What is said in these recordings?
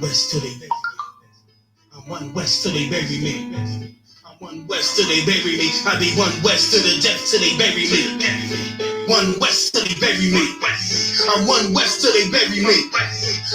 west till they. I'm one west till they bury me. I'm one west till they bury me. I be one west to the death till they bury me. One west till they bury me. I'm one west till they bury me.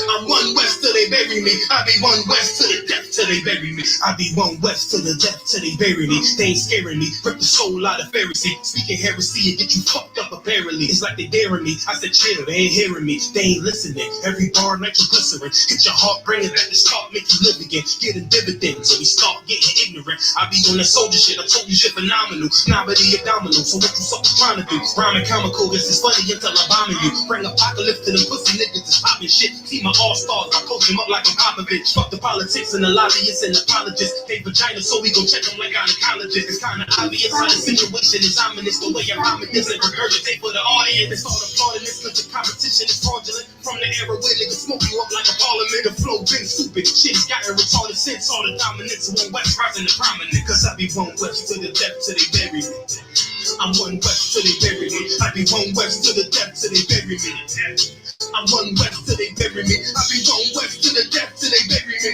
I'm one west till they bury me. I be one west to the death till they bury me. I be one west to the death till they bury me. They ain't scaring me. Rip the soul out of Pharisee. Speaking heresy and get you fucked up apparently. It's like they daring me. I said chill, they ain't hearing me. They ain't listening. Every bar nitroglycerin. Hit your heart, bring it back to start, make you live again. Getting dividends, so we start getting ignorant. I be on that soldier shit. I told you shit phenomenal. Nobody abdominal. So what you suckers trying to do? Rhyming comical. This is funny until I bombing you. Bring apocalypse to them pussy niggas that's popping shit. See my all-stars, I coach them up like I'm Popovich. Fuck the politics and the lobbyists and apologists. They vagina, so we gon' check them like gynecologists. It's kinda obvious how the situation is ominous. The way I rhyme it is and regurgitate for the audience. They start applauding this cause the competition is fraudulent. From the era where niggas smoke you up like a parliament. The flow been stupid. Shit's gotten retarded since all the dominance. One west rising to prominent. Cause I be one west to the death till they bury me. I'm one west till they bury me. I be one west to the death till they bury me. I'm one west till they bury me. I be one west to the death till they bury me.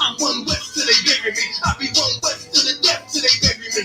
I'm one west till they bury me. I be one west to the death till they bury me.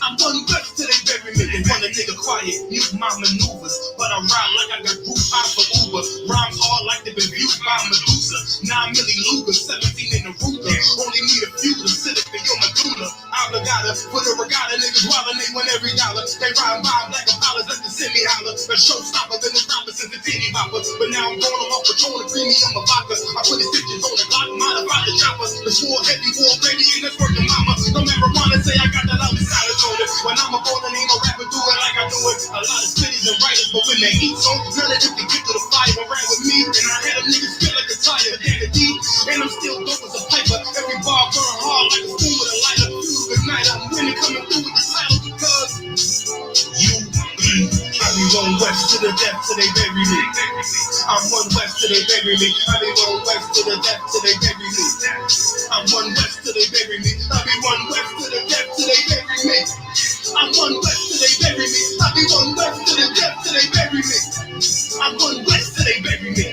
I'm one west till they bury me. They want a nigga quiet, mute my maneuvers, but I ride like I got group eyes for Uber. Rhymes hard like they've been viewed by Medusa. 9 milli Luger, 17 in the Ruger. Only need a few to sit up in your medulla. Obligata for the regatta, niggas wildin', they win every dollar. They ride by black Apollos at the semi-holler. A showstopper than the top since the teeny boppers. But now I'm going on Patron and premium of vodka. I put his stitches on the Glock, modify the choppers. The war heavy, war ready, and that's working mama. No marijuana, say I got that out the salad on it. When I'm a baller, ain't no rapper do it like I do it. A lot of cities and writers, but when they eat so none of them can get to the fire around with me. And I had them niggas feel like a tire, damn the deep. And I'm still dope as a piper. Every bar burn hard like a spoon with a lighter. Good night, I'm winning, coming through with the title because I be one west to the death till they bury me. I'm one west till they bury me. I be one west to the death till they bury me. I'm one west till they bury me. I be one west to the death till they bury me. I'm one west till they bury me. I be one west to the death till they bury me. I'm one west till they bury me.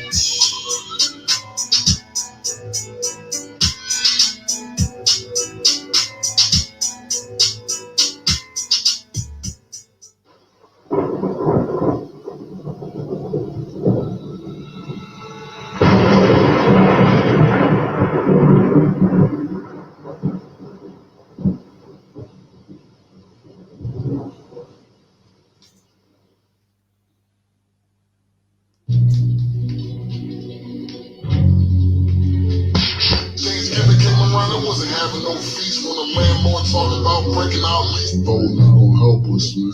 Having no feast when the landlord talking about breaking our lease. Voting ain't gonna help us, man.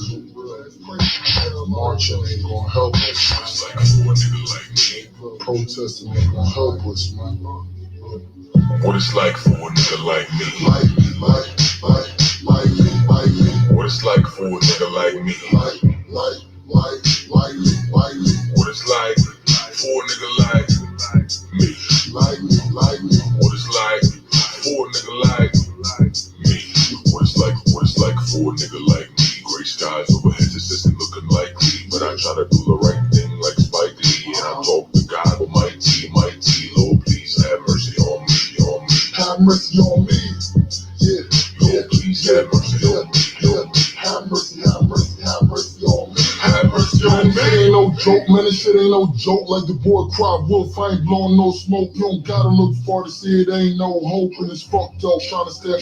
Marching ain't gonna help us. Like for a nigga like me. Protesting ain't gonna help us, man. What it's like for a nigga like me. Like me. What it's like for a nigga like me. Like me. What it's like for a nigga like me. Like me. What it's like for a nigga like me. What it's like for a nigga like me. Gray skies overhead, assistant looking like Lee. But I try to do the right thing like Spike Lee. And I talk to God Almighty, Lord, please have mercy on me. Have mercy on me. Yeah. Lord, please have mercy on me. Have mercy on me. Have mercy on me. It ain't no joke, man. This shit ain't no joke. Like the boy cried wolf, I ain't blowing no smoke. You don't gotta look far to see it. Ain't no hope, and it's fucked up. Trying to stay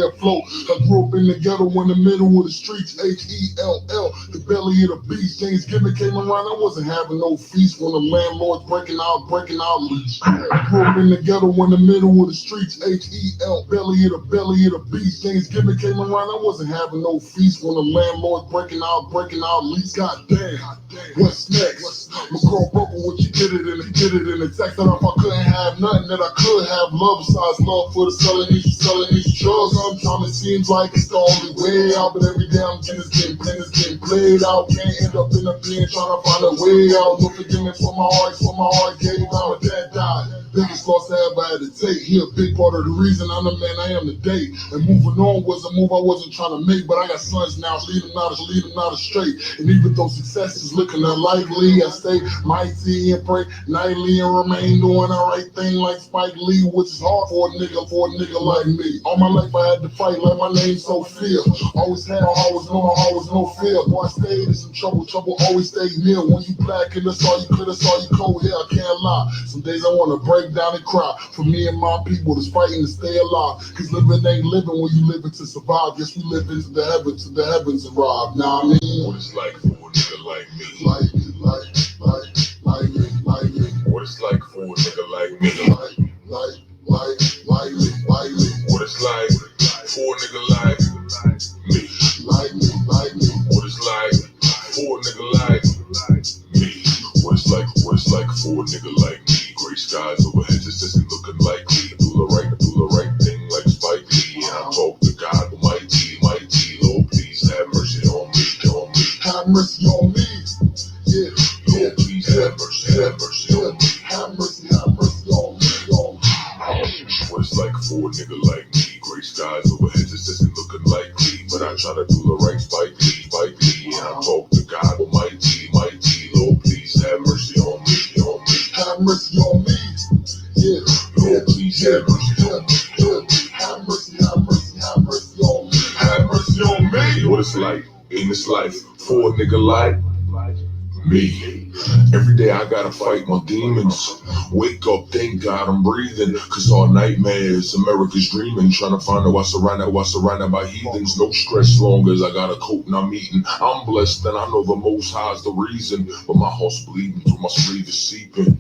afloat. I grew up in the ghetto in the middle of the streets. H-E-L-L, the belly of the beast. Thanksgiving came around, I wasn't having no feast when the landlord's breaking out lease. I grew up in the ghetto in the middle of the streets. H-E-L, belly of the beast. Thanksgiving came around, I wasn't having no feast when the landlord's breaking out lease. God damn, what's next? My girl broke what you did it in the text. And if I couldn't have nothing that I could have, love besides love for the selling these drugs. Sometimes it seems like it's the only way out, but every day I'm getting played out. Can't end up in a pen trying to find a way out. No forgiveness for my heart gave out. My dad died. Biggest loss I ever had to take. He a big part of the reason I'm the man I am today. And moving on was a move I wasn't trying to make, but I got sons now, lead them out straight. And even though success is looking unlikely, I stay mighty and pray nightly and remain doing the right thing like Spike Lee, which is hard for a nigga like me. All my life I had to fight like my name's Sophia. Always had, always no fear. Boy, I stayed in some trouble always stayed near. When you black and that's all you could, that's all you cold here, I can't lie. Some days I wanna break down and cry for me and my people that's fighting to stay alive. Cause living ain't living when you living to survive. Yes, we live into the heavens and rob. Now I mean, What it's like for a nigga like me. like me. What it's like for a nigga like me. Like me. What it's like for a nigga like me. Like me. What it's like for a nigga like me. What it's like for a nigga like me. Gray skies overhead just isn't looking likely. Do the right thing like Spike Lee. And I talk to God Almighty, Lord, please have mercy on me. Have mercy on me. Yeah. Lord, please have mercy on me. Have mercy on me. What it's like for a nigga like me. Gray skies overhead just isn't looking likely. But I try to do the right Spike Lee. And I talk to God Almighty, Lord, please have mercy on me. Have mercy on me. Yeah. Lord, please have mercy on me. Have mercy on me. Have mercy on me. What it's like in this life for a nigga like me. Every day I gotta fight my demons. Wake up, thank God I'm breathing. Cause all nightmares, America's dreaming. Trying to find out what's surrounded by heathens. No stress long as I got a coat and I'm eating. I'm blessed and I know the Most High's the reason. But my heart's bleeding through my sleeve is seeping.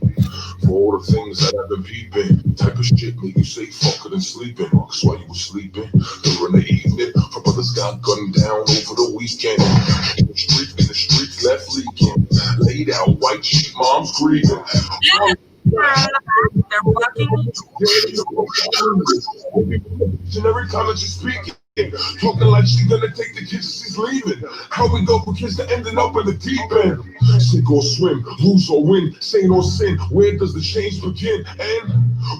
For all the things that I've been peeping. Type of shit make you say fuck it and sleeping. Cause while you was sleeping during the evening, my brothers got gunned down over the weekend. In the streets left leaking. Laid out white sheet, mom's grieving. They're blocking me. And every time that you speak, talking like she's gonna take the kids as she's leaving. How we go for kids to ending up in the deep end? Sink or swim, lose or win, saint or sin. Where does the change begin? And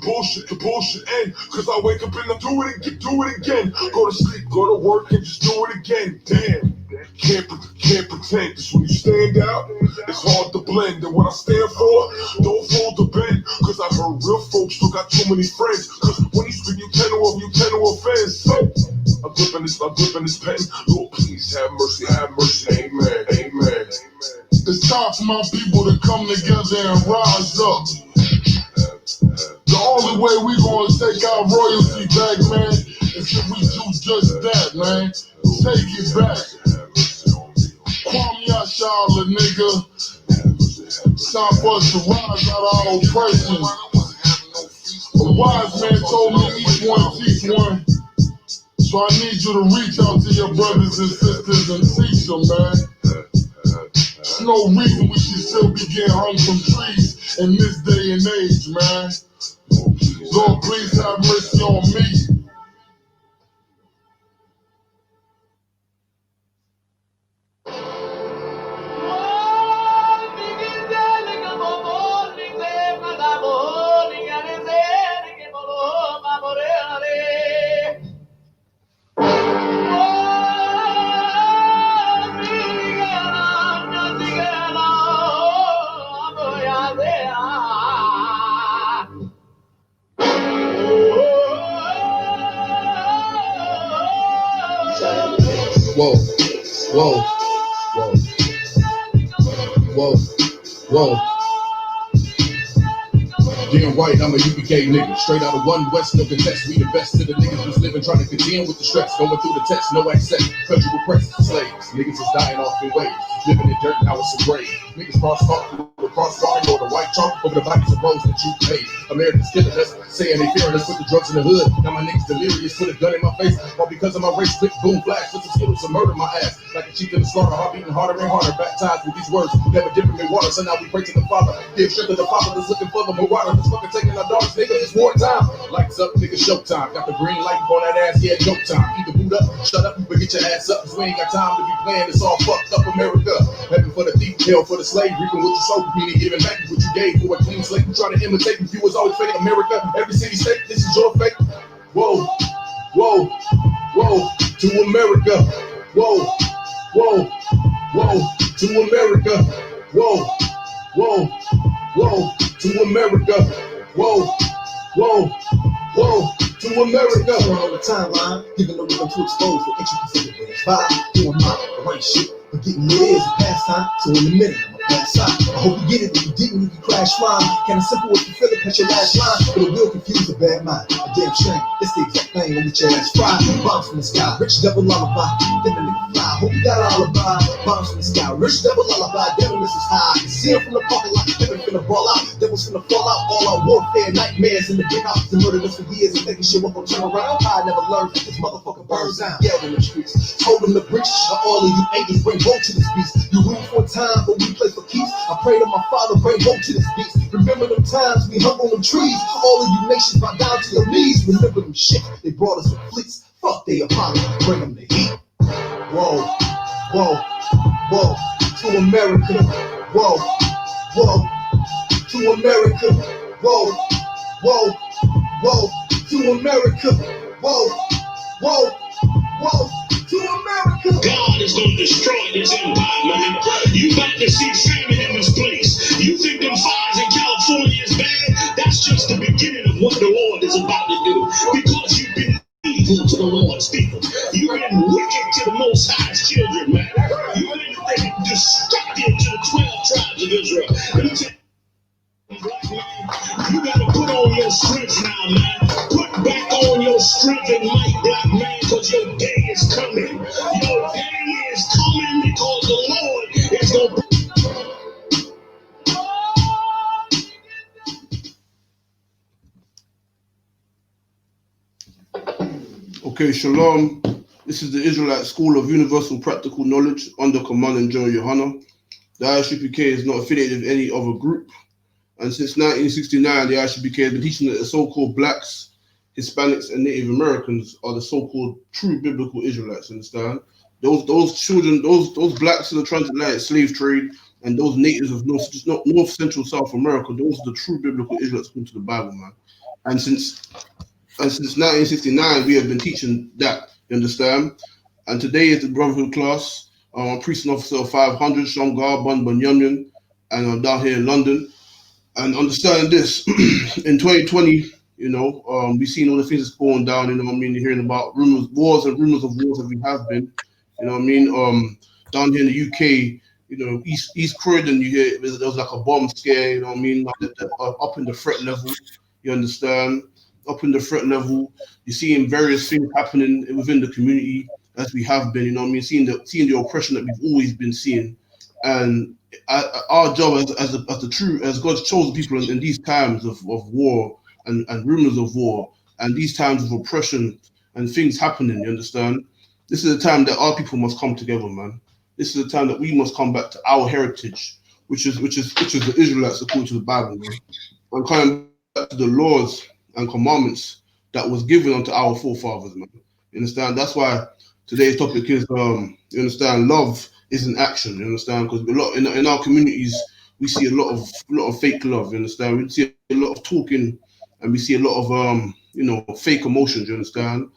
bullshit end. Cause I wake up and I do it again. Go to sleep, go to work and just do it again. Damn. Can't pretend, cause when you stand out, it's hard to blend. And what I stand for, don't fold the bend. Cause I heard real folks still got too many friends. Cause when you speak, you tend to offend. So, I'm gripping this pen. Lord, please have mercy. Amen. It's time for my people to come together and rise up. The only way we gonna take our royalty back, man, is if we do just that, man. Take it back. Kwame Yashala, nigga. It's time for us to rise out of our oppression. A wise man told me each one teach one. So I need you to reach out to your brothers and sisters and teach them, man. There's no reason we should still be getting hung from trees in this day and age, man. Lord, please have mercy on me. Whoa. Damn right, I'm a UPK nigga. Straight out of one West, no contest. We the best to the niggas who's living, trying to contend with the stress. Going through the test, no access. Country repressed slaves. Niggas is dying off in waves. Living in dirt, now it's a grave. Niggas cross-talking or the white chalk over the bodies of those that you paid. Americans killing us, saying they fearing us with the drugs in the hood. Now my niggas delirious, put a gun in my face. All because of my race, quick boom flash. With the skittles to murder my ass. Like a chief in the slaughter, heart beating harder and harder. Baptized with these words, never dipping in water. So now we pray to the Father. Give strength to the Father that's looking for the water. That's fucking taking our daughters, nigga. It's wartime. Lights up, nigga, showtime. Got the green light on that ass, yeah, joke time. Either boot up, shut up, but get your ass up. Cause we ain't got time to be playing. It's all fucked up America. Heaven for the thief, hell for the slave, reaping what you sow, meaning giving back what you gave for a clean slate. You try to imitate, you was always fake. America, every city, state, this is your fate. Whoa, whoa, whoa, to America. Whoa, whoa, whoa, to America. Whoa, whoa, whoa, to America. Whoa, whoa, whoa, to America. On the timeline, giving the rhythm to expose the intricacies of the vibe. Doing my right shit, but getting it is a pastime. So in the minute, I'm a pass out. I hope you get it. If you didn't, you can crash mine. Kinda simple if you feel it, catch your last line. But it will confuse a bad mind. A damn shame. It's the exact thing on which your ass fry. Bombs from the sky, rich double lullaby. Then the nigga fly. Hope you got an alibi. Bombs from the sky, rich double lullaby. Devil is high. You see him from the parking lot. Devil finna ball out. Devil's finna fall out. All out warfare, nightmares in the big house. They murdered us for years and thinking shit won't go turn around. I never learned that this motherfucker burns out. Yeah, in the streets. Told them to breach. All of you haters bring woe to this beast. You rule for a time, but we play for keeps. I pray to my father, bring woe to this beast. Remember them times we hung on them trees. All of you nations bow down to your knees. Remember them shit. They brought us with fleets. Fuck they Apollo. Bring them the heat. Whoa, whoa, whoa. To America. Whoa, whoa. To America. Whoa, whoa, whoa. To America. Whoa, whoa, whoa. To America. God is going to destroy this empire, man. You about to see famine in this place. You think them fires in California is bad? That's just the beginning of what the Lord is about to do. Because you've been evil to the Lord's people. You've been wicked to the Most High's children, man. You've been destructive to the 12 tribes of Israel. Let me tell you, black man, you gotta put on your strength now, man. Put back on your strength and might, black man, because your day is coming. Your day is coming because the Lord is gonna bring. Okay, Shalom. This is the Israelite School of Universal Practical Knowledge under Command and General YAHANNA. The I.S.U.P.K is not affiliated with any other group. And since 1969, the I.S.U.P.K has been teaching that the so-called blacks, Hispanics, and Native Americans are the so-called true biblical Israelites, understand? Those children, those blacks in the transatlantic slave trade, and those natives of North Central South America, those are the true biblical Israelites according to the Bible, man. And since 1969, we have been teaching that, you understand? And today is the Brotherhood class. I'm priest and officer of 500, Shamgar, Bun Bunyamin, and I'm down here in London. And understanding this, in 2020, you know, we've seen all the things that's going down, you know what I mean? You're hearing about wars of wars that we have been, you know what I mean? Down here in the UK, you know, East Croydon, you hear there was like a bomb scare, you know what I mean? Up in the threat level, you understand? Up in the threat level, you're seeing various things happening within the community as we have been, you know what I mean? Seeing the oppression that we've always been seeing. And our job as God's chosen people in these times of war and rumors of war and these times of oppression and things happening, you understand? This is the time that our people must come together, man. This is the time that we must come back to our heritage, which is the Israelites according to the Bible, man. And coming back to the laws and commandments that was given unto our forefathers, man. You understand? That's why today's topic is you understand, love is an action, you understand? Because a lot in our communities we see a lot of fake love, you understand? We see a lot of talking and we see a lot of fake emotions, you understand?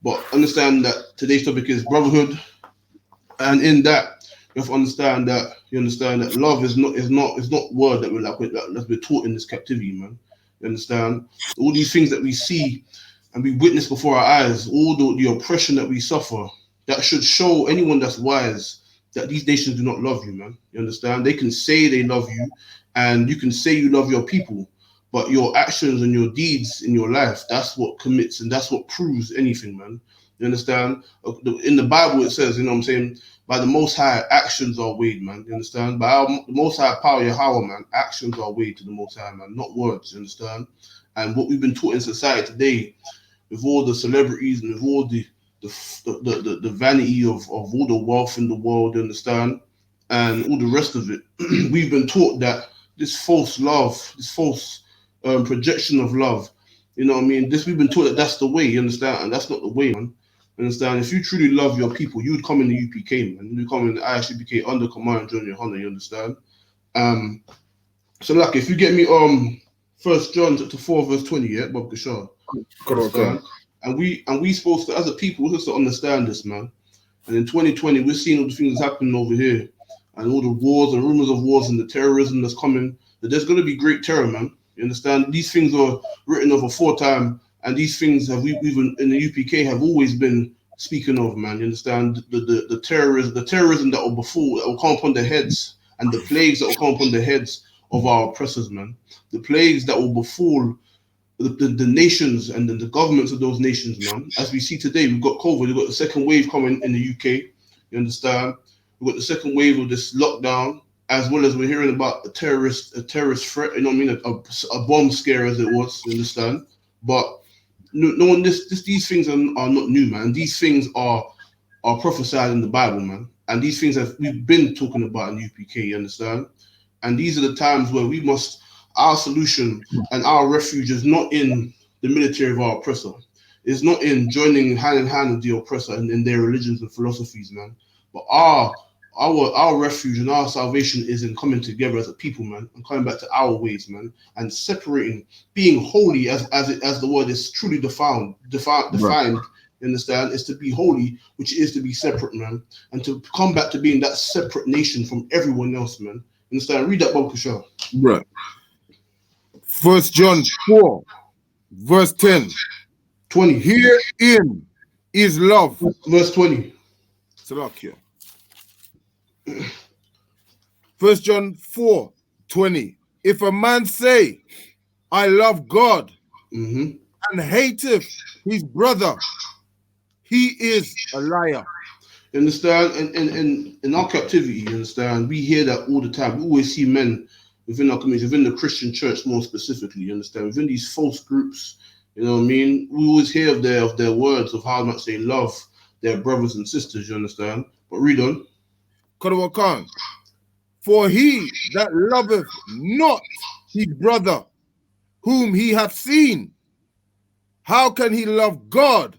But understand that today's topic is brotherhood, and in that you have to understand that love is not word that we're taught in this captivity, man. You understand? All these things that we see and we witness before our eyes, all the oppression that we suffer, that should show anyone that's wise that these nations do not love you, man. You understand? They can say they love you, and you can say you love your people, but your actions and your deeds in your life, that's what commits and that's what proves anything, man. You understand? In the Bible it says, you know what I'm saying, by the Most High, actions are weighed, man. You understand? By the Most High power, Yahweh, man, actions are weighed to the Most High, man, not words. You understand? And what we've been taught in society today, with all the celebrities and with all the vanity of all the wealth in the world, you understand, and all the rest of it, we've been taught that this false love, this false projection of love, you know what I mean? We've been taught that that's the way, you understand, and that's not the way, man. Understand? If you truly love your people, you would come in the UPK, man. You would come in the I.S.U.P.K under command and join YAHANNA, you understand? So like if you get me 1 John chapter 4 verse 20, yeah, Bob Kashar. Understand? And we supposed to, as a people, we're supposed to understand this, man. And in 2020, we're seeing all the things happening over here, and all the wars and rumors of wars and the terrorism that's coming. That there's going to be great terror, man. You understand? These things are written of aforetime, and these things have we even in the UPK have always been speaking of, man. You understand? The terrorism that will befall, that will come upon the heads, and the plagues that will come upon the heads of our oppressors, man. The plagues that will befall the nations and the governments of those nations, man. As we see today, we've got COVID, we've got the second wave coming in the UK. You understand? We've got the second wave of this lockdown, as well as we're hearing about a terrorist threat. You know what I mean? A bomb scare, as it was. You understand? But no one. These things are not new, man. These things are prophesied in the Bible, man. And these things have we've been talking about in UPK. You understand? And these are the times where we must, our solution and our refuge is not in the military of our oppressor. It's not in joining hand in hand with the oppressor in their religions and philosophies, man. But our refuge and our salvation is in coming together as a people, man, and coming back to our ways, man, and separating, being holy as the word is truly defined. You understand? Is to be holy, which is to be separate, man, and to come back to being that separate nation from everyone else, man. Understand? Read that Bob Kashar. Right. 1 John 4, verse 10. 20. Herein is love. Verse 20. Salakia. 1 John 4, 20. If a man say, I love God, and hateth his brother, he is a liar. You understand? And in our captivity, you understand, we hear that all the time. We always see men within our community, within the Christian church more specifically, you understand, within these false groups, you know what I mean? We always hear of their words of how much they love their brothers and sisters, you understand? But read on. Khan. For he that loveth not his brother whom he hath seen, how can he love God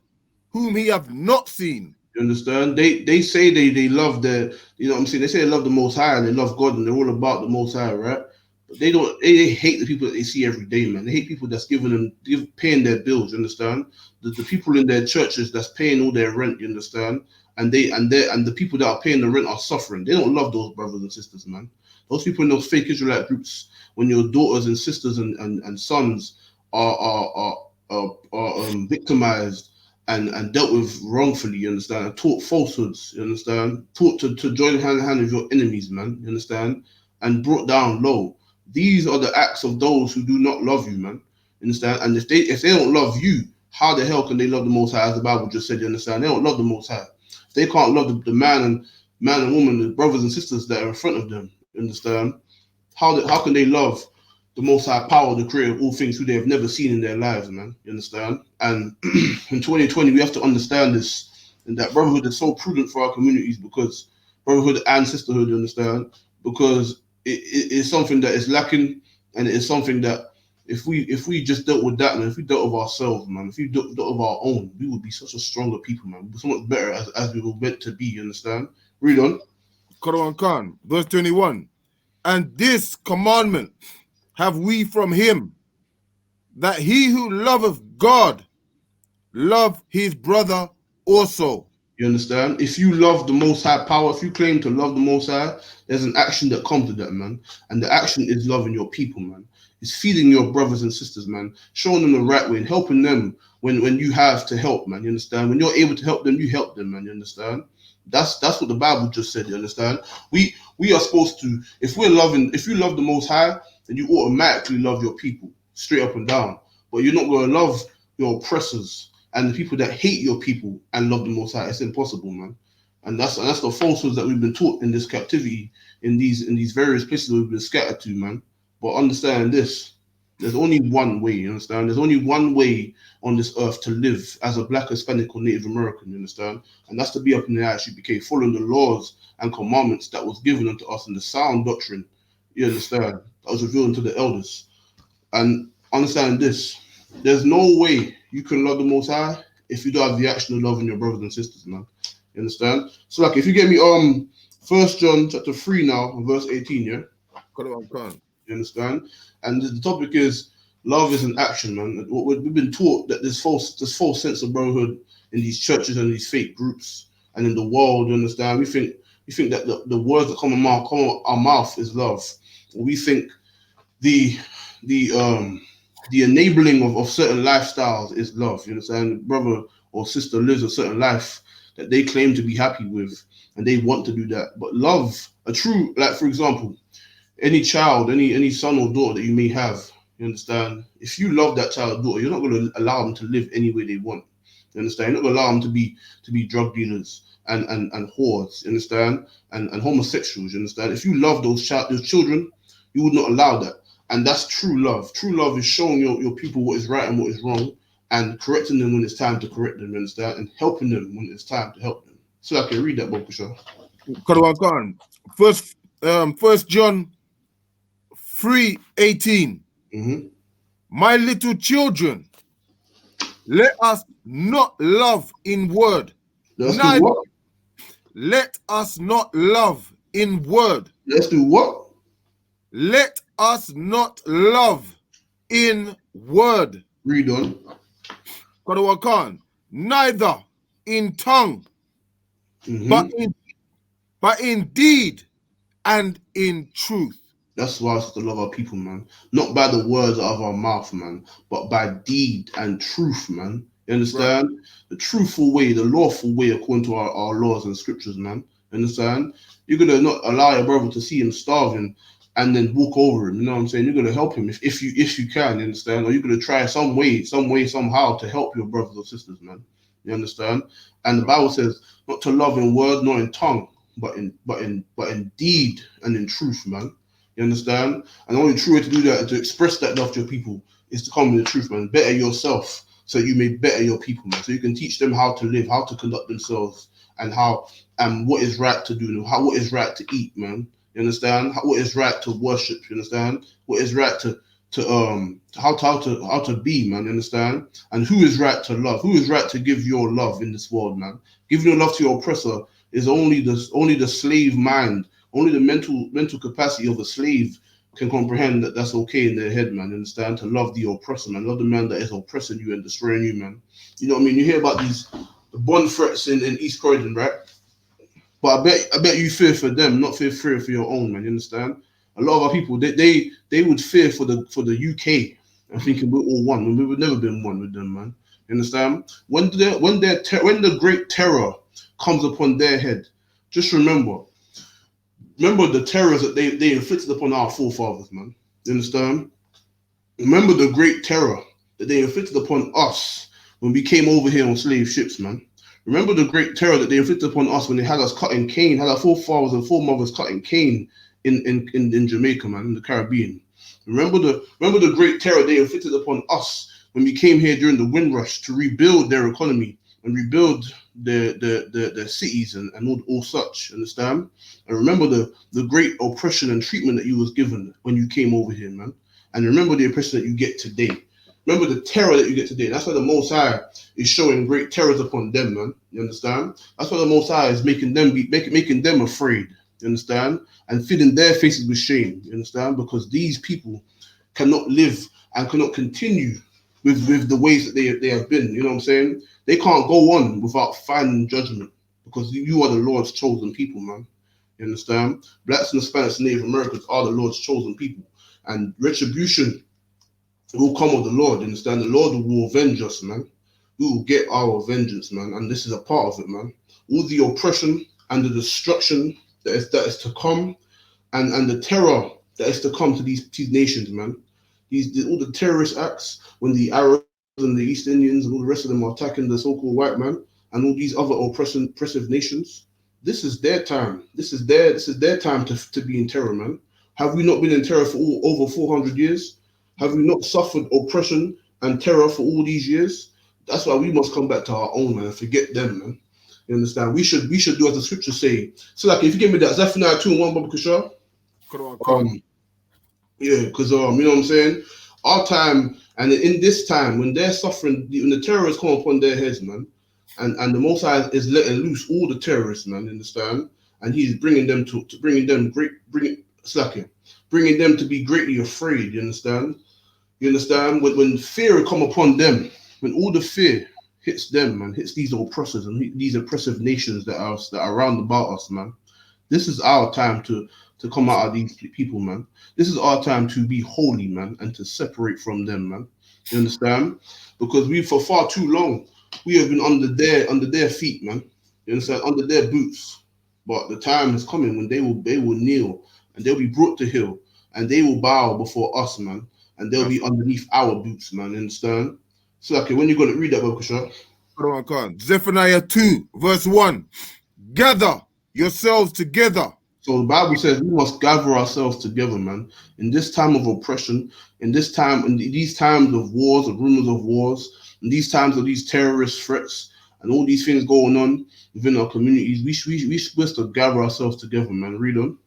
whom he hath not seen? You understand? They say they love their, you know what I'm saying? They say they love the Most High and they love God and they're all about the Most High, right? But they don't. They hate the people that they see every day, man. They hate people that's paying their bills. You understand? The people in their churches that's paying all their rent. You understand? And the people that are paying the rent are suffering. They don't love those brothers and sisters, man. Those people in those fake Israelite groups, when your daughters and sisters and sons are victimized and dealt with wrongfully, you understand, and taught falsehoods, you understand, taught to join hand in hand with your enemies, man, you understand, and brought down low. These are the acts of those who do not love you, man, you understand. And if they don't love you, how the hell can they love the Most High, as the Bible just said, you understand? They don't love the Most High. If they can't love the man and woman, the brothers and sisters that are in front of them, you understand? How can they love the Most High power, the creator of all things, who they have never seen in their lives, man? You understand? And in 2020, we have to understand this, and that brotherhood is so prudent for our communities, because brotherhood and sisterhood, you understand? Because it is something that is lacking, and it is something that if we just dealt with that, man, if we dealt with ourselves, man, if we dealt with our own, we would be such a stronger people, man. We'd be so much better as we were meant to be, you understand? Read on. Quran Khan, verse 21. And this commandment have we from him, that he who loveth God love his brother also. You understand? If you love the Most High power, if you claim to love the Most High, there's an action that comes with that, man. And the action is loving your people, man. It's feeding your brothers and sisters, man. Showing them the right way and helping them when you have to help, man. You understand? When you're able to help them, you help them, man. You understand? That's what the Bible just said. You understand? We are supposed to, if you love the Most High, then you automatically love your people, straight up and down. But you're not going to love your oppressors and the people that hate your people and love the Most High. It's impossible, man. And that's the falsehoods that we've been taught in this captivity, in these various places that we've been scattered to, man. But understand this: there's only one way. You understand? There's only one way on this earth to live as a Black, Hispanic, or Native American. You understand? And that's to be up in the I.S.U.P.K, following the laws and commandments that was given unto us in the sound doctrine. You understand? That was revealed unto the elders. And understand this: there's no way you can love the Most High if you don't have the action of loving your brothers and sisters, man. You understand? So like if you get me 1 John chapter 3 now, verse 18, yeah? You understand? And the topic is love is an action, man. We've been taught that there's false sense of brotherhood in these churches and these fake groups and in the world. You understand? We think that the words that come out our mouth is love. We think the enabling of certain lifestyles is love. You understand? Brother or sister lives a certain life that they claim to be happy with, and they want to do that. But love, a true, like for example, any child, any son or daughter that you may have, you understand? If you love that child or daughter, you're not going to allow them to live any way they want. You understand? You're not going to allow them to be drug dealers and whores, you understand? And homosexuals, you understand? If you love those children, you would not allow that. And that's true love. True love is showing your people what is right and what is wrong, and correcting them when it's time to correct them, you understand? And helping them when it's time to help them. So I can read that book, Kusha. First John 3:18. Mm-hmm. My little children, let us not love in word. Let's do what? Let us not love in word. Let's do what? Let us not love in word. Read on. Neither in tongue, Mm-hmm. but in deed and in truth. That's why it's to love our people, man. Not by the words of our mouth, man, but by deed and truth, man. You understand? Right. The truthful way, the lawful way, according to our laws and scriptures, man. You understand? You're gonna not allow your brother to see him starving and then walk over him. You know what I'm saying? You're gonna help him if you can. You understand? Or you're gonna try some way, somehow to help your brothers or sisters, man. You understand? And the Bible says not to love in word nor in tongue, but in deed and in truth, man. You understand? And the only true way to do that and to express that love to your people is to come with the truth, man. Better yourself so you may better your people, man. So you can teach them how to live, how to conduct themselves, and how what is right to do, what is right to eat, man. You understand? What is right to worship, you understand? What is right to how to be, man, you understand? And who is right to love? Who is right to give your love in this world, man? Giving your love to your oppressor is only the slave mind. Only the mental capacity of a slave can comprehend that that's okay in their head, man. Understand? To love the oppressor, man. Love the man that is oppressing you and destroying you, man. You know what I mean? You hear about the bond threats in East Croydon, right? But I bet you fear for them, not fear for your own, man. You understand? A lot of our people, they would fear for the UK and thinking we're all one when we've never been one with them, man. You understand? When the great terror comes upon their head, just remember the terrors that they inflicted upon our forefathers, man. You understand? Remember the great terror that they inflicted upon us when we came over here on slave ships, man. Remember the great terror that they inflicted upon us when they had us cutting cane, had our forefathers and foremothers cutting cane in Jamaica, man, in the Caribbean. Remember the great terror they inflicted upon us when we came here during the Windrush to rebuild their economy and rebuild their cities and all such, understand? And remember the great oppression and treatment that you was given when you came over here, man. And remember the oppression that you get today. Remember the terror that you get today. That's why the Most High is showing great terrors upon them, man. You understand? That's why the Most High is making them afraid. You understand? And filling their faces with shame. You understand? Because these people cannot live and cannot continue with the ways that they have been. You know what I'm saying? They can't go on without finding judgment because you are the Lord's chosen people, man. You understand? Blacks and Hispanics and Native Americans are the Lord's chosen people. And retribution will come of the Lord. You understand? The Lord will avenge us, man. We will get our vengeance, man. And this is a part of it, man. All the oppression and the destruction that is to come and the terror that is to come to these nations, man. All the terrorist acts when the Arabs and the East Indians and all the rest of them are attacking the so-called white man and all these other oppressive nations. This is their time. This is their time to be in terror, man. Have we not been in terror for over 400 years? Have we not suffered oppression and terror for all these years? That's why we must come back to our own, man, and forget them, man. You understand? We should do as the scriptures say. So, like, if you give me that Zephaniah 2:1, Baba Kushar. Yeah, because you know what I'm saying? Our time And in this time, when they're suffering, when the terrorists come upon their heads, man, and the Most High is letting loose all the terrorists, man, understand? And He's bringing them to bringing them bringing them to be greatly afraid. You understand? You understand? When fear come upon them, when all the fear hits them, man, hits these oppressors and these oppressive nations that are around about us, man. This is our time to come out of these people, man. This is our time to be holy, man, and to separate from them, man. You understand? Because we, for far too long, we have been under their feet, man. You understand? Under their boots. But the time is coming when they will kneel and they'll be brought to heel and they will bow before us, man. And they'll be underneath our boots, man. You understand? So, okay, when you gonna read that, Babakasha? Zephaniah 2, verse 1. Gather yourselves together. So the Bible says we must gather ourselves together, man. In this time of oppression, in these times of wars, of rumors of wars, in these times of these terrorist threats, and all these things going on within our communities, we supposed to gather ourselves together, man. Read on.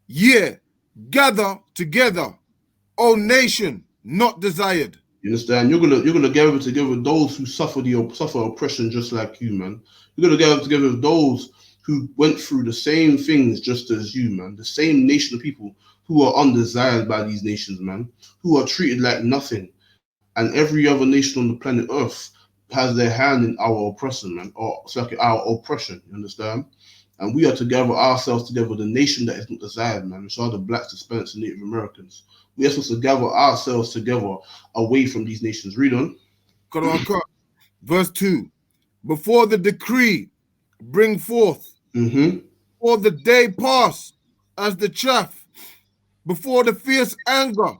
Yeah, gather together, O nation not desired. You understand? You're gonna gather together those who suffer oppression just like you, man. You're gonna gather together those who went through the same things just as you, man. The same nation of people who are undesired by these nations, man. Who are treated like nothing, and every other nation on the planet Earth has their hand in our oppression, man, or it's like our oppression. You understand? And we are to gather ourselves together, the nation that is not desired, man, which are the blacks, Hispanics, and Native Americans. We are supposed to gather ourselves together away from these nations. Read on. Verse 2. Before the decree bring forth, before the day pass as the chaff, before the fierce anger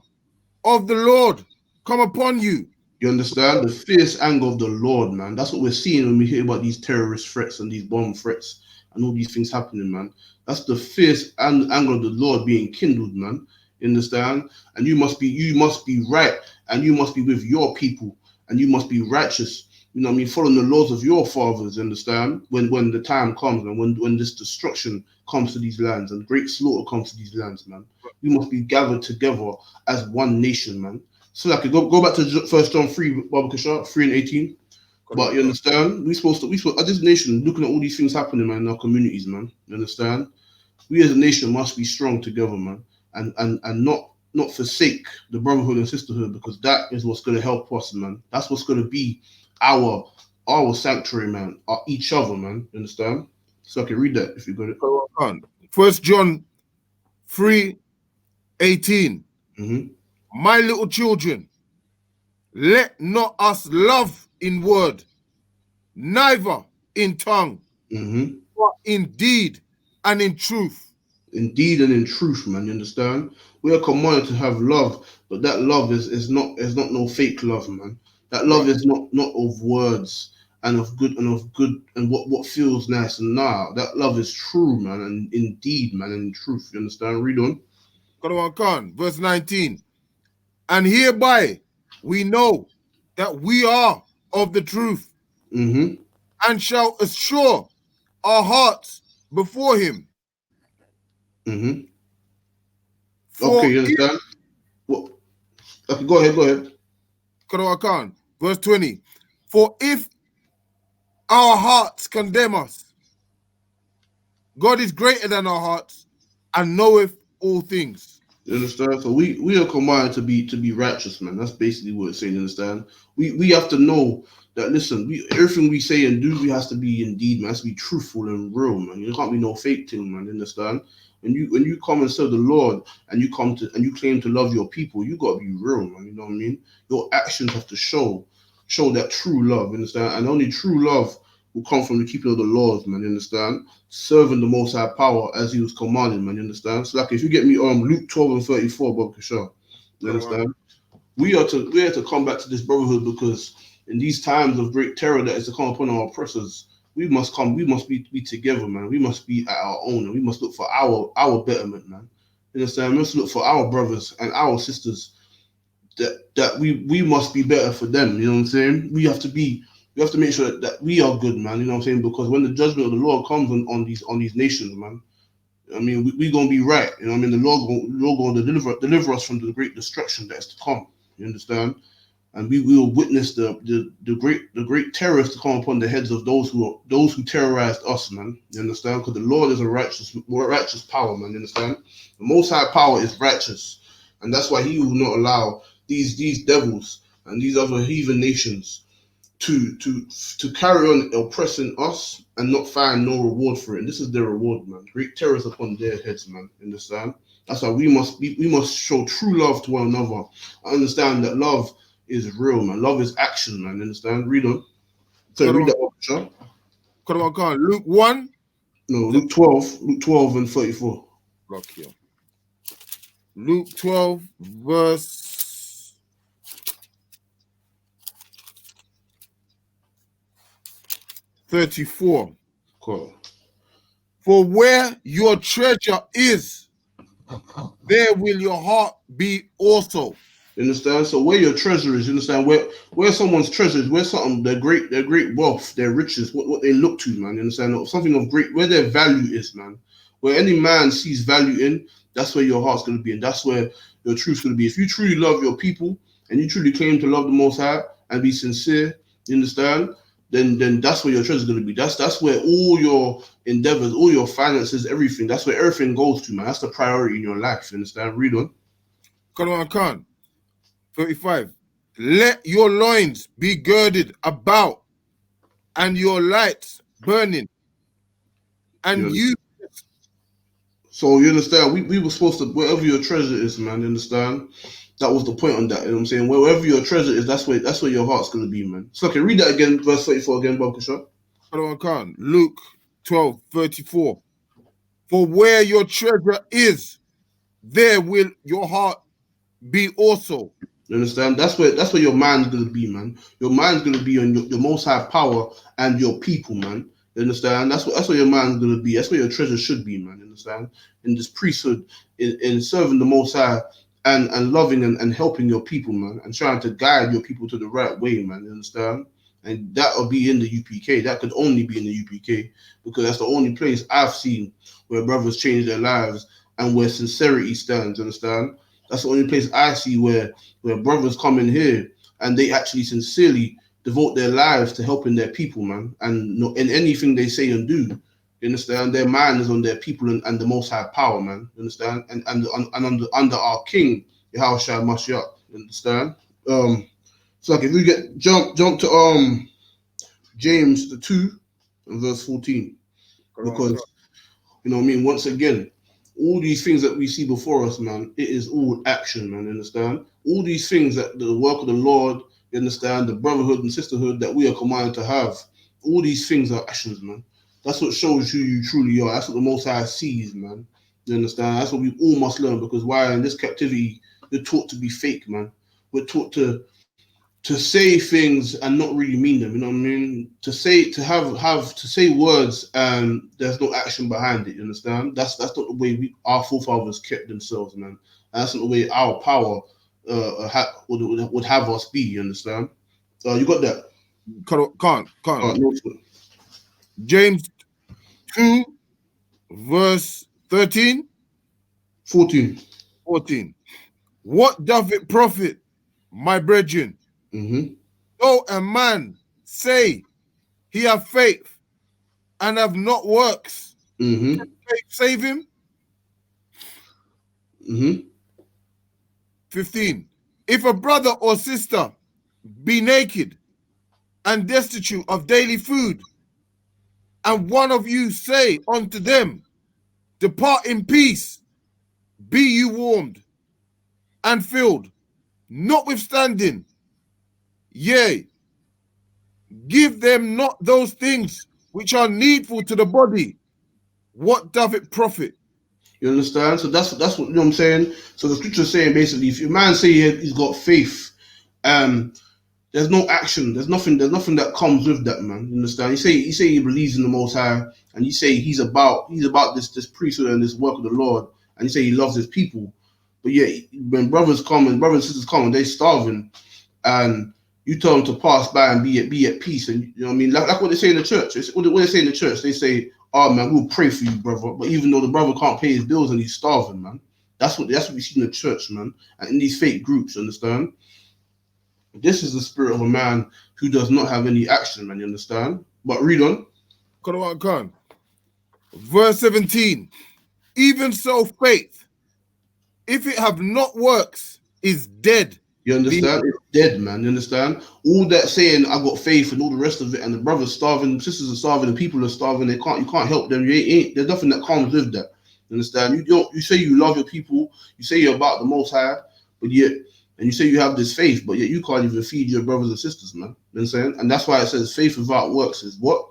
of the Lord come upon you. You understand? The fierce anger of the Lord, man. That's what we're seeing when we hear about these terrorist threats and these bomb threats and all these things happening, man. That's the fierce anger of the Lord being kindled, man. You understand? And you must be right, and you must be with your people, and you must be righteous. You know what I mean? Following the laws of your fathers, understand? When the time comes and when this destruction comes to these lands and great slaughter comes to these lands, man. We must be gathered together as one nation, man. So like go back to 1 John 3, Babakasha, 3 and 18. But you understand? We supposed as this nation, looking at all these things happening, man, in our communities, man. You understand? We as a nation must be strong together, man, and not forsake the brotherhood and sisterhood, because that is what's gonna help us, man. That's what's gonna be our sanctuary, man, each other, man. You understand? So I can read that if you got it. 1 John 3, 18. My little children, let not us love in word, neither in tongue, but in deed and in truth. Indeed and in truth, man. You understand? We are commanded to have love, but that love is not no fake love, man. That love is not of words and of good and what feels nice. And nah, that love is true, man, and indeed, man, and in truth. You understand? Read on. Verse 19. And hereby we know that we are of the truth, and shall assure our hearts before him. Okay, you understand? Okay, go ahead. Verse 20. For if our hearts condemn us, God is greater than our hearts and knoweth all things. You understand? So we are commanded to be righteous, man. That's basically what it's saying. You understand? We have to know that, listen, everything we say and do, we has to be indeed, man. It has to be truthful and real, man. You can't be no fake thing, man. You understand? When you come and serve the Lord and you claim to love your people, you gotta be real, man. You know what I mean? Your actions have to show that true love. You understand? And only true love will come from the keeping of the laws, man. You understand? Serving the Most High power as He was commanding, man. You understand? So, like, if you get me Luke 12 and 34, Bob Kishar, you understand? We are to come back to this brotherhood, because in these times of great terror that is to come upon our oppressors, we must be together, man. We must be at our own, and we must look for our betterment, man. You understand? We must look for our brothers and our sisters, that we must be better for them. You know what I'm saying? We have to make sure that we are good, man. You know what I'm saying? Because when the judgment of the Lord comes on these nations, man, I mean, we gonna be right. You know what I mean? The Lord gonna deliver us from the great destruction that is to come. You understand? And we will witness the great terrors to come upon the heads of those who terrorized us, man. You understand? Because the Lord is a righteous power, man. You understand? The Most High power is righteous, and that's why He will not allow these devils and these other heathen nations to carry on oppressing us and not find no reward for it. And this is their reward, man. Great terrors upon their heads, man. Understand? That's why we must show true love to one another. I understand that love is real, man. Love is action, man. Understand? Read on. So read that one, Sean. Luke 1. No, Luke 12. Luke 12 and 34. Look here. Luke 12, verse 34. Cool. For where your treasure is, there will your heart be also. You understand? So where your treasure is, you understand? Where someone's treasure is, where something their great wealth, their riches, what they look to, man. You understand? Something of great, where their value is, man. Where any man sees value in, that's where your heart's gonna be, and that's where your truth's gonna be. If you truly love your people and you truly claim to love the Most High and be sincere, you understand? Then that's where your treasure's gonna be. That's where all your endeavors, all your finances, everything. That's where everything goes to, man. That's the priority in your life. You understand? Read on. Khan. 35. Let your loins be girded about, and your lights burning, and you. So you understand? We were supposed to, wherever your treasure is, man. You understand? That was the point on that. You know what I'm saying? Wherever your treasure is, that's where your heart's gonna be, man. So okay, read that again, verse 34 again, Bob Kishore. Khan. Luke 12, 34. For where your treasure is, there will your heart be also. You understand? That's where your mind's gonna be, man. Your mind's gonna be on your Most High power and your people, man. You understand? That's where your mind's gonna be. That's where your treasure should be, man. You understand? In this priesthood, in serving the Most High and loving and helping your people, man, and trying to guide your people to the right way, man. You understand? And that'll be in the UPK. That could only be in the UPK because that's the only place I've seen where brothers change their lives and where sincerity stands. You understand? That's the only place I see where brothers come in here and they actually sincerely devote their lives to helping their people, man. And in anything they say and do, you understand, their mind is on their people and the Most High power, man. You understand? And under our King, Yahawashi Mashiach. You understand? So like if we get jump to James the 2 and verse 14, because you know what I mean. Once again, all these things that we see before us, man, it is all action, man. You understand? All these things that the work of the Lord, you understand, the brotherhood and sisterhood that we are commanded to have. All these things are actions, man. That's what shows who you truly are. That's what the Most High sees, man. You understand? That's what we all must learn because why in this captivity we're taught to be fake, man. We're taught to say things and not really mean them. You know what I mean? To say words and there's no action behind it. You understand? That's not the way our forefathers kept themselves, man. And that's not the way our power would have us be. You understand? You got that? Can't. No, James 2, verse 13. 14. What doth it profit, my brethren, though a man say he have faith and have not works? Can faith save him? 15. If a brother or sister be naked and destitute of daily food, and one of you say unto them, depart in peace, be you warmed and filled, notwithstanding, yea, give them not those things which are needful to the body, what doth it profit? You understand? So that's what you know what I'm saying. So the scripture is saying basically, if a man say he's got faith, there's no action. There's nothing that comes with that, man. You understand? You say he believes in the Most High, and you say he's about this priesthood and this work of the Lord, and you say he loves his people. But yeah, when brothers and sisters come and they're starving, and you tell them to pass by and be at peace, and you know what I mean, like what they say in the church. What they say in the church, they say, "Oh man, we'll pray for you, brother." But even though the brother can't pay his bills and he's starving, man, that's what we see in the church, man, and in these fake groups. Understand? This is the spirit of a man who does not have any action, man. You understand? But read on. Quran Khan. Verse 17. Even so, faith, if it have not works, is dead. You understand? It's dead, man. You understand? All that saying, I got faith and all the rest of it, and the brothers starving, sisters are starving, and people are starving. You can't help them. You ain't there's nothing that comes with that. You understand? You say you love your people, you say you're about the Most High, but yet, and you say you have this faith, but yet you can't even feed your brothers and sisters, man. You know what I'm saying? And that's why it says faith without works is what?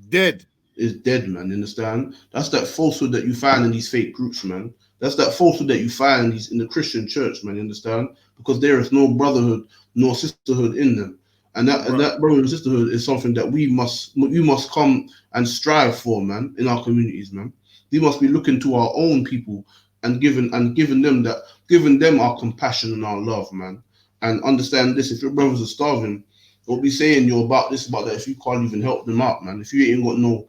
Dead. Is dead, man. You understand? That's that falsehood that you find in these fake groups, man. That's that falsehood that you find in the Christian church, man. You understand? Because there is no brotherhood nor sisterhood in them, and that brotherhood and sisterhood is something that we must come and strive for, man, in our communities, man. We must be looking to our own people and giving them our compassion and our love, man. And understand this: if your brothers are starving, don't be saying you're about this, about that. If you can't even help them out, man. If you ain't got no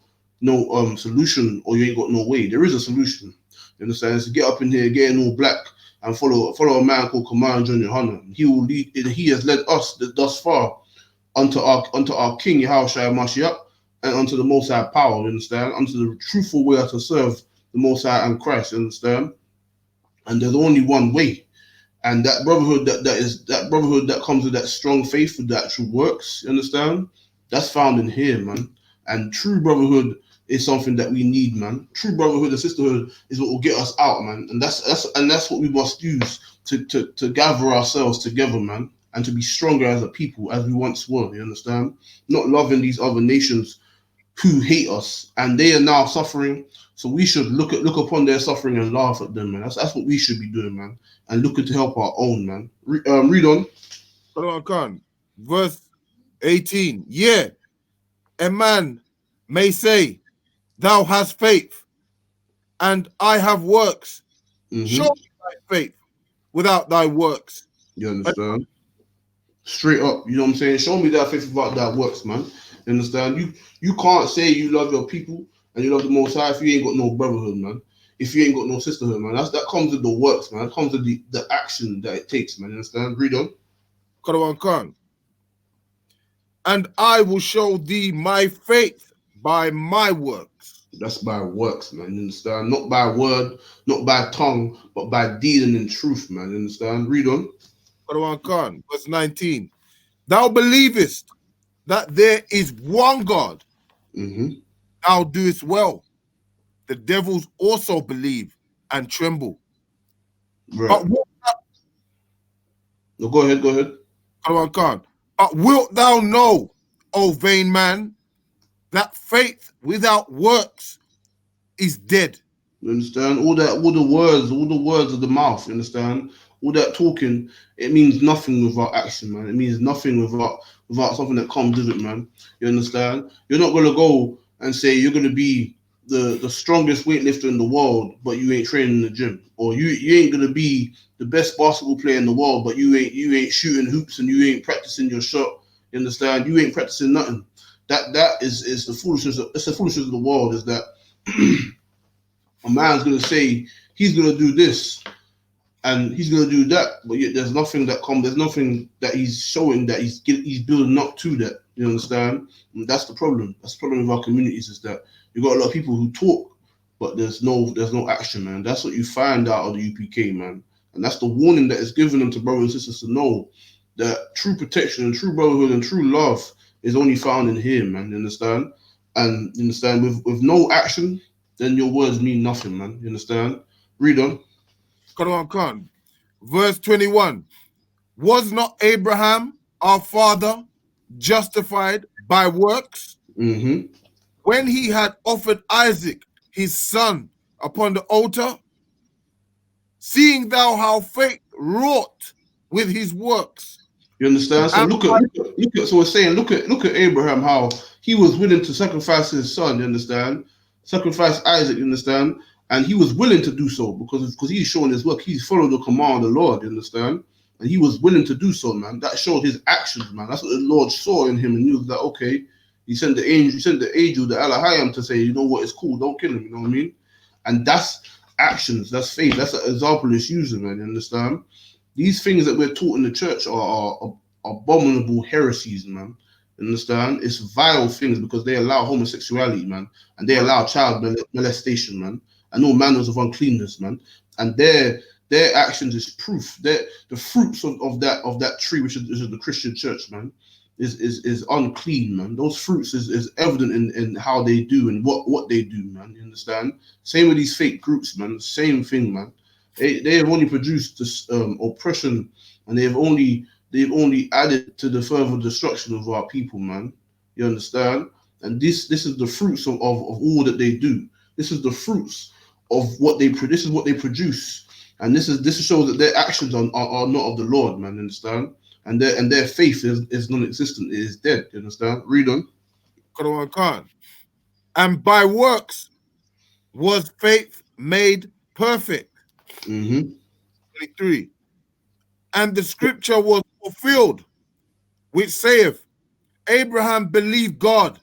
solution, or you ain't got no way, there is a solution. You understand? So get up in here, get in all black, and follow a man called Command John YAHANNA. He will lead. He has led us thus far unto our King Yahushua Mashiach, and unto the Most High power. You understand? Unto the truthful way to serve the Most High and Christ. You understand? And there's only one way. And that brotherhood that brotherhood that comes with that strong faith with the actual works, you understand? That's found in here, man. And true brotherhood is something that we need, man. True brotherhood and sisterhood is what will get us out, man. And that's what we must use to gather ourselves together, man, and to be stronger as a people as we once were. You understand? Not loving these other nations who hate us, and they are now suffering. So we should look upon their suffering and laugh at them, man. That's what we should be doing, man, and looking to help our own, man. Read on. Quran Khan. Verse 18. Yeah, a man may say, thou hast faith, and I have works. Show me thy faith without thy works. You understand? Straight up, you know what I'm saying? Show me that faith without that works, man. You understand? You can't say you love your people and you love the Most High if you ain't got no brotherhood, man. If you ain't got no sisterhood, man. That comes with the works, man. That comes with the action that it takes, man. You understand? Read on. Quran Khan. And I will show thee my faith by my works. That's by works, man. You understand? Not by word, not by tongue, but by deed and in truth, man. You understand? Read on. Quran Khan, verse 19. Thou believest that there is one God. Thou doest well. The devils also believe and tremble. Right. But no, go ahead. Quran Khan. But wilt thou know, O vain man, that faith without works is dead? You understand? All the words of the mouth, you understand? All that talking, it means nothing without action, man. It means nothing without something that comes with it, man. You understand? You're not gonna go and say you're gonna be the strongest weightlifter in the world, but you ain't training in the gym. Or you ain't gonna be the best basketball player in the world, but you ain't shooting hoops and you ain't practicing your shot. You understand? You ain't practicing nothing. That is the foolishness. It's the foolishness of the world. Is that a man's gonna say he's gonna do this and he's gonna do that, but yet there's nothing that he's showing that he's building up to that. You understand? And that's the problem. That's the problem with our communities, is that you got a lot of people who talk, but there's no action, man. That's what you find out of the UPK, man. And that's the warning that is given them to brothers and sisters to know that true protection and true brotherhood and true love is only found in here, man. You understand? And you understand, with no action, then your words mean nothing, man. You understand? Read on. Quran Khan, verse 21. Was not Abraham, our father, justified by works when he had offered Isaac, his son, upon the altar? Seeing thou how faith wrought with his works. You understand? So look at. So we're saying, look at Abraham, how he was willing to sacrifice his son. You understand? Sacrifice Isaac. You understand? And he was willing to do so because he's showing his work. He's followed the command of the Lord. You understand? And he was willing to do so, man. That showed his actions, man. That's what the Lord saw in him, and he was like, okay. He sent the angel, the Alahayam, to say, you know what, it's cool, don't kill him. You know what I mean? And that's actions. That's faith. That's an example it's using, man. You understand? These things that we're taught in the church are abominable heresies, man. Understand? It's vile things because they allow homosexuality, man, and they allow child molestation, man, and all manners of uncleanness, man. And their actions is proof. The fruits of that tree, which is the Christian church, man, is unclean, man. Those fruits is evident in how they do and what they do, man. You understand? Same with these fake groups, man. Same thing, man. They have only produced this oppression, and they've only added to the further destruction of our people, man. You understand? And this is the fruits of all that they do. This is the fruits of what they produce. This is what they produce, and this shows that their actions are not of the Lord, man. Understand? And their faith is non-existent. It is dead. You understand? Read on. And by works was faith made perfect. 23. And the scripture was fulfilled, which saith, Abraham believed God,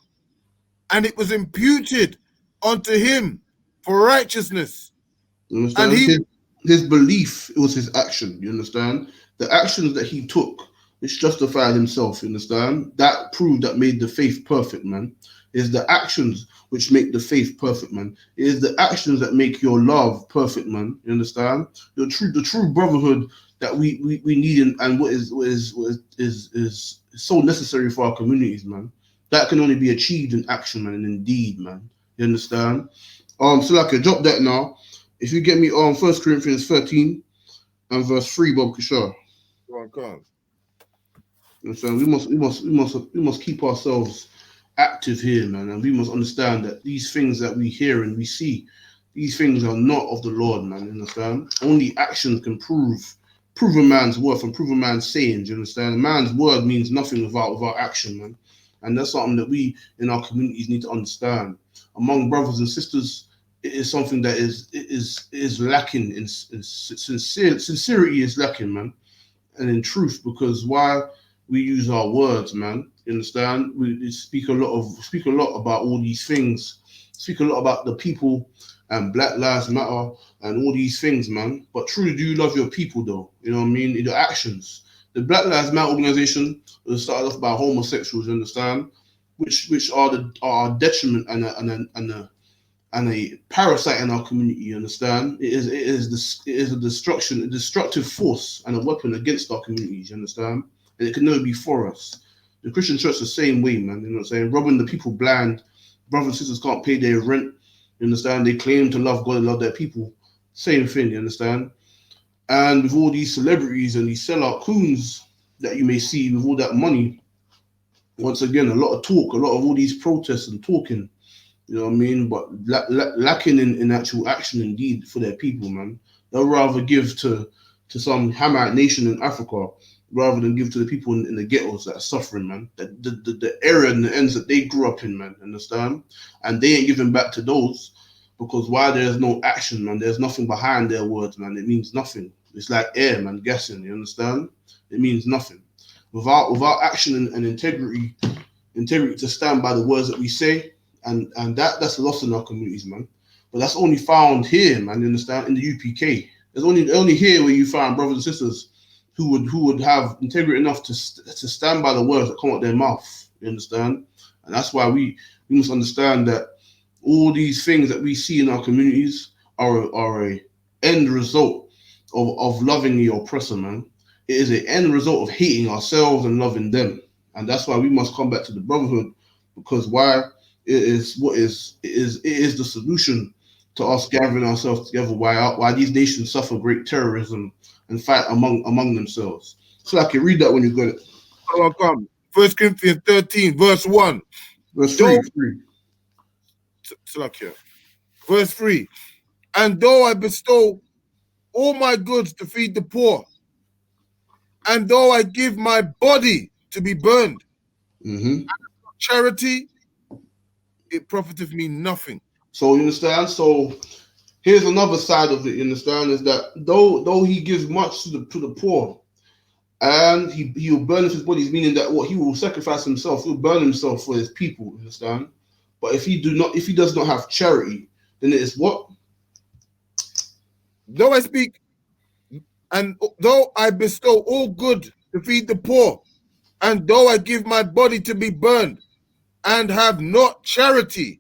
and it was imputed unto him for righteousness. You understand? And his belief, it was his action. You understand? The actions that he took, which justified himself. You understand? That proved that made the faith perfect, man. It is the actions which make the faith perfect, man. It is the actions that make your love perfect, man. You understand? The true brotherhood that we need and what is so necessary for our communities, man. That can only be achieved in action, man, and in deed, man. You understand? So like I drop that now. If you get me on 1 Corinthians 13 and verse 3, Bob Kishar. So we must keep ourselves active here, man, and we must understand that these things that we hear and we see, these things are not of the Lord, man. You understand? Only action can prove a man's worth and prove a man's sayings. You understand? A man's word means nothing without action, man. And that's something that we in our communities need to understand. Among brothers and sisters, it is something that is lacking in sincerity is lacking, man, and in truth, because why we use our words, man. You understand? We speak a lot about all these things, speak a lot about the people and Black Lives Matter and all these things, man. But truly, do you love your people, though? You know what I mean? In your actions. The Black Lives Matter organization was started off by homosexuals, you understand, which are a detriment and a parasite in our community. You understand? It is a destructive force and a weapon against our communities. You understand? And it can never be for us. The Christian church the same way, man. You know what I'm saying? Robbing the people blind. Brothers and sisters can't pay their rent. You understand? They claim to love God and love their people. Same thing. You understand? And with all these celebrities and these sellout coons that you may see with all that money, once again, a lot of talk, a lot of all these protests and talking. You know what I mean? But lacking in actual action and deed for their people, man. They'll rather give to some Hamite nation in Africa rather than give to the people in the ghettos that are suffering, man. The area and the ends that they grew up in, man. Understand? And they ain't giving back to those because why there's no action, man. There's nothing behind their words, man. It means nothing. It's like air, man, gassing. You understand? It means nothing. Without action and integrity to stand by the words that we say. And that's lost in our communities, man. But that's only found here, man. You understand? In the UPK, there's only here where you find brothers and sisters who would have integrity enough to stand by the words that come out their mouth. You understand? And that's why we must understand that all these things that we see in our communities are a end result of loving the oppressor, man. It is an end result of hating ourselves and loving them, and that's why we must come back to the brotherhood, because why? It is the solution to us gathering ourselves together. Why these nations suffer great terrorism and fight among themselves. So I can read that when you got it. 1 Corinthians 13, verse 1. Verse 3. Verse 3. And though I bestow all my goods to feed the poor, and though I give my body to be burned, charity, it profiteth me nothing. So you understand? So here's another side of it, you understand, is that though he gives much to the poor, and he will burn his body, meaning that he will sacrifice himself, he'll burn himself for his people, you understand? But if he does not have charity, then it is what? Though I speak And though I bestow all good to feed the poor, and though I give my body to be burned, and have not charity,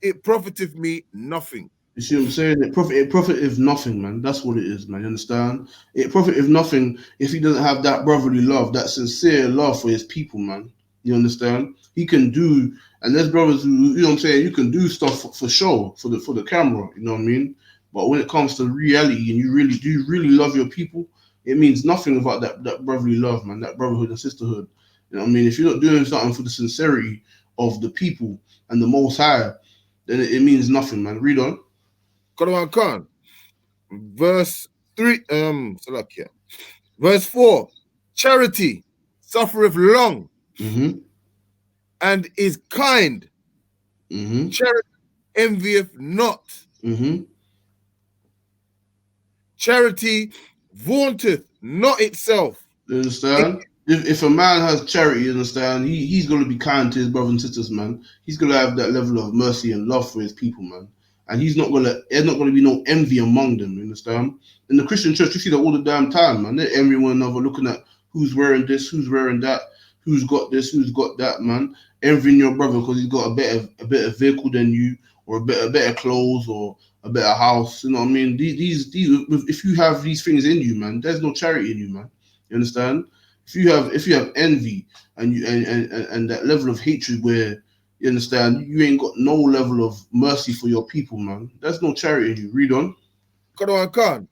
it profiteth me nothing. You see what I'm saying? It profiteth nothing, man. That's what it is, man. You understand? It profiteth nothing if he doesn't have that brotherly love, that sincere love for his people, man. You understand? He can do, and there's brothers who, you know what I'm saying, you can do stuff for show, for the camera, you know what I mean? But when it comes to reality and you really love your people, it means nothing without that brotherly love, man, that brotherhood and sisterhood. You know what I mean? If you're not doing something for the sincerity of the people and the Most High, then it means nothing, man. Read on. Quran Khan, verse 3, Salakia. Verse 4, charity suffereth long and is kind. Charity envieth not. Charity vaunteth not itself. You understand? If a man has charity, you understand, he's going to be kind to his brothers and sisters, man. He's going to have that level of mercy and love for his people, man. And there's not going to be no envy among them, you understand? In the Christian church, you see that all the damn time, man. They're envying one another, looking at who's wearing this, who's wearing that, who's got this, who's got that, man. Envying your brother because he's got a better vehicle than you, or a better clothes, or a better house. You know what I mean? These if you have these things in you, man, there's no charity in you, man. You understand? If you have envy and you and that level of hatred where, you understand, you ain't got no level of mercy for your people, man. There's no charity in you. Read on. Quran Khan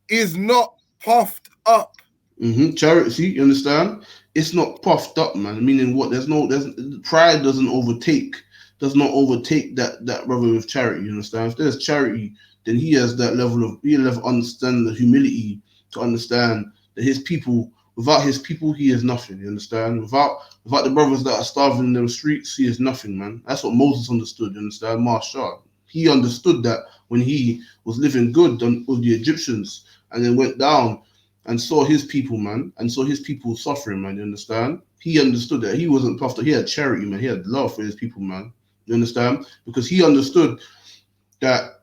is not puffed up. Charity, see, you understand? It's not puffed up, man. Meaning what? There's pride does not overtake that brother with charity. You understand? If there's charity, then he has that level of understanding, the humility to understand that his people, without his people, he is nothing. You understand? Without the brothers that are starving in the streets, he is nothing, man. That's what Moses understood. You understand? Marshal. He understood that when he was living good with the Egyptians, and then went down and saw his people, man, and saw his people suffering, man. You understand? He understood that he wasn't puffed up. He had charity, man. He had love for his people, man. You understand? Because he understood that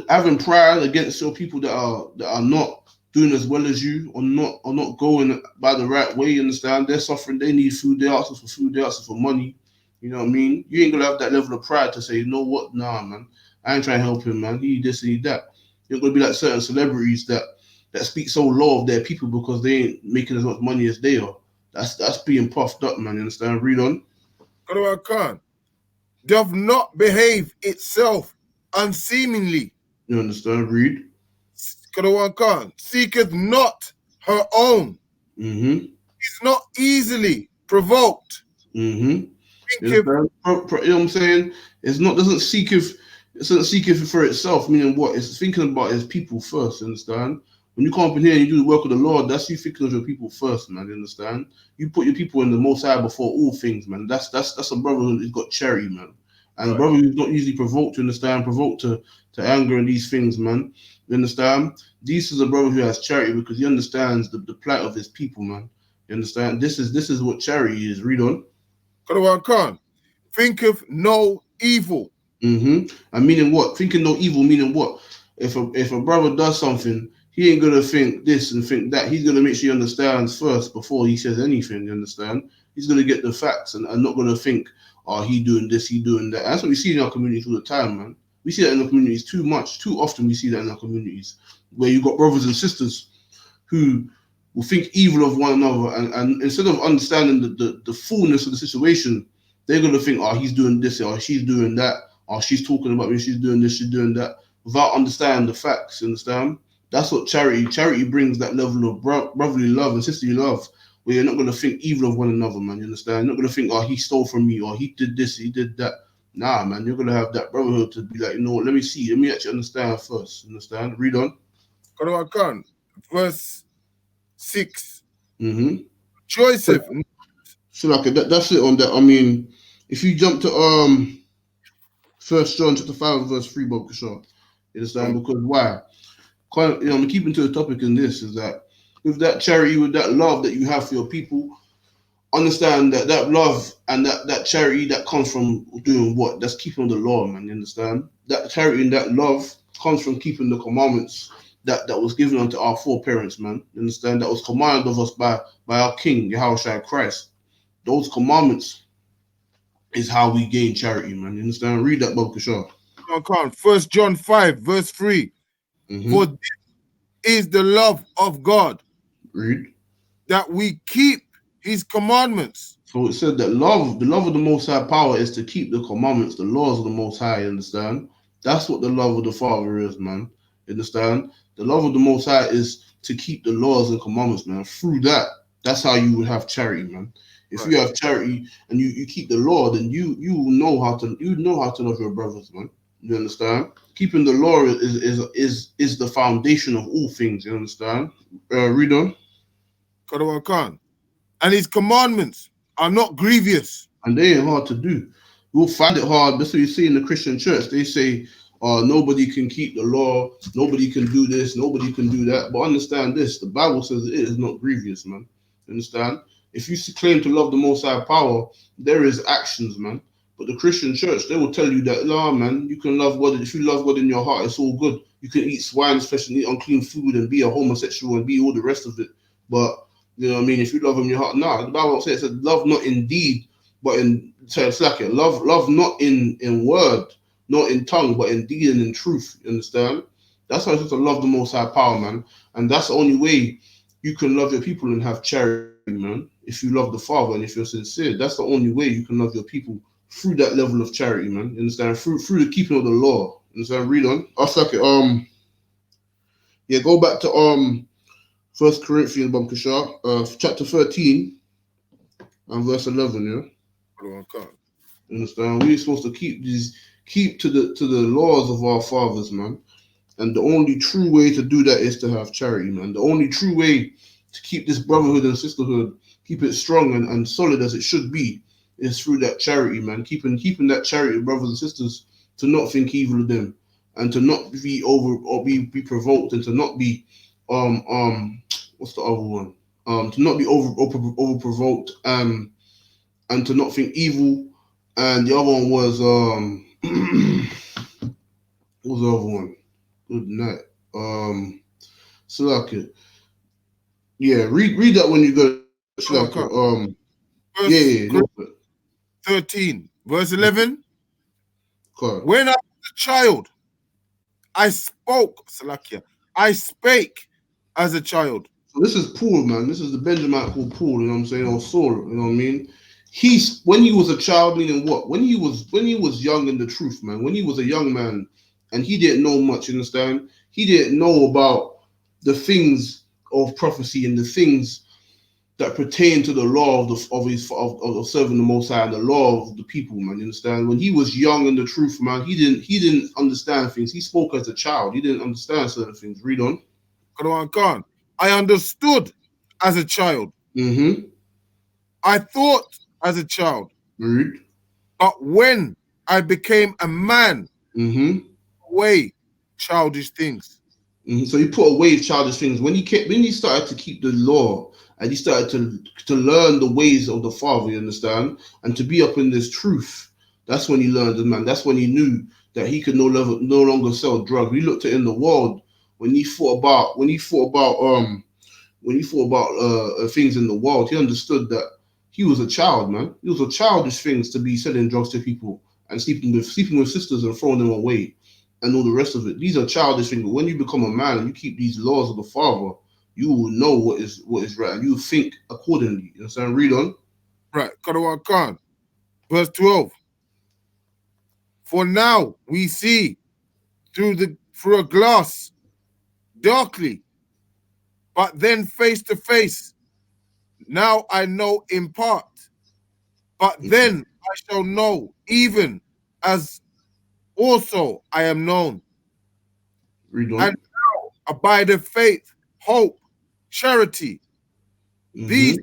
having pride against your people that are not doing as well as you, or not going by the right way. You understand? They're suffering. They need food. They're asking for food. They're asking for money. You know what I mean? You ain't gonna have that level of pride to say, you know what? Nah, man. I ain't trying to help him, man. He this and he that. You're gonna be like certain celebrities that speak so low of their people because they ain't making as much money as they are. That's being puffed up, man. You understand? Read on. Quran Khan doth not behave itself unseemingly. You understand? Read. Quran Khan seeketh not her own. Is not easily provoked. You know what I'm saying? Doesn't seek it for itself, meaning what? It's thinking about his people first, you understand? When you come up in here and you do the work of the Lord, that's you thinking of your people first, man, you understand? You put your people in the Most High before all things, man. That's a brother who's got charity, man. And a brother who's not easily provoked, you understand, provoked to anger and these things, man. You understand? This is a brother who has charity because he understands the plight of his people, man. You understand? This is what charity is. Read on. Quran Khan thinketh no evil. And meaning what? Thinking no evil, meaning what? If a brother does something, he ain't gonna think this and think that. He's gonna make sure he understands first before he says anything. You understand? He's gonna get the facts and not gonna think, oh, he doing this, he doing that. That's what we see in our communities all the time, man. We see that in the communities too much, too often. We see that in our communities where you got brothers and sisters who will think evil of one another, and instead of understanding the fullness of the situation, they're gonna think, oh, he's doing this, or she's doing that, or she's talking about me, she's doing this, she's doing that, without understanding the facts. You understand? That's what charity brings, that level of brotherly love and sisterly love, where you're not going to think evil of one another, man. You understand? You're not going to think, oh, he stole from me, or he did this, he did that. Nah, man, you're going to have that brotherhood to be like, you know what, let me actually understand first. Understand? Read on. Quran Khan, verse 6. Joseph. So like that's it on that. I mean, if you jump to 1 John chapter 5 verse 3, Bob Kishore, you understand? Because why? I'm keeping to the topic in this is that with that charity, with that love that you have for your people, understand that love and that charity that comes from doing what? That's keeping the law, man. You understand? That charity and that love comes from keeping the commandments that was given unto our foreparents, man. You understand? That was commanded of us by our King, Yahushua Christ. Those commandments is how we gain charity, man. You understand? Read that, Bob Kishar. 1 John 5, verse 3. For this is the love of God. Read. That we keep his commandments. So it said that the love of the Most High power is to keep the commandments, the laws of the Most High, you understand? That's what the love of the Father is, man. You understand? The love of the Most High is to keep the laws and commandments, man. Through that, that's how you would have charity, man. If you have charity and you keep the law, then you know how to love your brothers, man. You understand? Keeping the law is the foundation of all things. You understand? Read on. Karawan Khan. And his commandments are not grievous. And they ain't hard to do. You'll find it hard. That's what you see in the Christian church. They say, nobody can keep the law, nobody can do this, nobody can do that. But understand this, the Bible says it is not grievous, man. Understand? If you claim to love the Most High power, there is actions, man. But the Christian church, they will tell you that, nah, man, you can love God. If you love God in your heart, it's all good. You can eat swine flesh and eat unclean food and be a homosexual and be all the rest of it. But you know what I mean? If you love him in your heart, nah, the Bible says it said love not in deed, but in love not in word, not in tongue, but in deed and in truth. You understand? That's how it's supposed to love the Most High power, man. And that's the only way you can love your people and have charity, man. If you love the Father and if you're sincere, that's the only way you can love your people through that level of charity, man. You understand? Through the keeping of the law. You understand? Read on. Yeah, go back to 1 Corinthians, Kishar, chapter 13 and verse 11, yeah? You understand? We're supposed to keep to the laws of our fathers, man. And the only true way to do that is to have charity, man. The only true way to keep this brotherhood and sisterhood, keep it strong and solid as it should be, is through that charity, man. Keeping that charity of brothers and sisters to not think evil of them and to not be be provoked and to not be what's the other one? To not be over provoked and to not think evil. And the other one was what was the other one? Good night. Salaka. Yeah, read that when you go. Salaka. Yeah. Go for it. 13, verse 11. Correct. When I was a child, I spoke, Salakia. I spake as a child. So this is Paul, man. This is the Benjamin called Paul, you know what I'm saying? Or Saul, you know what I mean? He's when he was a child, meaning what? When he was young in the truth, man. When he was a young man and he didn't know much, you understand? He didn't know about the things of prophecy and the things that pertain to the law of serving the Most High and the law of the people, man. You understand? When he was young in the truth, man, he didn't understand things. He spoke as a child. He didn't understand certain things. Read on. Khan. I understood as a child. Mm-hmm. I thought as a child. Read. But when I became a man, mm-hmm. away childish things. Mm-hmm. So he put away childish things. When he started to keep the law and he started to learn the ways of the Father, you understand, and to be up in this truth, that's when he learned, man. That's when he knew that he could no longer sell drugs. We looked at in the world when he thought about things in the world. He understood that he was a child, man. It was a childish things to be selling drugs to people and sleeping with sisters and throwing them away and all the rest of it. These are childish things. But when you become a man and you keep these laws of the Father, you will know what is right and you think accordingly. You understand? Read on. Right. Karawan Khan. Verse 12. For now we see through a glass darkly, but then face to face. Now I know in part, but then I shall know, even as also I am known. Read on. And now abideth faith, hope, charity. Mm-hmm. These,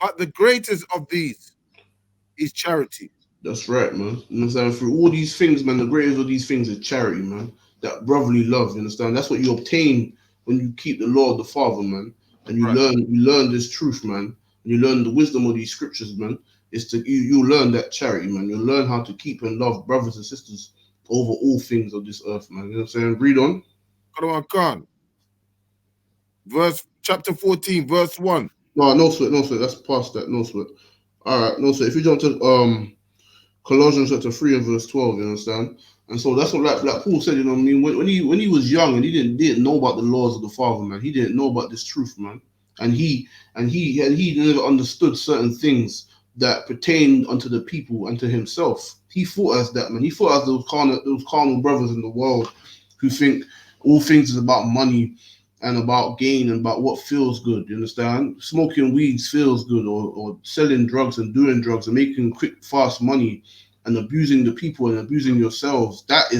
but the greatest of these is charity. That's right, man. You understand? Through all these things, man, the greatest of these things is charity, man. That brotherly love, you understand? That's what you obtain when you keep the law of the Father, man. And you learn this truth, man. And you learn the wisdom of these scriptures, man. You learn that charity, man. You'll learn how to keep and love brothers and sisters over all things of this earth, man. You know what I'm saying? Read on. Khan. Chapter 14, verse 1. No sweat. That's past that. No sweat. All right, no sweat. If you jump to Colossians chapter 3 and verse 12, you understand? And so that's what like Paul said, you know what I mean? When he was young and he didn't know about the laws of the Father, man. He didn't know about this truth, man. And he never understood certain things that pertain unto the people and to himself. He thought as that, man. He thought as those carnal brothers in the world who think all things is about money and about gain and about what feels good. You understand? Smoking weeds feels good, or selling drugs and doing drugs and making quick, fast money and abusing the people and abusing yourselves. That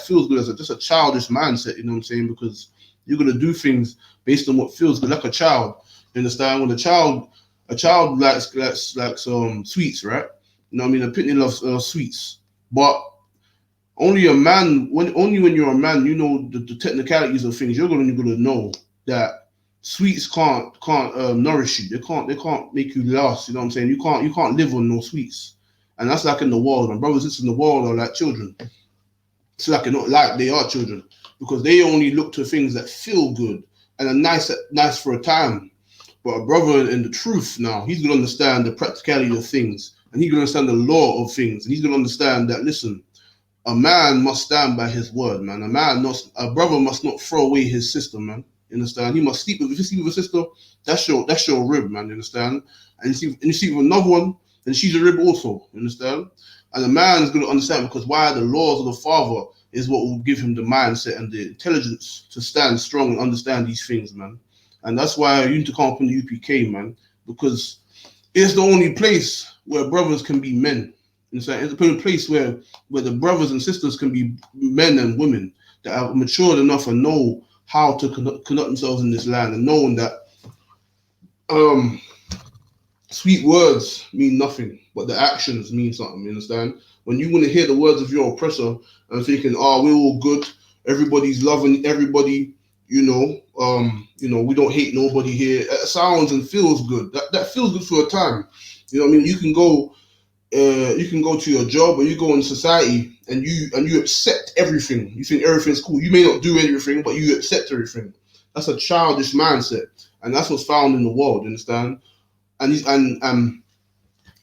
feels good as just a childish mindset. You know what I'm saying? Because you're gonna do things based on what feels good, like a child. You understand? When a child likes sweets, right? You know what I mean? A pitney loves sweets, but only when you're a man, you know the technicalities of things. You're gonna know that sweets can't nourish you. They can't make you last. You know what I'm saying? You can't live on no sweets, and that's like in the world. My brothers and sisters in the world are like children. It's like not like they are children because they only look to things that feel good and are nice for a time. But a brother in the truth now, he's gonna understand the practicality of things, and he's gonna understand the law of things, and he's gonna understand that listen. A man must stand by his word, man. A brother must not throw away his sister, man. You understand? He must sleep with. If you sleep with a sister, that's your rib, man. You understand? And you sleep with another one, then she's a rib also. You understand? And a man is going to understand because why the laws of the Father is what will give him the mindset and the intelligence to stand strong and understand these things, man. And that's why you need to come up in the UPK, man, because it's the only place where brothers can be men. It's the only place where the brothers and sisters can be men and women that are matured enough and know how to conduct themselves in this land, and knowing that sweet words mean nothing, but the actions mean something. You understand? When you want to hear the words of your oppressor and thinking, "Oh, we're all good, everybody's loving everybody," we don't hate nobody here. It sounds and feels good. That feels good for a time. You know what I mean? You can go to your job or you go in society and you accept everything. You think everything's cool. You may not do everything, but you accept everything. That's a childish mindset, and that's what's found in the world. You understand? And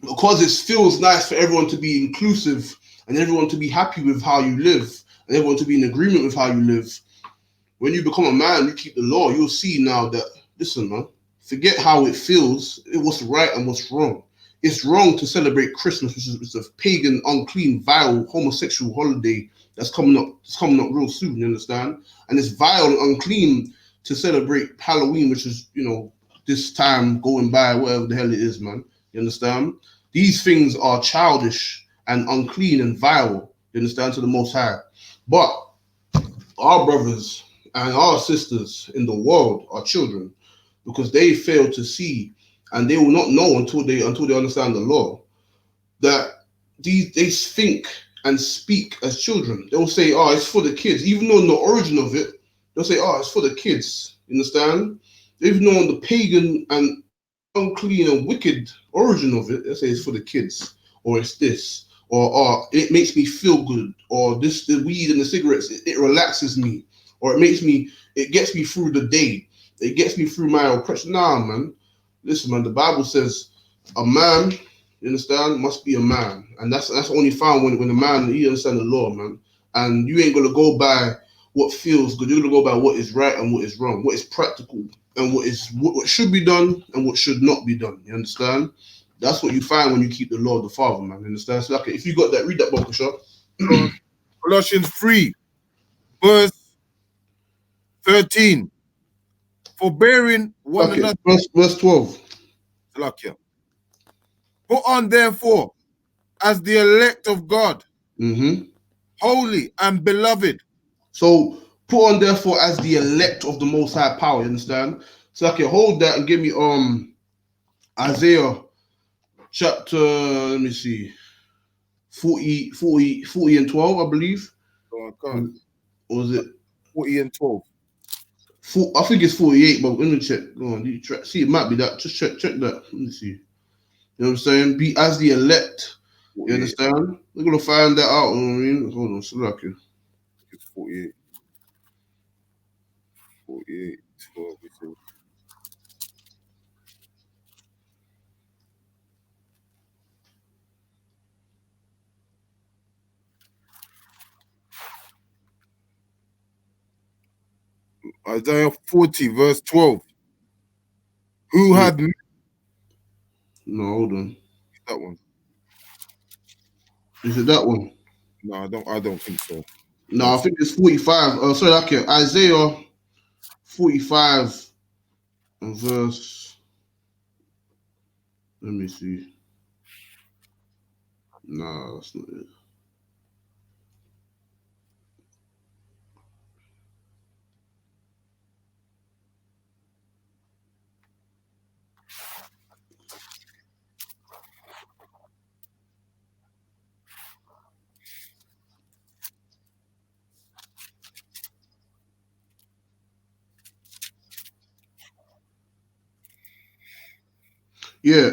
because it feels nice for everyone to be inclusive and everyone to be happy with how you live and everyone to be in agreement with how you live. When you become a man, you keep the law. You'll see now that listen, man. Forget how it feels. What's right and what's wrong. It's wrong to celebrate Christmas, which is a pagan, unclean, vile, homosexual holiday that's coming up. It's coming up real soon. You understand? And it's vile and unclean to celebrate Halloween, which is this time going by, whatever the hell it is, man. You understand? These things are childish and unclean and vile. You understand? To the Most High, but our brothers and our sisters in the world are children because they fail to see and they will not know until they understand the law that they think and speak as children. They'll say, "Oh, it's for the kids," even though in the origin of it, they'll say, "Oh, it's for the kids." You understand? Even though in the pagan and unclean and wicked origin of it, they say it's for the kids, or it's this, or "Oh, it makes me feel good," or "This, the weed and the cigarettes, it relaxes me," or it gets me through the day. It gets me through my oppression. Nah, man. Listen, man. The Bible says a man, you understand, must be a man, and that's only found when a man he understands the law, man. And you ain't gonna go by what feels good. You're gonna go by what is right and what is wrong, what is practical, and what should be done and what should not be done. You understand? That's what you find when you keep the law of the Father, man. You understand? So, like, if you got that, read that book, shot. Colossians 3, verse 13. Forbearing one another. Verse 12. Put on, therefore, as the elect of God, holy and beloved. So put on, therefore, as the elect of the Most High power. You understand? So, okay, hold that and give me Isaiah chapter, let me see, 40 and 12, I believe. Oh, I can't. Or was it 40 and 12? I think it's 48, but let me check. Go on, see, it might be that. Just check that. Let me see. You know what I'm saying? Be as the elect. 48. You understand? We're gonna find that out. You know what I mean? Hold on, so like it's 48. 48, 12, it says. Isaiah 40, verse 12. Who had No, hold on. that one? Is it that one? No, I don't think so. No, I think it's 45. Sorry, okay. Isaiah 45 and verse. Let me see. No, that's not it. Yeah,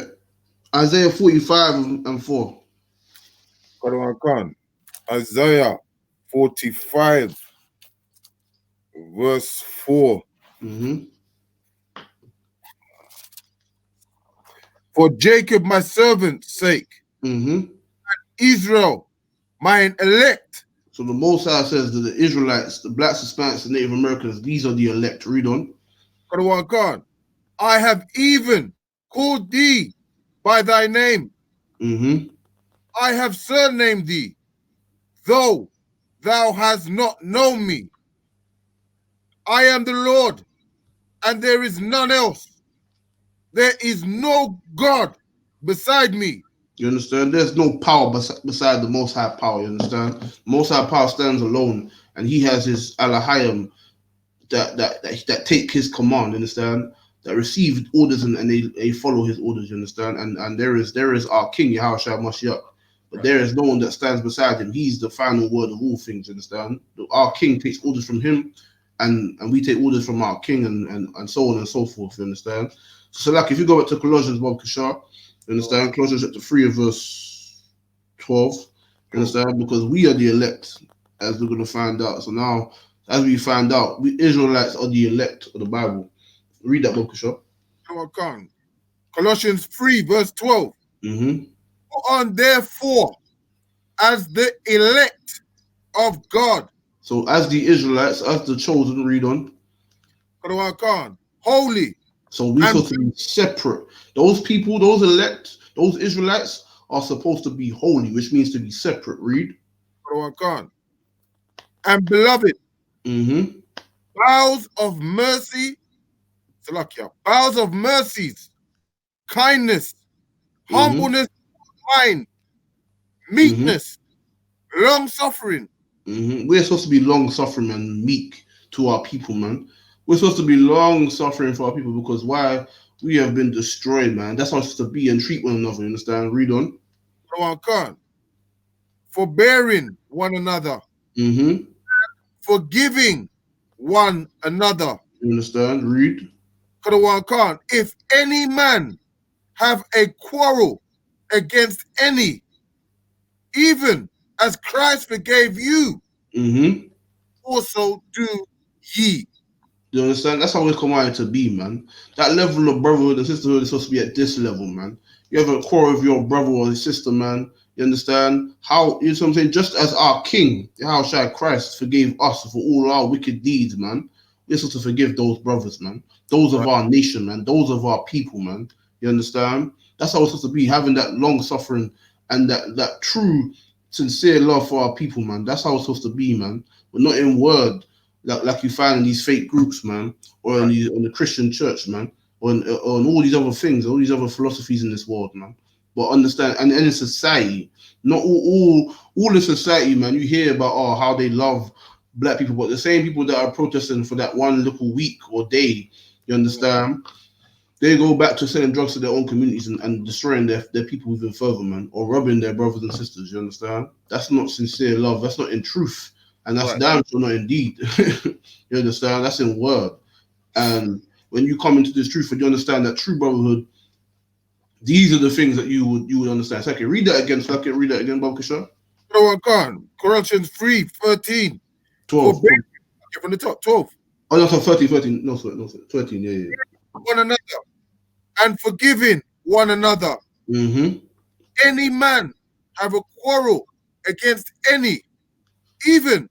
Isaiah 45 and 4. Isaiah 45, verse 4. Mm-hmm. For Jacob, my servant's sake, Mm-hmm. Israel, mine elect. So the Most High says that the Israelites, the blacks, Hispanics, the Native Americans, these are the elect. Read on. I have even called thee by thy name. Mm-hmm. I have surnamed thee, though thou hast not known me. I am the Lord, and there is none else. There is no God beside me. You understand? There's no power beside the Most High power. You understand? Most High power stands alone, and He has His Alahayim that take His command. Understand? That received orders and they follow His orders. You understand? And there is our King Yahushua Mashiach. But there is no one that stands beside Him. He's the final word of all things. You understand? Our King takes orders from Him, and we take orders from our King, and so on and so forth. You understand? So, like, if you go back to Colossians, Bob Kishar, you understand? Colossians chapter 3 verse 12. You understand? Because we are the elect, as we're going to find out. So now, as we find out, we Israelites are the elect of the Bible. Read that, Bob Kishar. Colossians 3, verse 12. Mm-hmm. Go on, therefore, as the elect of God. So as the Israelites, as the chosen, read on. Holy. So we're supposed to be separate. Those people, those elect, those Israelites are supposed to be holy, which means to be separate. Read. And beloved. Mm-hmm. Bowels of mercy. Bowels of mercies. Kindness. Humbleness of mind. Meekness. Long suffering. Mm-hmm. We're supposed to be long suffering and meek to our people, man. We're supposed to be long suffering for our people because why? We have been destroyed, man. That's how it's supposed to be and treat one another. You understand? Read on. Forbearing one another. Mm-hmm. Forgiving one another. You understand? Read. If any man have a quarrel against any, even as Christ forgave you, also do ye. You understand? That's how we're commanded to be, man. That level of brotherhood and sisterhood is supposed to be at this level, man. You have a quarrel with your brother or sister, man. You understand? How, you know what I'm saying? Just as our King, how shall Christ forgave us for all our wicked deeds, man. We're supposed to forgive those brothers, man. Those of our nation, man. Those of our people, man. You understand? That's how it's supposed to be, having that long suffering and that true, sincere love for our people, man. That's how it's supposed to be, man. We're not in word, like you find in these fake groups, man, or in the Christian church, man, or in all these other things, all these other philosophies in this world, man. But understand, and in society, not all in society, man, you hear about how they love black people, but the same people that are protesting for that one little week or day, you understand, they go back to selling drugs to their own communities and destroying their people even further, man, or robbing their brothers and sisters, you understand? That's not sincere love, that's not in truth. And that's damn sure not in deed. You understand? That's in word. And when you come into this truth and you understand that true brotherhood, these are the things that you would understand. So, okay, read that again. So I can read that again, Bob Kisha. Colossians 3:13. 12. From the top, 12. Oh, no, so 13. No, sorry, 13. Yeah. One another and forgiving one another. Any man have a quarrel against any, even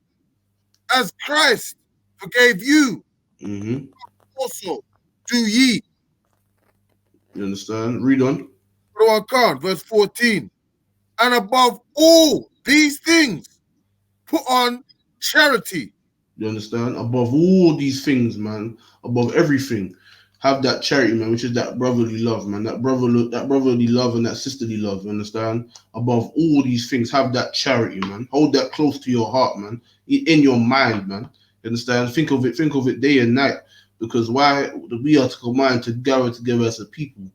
as Christ forgave you, also do ye. You understand? Read on. Verse 14. And above all these things, put on charity. You understand? Above all these things, man, above everything, have that charity, man, which is that brotherly love, man. That brotherly love and that sisterly love. You understand? Above all these things, have that charity, man. Hold that close to your heart, man. In your mind, man. You understand? Think of it day and night. Because why we are to command to gather together as a people,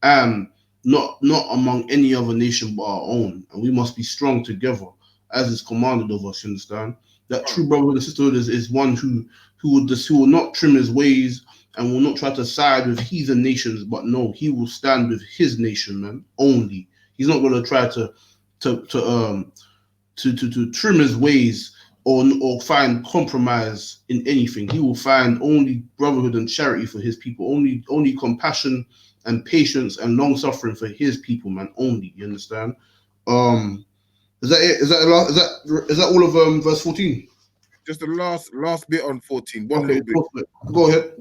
and not among any other nation but our own. And we must be strong together, as is commanded of us. You understand? That true brotherhood and sisterhood is one who will not trim his ways and will not try to side with heathen nations, but no, he will stand with his nation, man, only. He's not going to try to trim his ways or find compromise in anything. He will find only brotherhood and charity for his people, only compassion and patience and long suffering for his people, man. Only, you understand? Is that it? Is that all of verse 14? Just the last bit on 14. One little bit. Go ahead.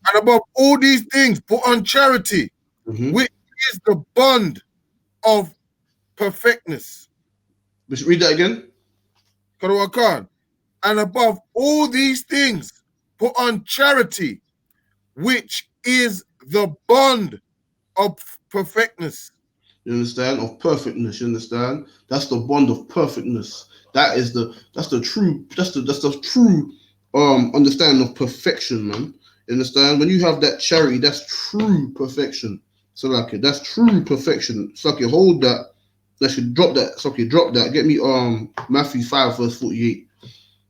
And above all these things, put on charity, which is the bond of perfectness. Read that again. And above all these things, put on charity, which is the bond of perfectness. You understand? Of perfectness. You understand? That's the bond of perfectness. That's the true understanding of perfection, man. You understand? When you have that charity, that's true perfection. So like it, that's true perfection. So like hold that. Let's drop that. So okay, drop that. Get me Matthew 5 verse 48.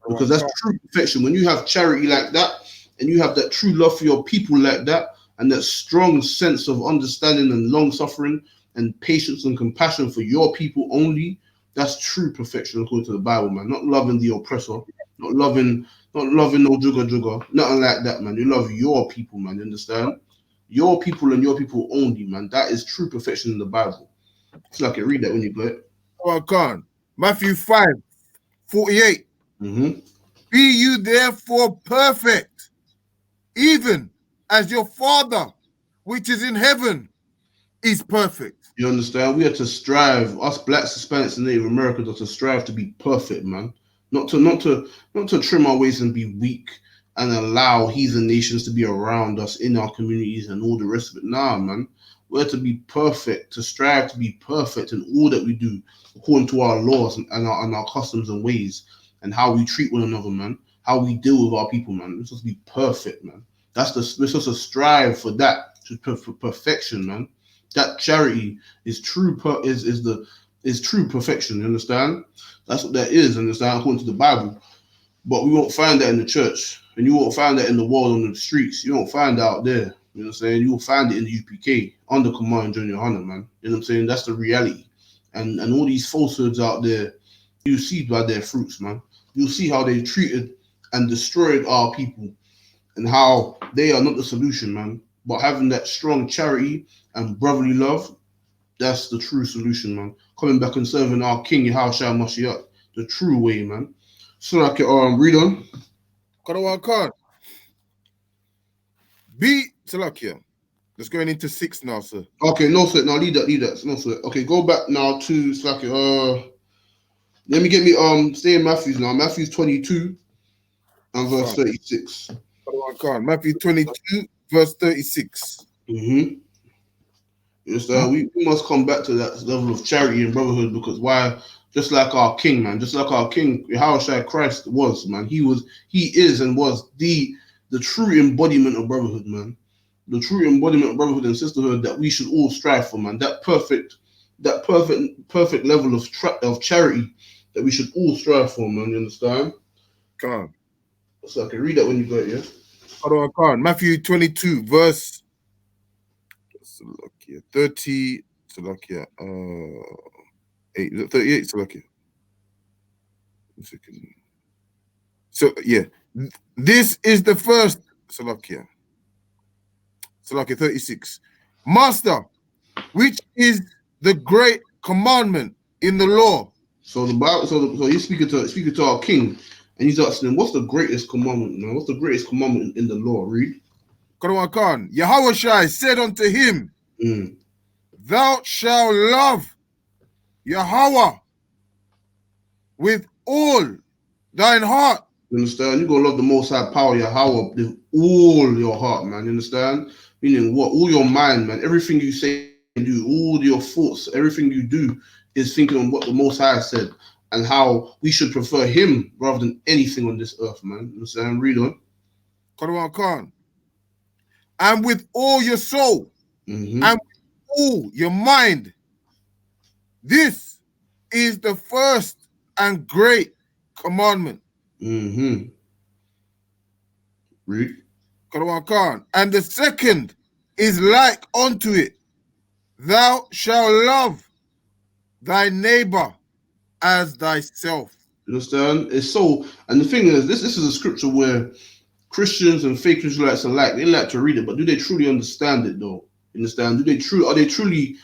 Because that's true perfection. When you have charity like that, and you have that true love for your people like that, and that strong sense of understanding and long suffering and patience and compassion for your people only, that's true perfection according to the Bible, man. Not loving the oppressor, not loving no jugger, nothing like that, man. You love your people, man. You understand? Your people and your people only, man. That is true perfection in the Bible. It's like I read that when you go it. Matthew 5, 48. Be you therefore perfect, even as your Father, which is in heaven, is perfect. You understand? We are to strive. Us blacks, Hispanics, and Native Americans are to strive to be perfect, man. Not to trim our waist and be weak and allow heathen nations to be around us in our communities and all the rest of it. Nah, man. We're to be perfect, to strive to be perfect in all that we do, according to our laws and our customs and ways, and how we treat one another, man. How we deal with our people, man. We're supposed to be perfect, man. We're supposed to strive for that, for perfection, man. That charity is true is true perfection. You understand? That's what that is. Understand? According to the Bible. But we won't find that in the church, and you won't find that in the world on the streets. You won't find that out there. You know what I'm saying? You will find it in the UPK under Command John YAHANNA, man. You know what I'm saying? That's the reality. And all these falsehoods out there, you see by their fruits, man. You'll see how they treated and destroyed our people, and how they are not the solution, man. But having that strong charity and brotherly love, that's the true solution, man. Coming back and serving our King YAHASHA, the true way, man. So like read on. Be Salakia. Let's going into 6 now, sir. Okay, no sweat. Now leave that. No sweat. Okay, go back now to Salakia. Let me get me stay in Matthews now. Matthews 22 and verse 36. Matthew 22, verse 36. Yes, we must come back to that level of charity and brotherhood, because why? Just like our King, man. Just like our King, YAHASHA Christ was, man. He is, and was the true embodiment of brotherhood, man. The true embodiment of brotherhood and sisterhood that we should all strive for, man. That perfect level of charity that we should all strive for, man. You understand? Come on. So I can read that when you go it, yeah? Matthew 22, verse 30, 8, 38, So yeah, This is the first, Salakia 36. Master, which is the great commandment in the law? So the Bible, so he's speaking to our king, and he's asking him, what's the greatest commandment, man? What's the greatest commandment in the law? Read. Quran Khan. Yahweh Shai said unto him, Thou shalt love Yahweh with all thine heart. You understand? You're gonna love the Most High Power, Yahweh, with all your heart, man. You understand? Meaning what? All your mind, man. Everything you say and do, all your thoughts, everything you do is thinking on what the Most High said and how we should prefer Him rather than anything on this earth, man. You understand? Read on. Quran Khan. And with all your soul and with all your mind. This is the first and great commandment. Read. Quran Khan. And the second is like unto it. Thou shalt love thy neighbor as thyself. You understand? It's so, and the thing is, this is a scripture where Christians and fake Israelites alike, they like to read it, but do they truly understand it though? You understand? Are they truly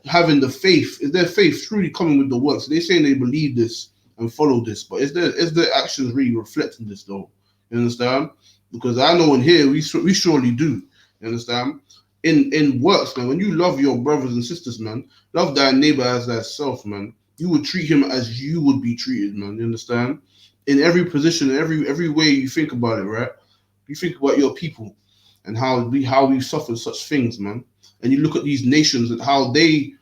having the faith? Is their faith truly coming with the works? They saying they believe this and follow this, but is their actions really reflecting this though? You understand? Because I know in here we surely do. You understand? In works, man, when you love your brothers and sisters, man, love thy neighbor as thyself, man. You would treat him as you would be treated, man. You understand? In every position, in every way you think about it, right? You think about your people and how we suffer such things, man. And you look at these nations and how they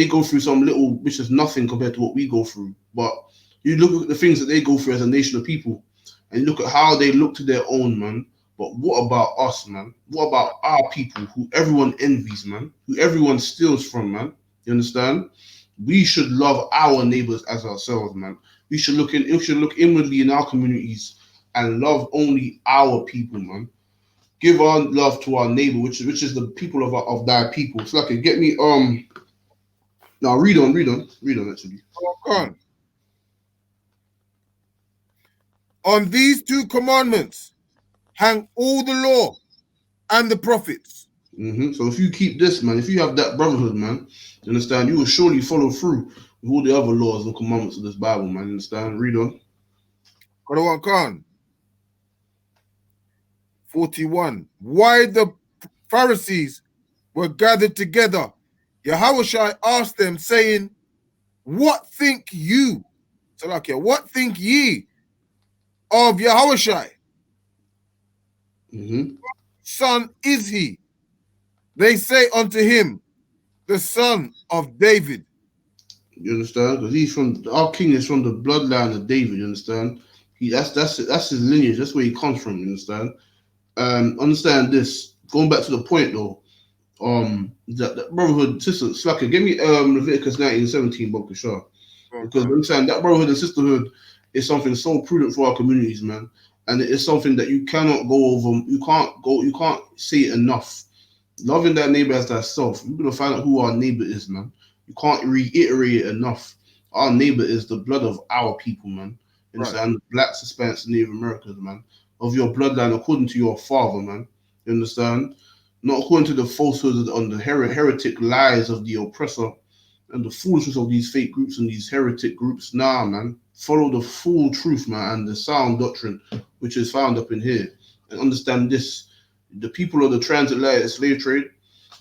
go through some little, which is nothing compared to what we go through. But you look at the things that they go through as a nation of people, and look at how they look to their own, man. But what about us, man? What about our people who everyone envies, man? Who everyone steals from, man? You understand? We should love our neighbors as ourselves, man. We should look inwardly in our communities and love only our people, man. Give our love to our neighbor, which is the people of thy people. So like, get me now read on actually. On these two commandments hang all the law and the prophets. So if you keep this, man, if you have that brotherhood, man, you understand, you will surely follow through with all the other laws and commandments of this Bible, man. You understand? Read on. Quran Khan. 41. Why the Pharisees were gathered together, Yahushua asked them, saying, What think you? Salakia, what think ye of Yahushua? Son is he? They say unto him, the son of David. You understand? Because our king is from the bloodline of David. You understand? That's his lineage. That's where he comes from. You understand? Understand this. Going back to the point though, that brotherhood, sister, Slacker, give me Leviticus 19:17, Bob Kashar. Because understand that brotherhood and sisterhood is something so prudent for our communities, man. And it is something that you cannot go over. You can't say it enough. Loving that neighbor as thyself. You're gonna find out who our neighbor is, man. You can't reiterate it enough. Our neighbor is the blood of our people, man. You understand? Right. Blacks, Hispanics, and Native Americans, man. Of your bloodline according to your father, man. You understand? Not according to the falsehoods and the heretic lies of the oppressor and the foolishness of these fake groups and these heretic groups. Nah, man. Follow the full truth, man, and the sound doctrine which is found up in here. And understand this. The people of the transatlantic slave trade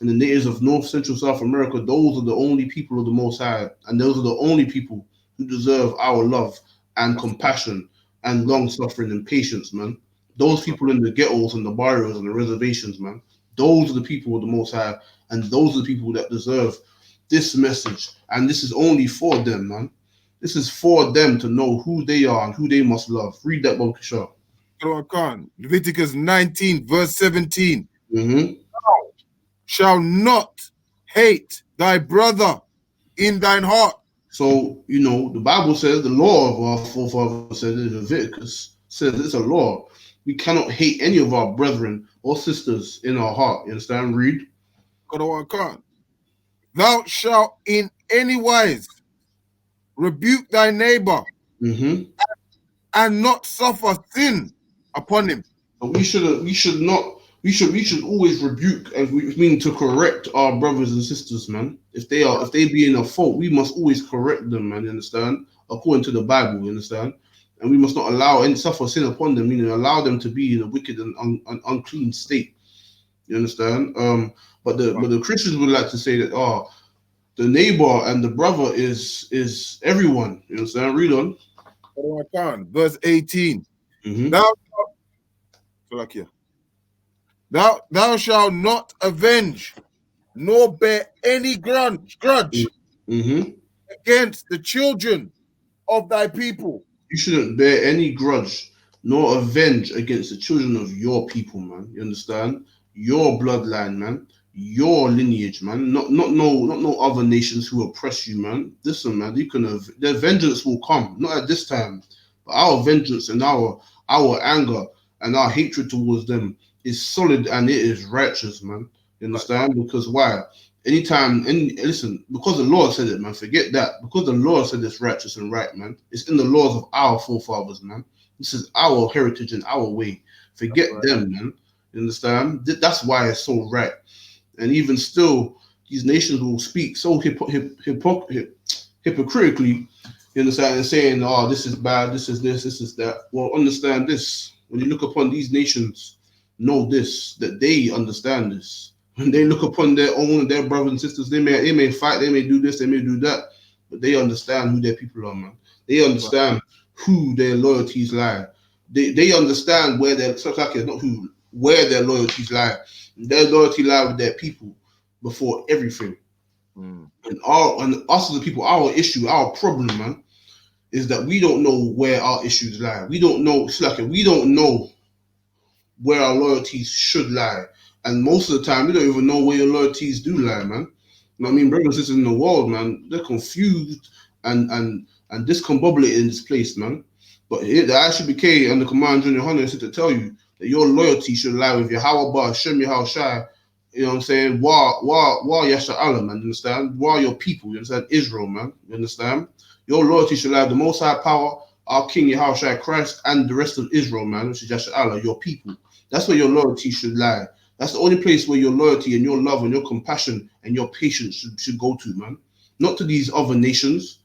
and the natives of North, Central, South America, those are the only people of the Most High. And those are the only people who deserve our love and compassion and long suffering and patience, man. Those people in the ghettos and the barrios and the reservations, man. Those are the people of the Most High. And those are the people that deserve this message. And this is only for them, man. This is for them to know who they are and who they must love. Read that, Bob Kishar. Leviticus 19, verse 17. Thou shalt not hate thy brother in thine heart. So, the Bible says, the law of our forefathers said in Leviticus, says it's a law. We cannot hate any of our brethren or sisters in our heart. You understand? Read. Thou shalt in any wise rebuke thy neighbor and not suffer sin upon him. But we should always rebuke, and we mean to correct our brothers and sisters, man. If they be in a fault, we must always correct them, man. You understand? According to the Bible, you understand? And we must not allow any suffer sin upon them, meaning allow them to be in a wicked and unclean state. You understand? But the Christians would like to say that the neighbor and the brother is everyone. You understand? Read on. Verse 18. Mm-hmm. Thou shalt not avenge, nor bear any grudge Mm-hmm. against the children of thy people. You shouldn't bear any grudge nor avenge against the children of your people, man. You understand? Your bloodline, man. Your lineage, man. Not no other nations who oppress you, man. Listen, man. Their vengeance will come, not at this time, but our vengeance and our anger and our hatred towards them is solid and it is righteous, man. You understand? Because why? Listen, because the Lord said it, man, forget that. Because the Lord said it's righteous and right, man. It's in the laws of our forefathers, man. This is our heritage and our way. Forget them, man. You understand? That's why it's so right. And even still, these nations will speak so hypocritically, you understand, and saying, oh, this is bad, this is this is that. Well, understand this. When you look upon these nations, know this, that they understand this. When they look upon their brothers and sisters, they may fight, they may do this, they may do that, but they understand who their people are, man. They understand who their loyalties lie. They understand where their loyalties lie. Their loyalty lie with their people before everything. And us as a people, our issue, our problem, man, is that we don't know where our issues lie. We don't know. We don't know where our loyalties should lie. And most of the time, we don't even know where your loyalties do lie, man. You know what I mean? Brothers and sisters in the world, man, they're confused and discombobulated in this place, man. But here, the I.S.U.P.K and the Command General YAHANNA is to tell you that your loyalty should lie with Yahweh, Shem Yahushai, you know what I'm saying? SHALAM, man, you understand? Your people, you understand? Israel, man, you understand? Your loyalty should lie with the Most High Power, our King Yahushai Christ, and the rest of Israel, man, which is YAHSHA, your people. That's where your loyalty should lie. That's the only place where your loyalty and your love and your compassion and your patience should go to, man. Not to these other nations.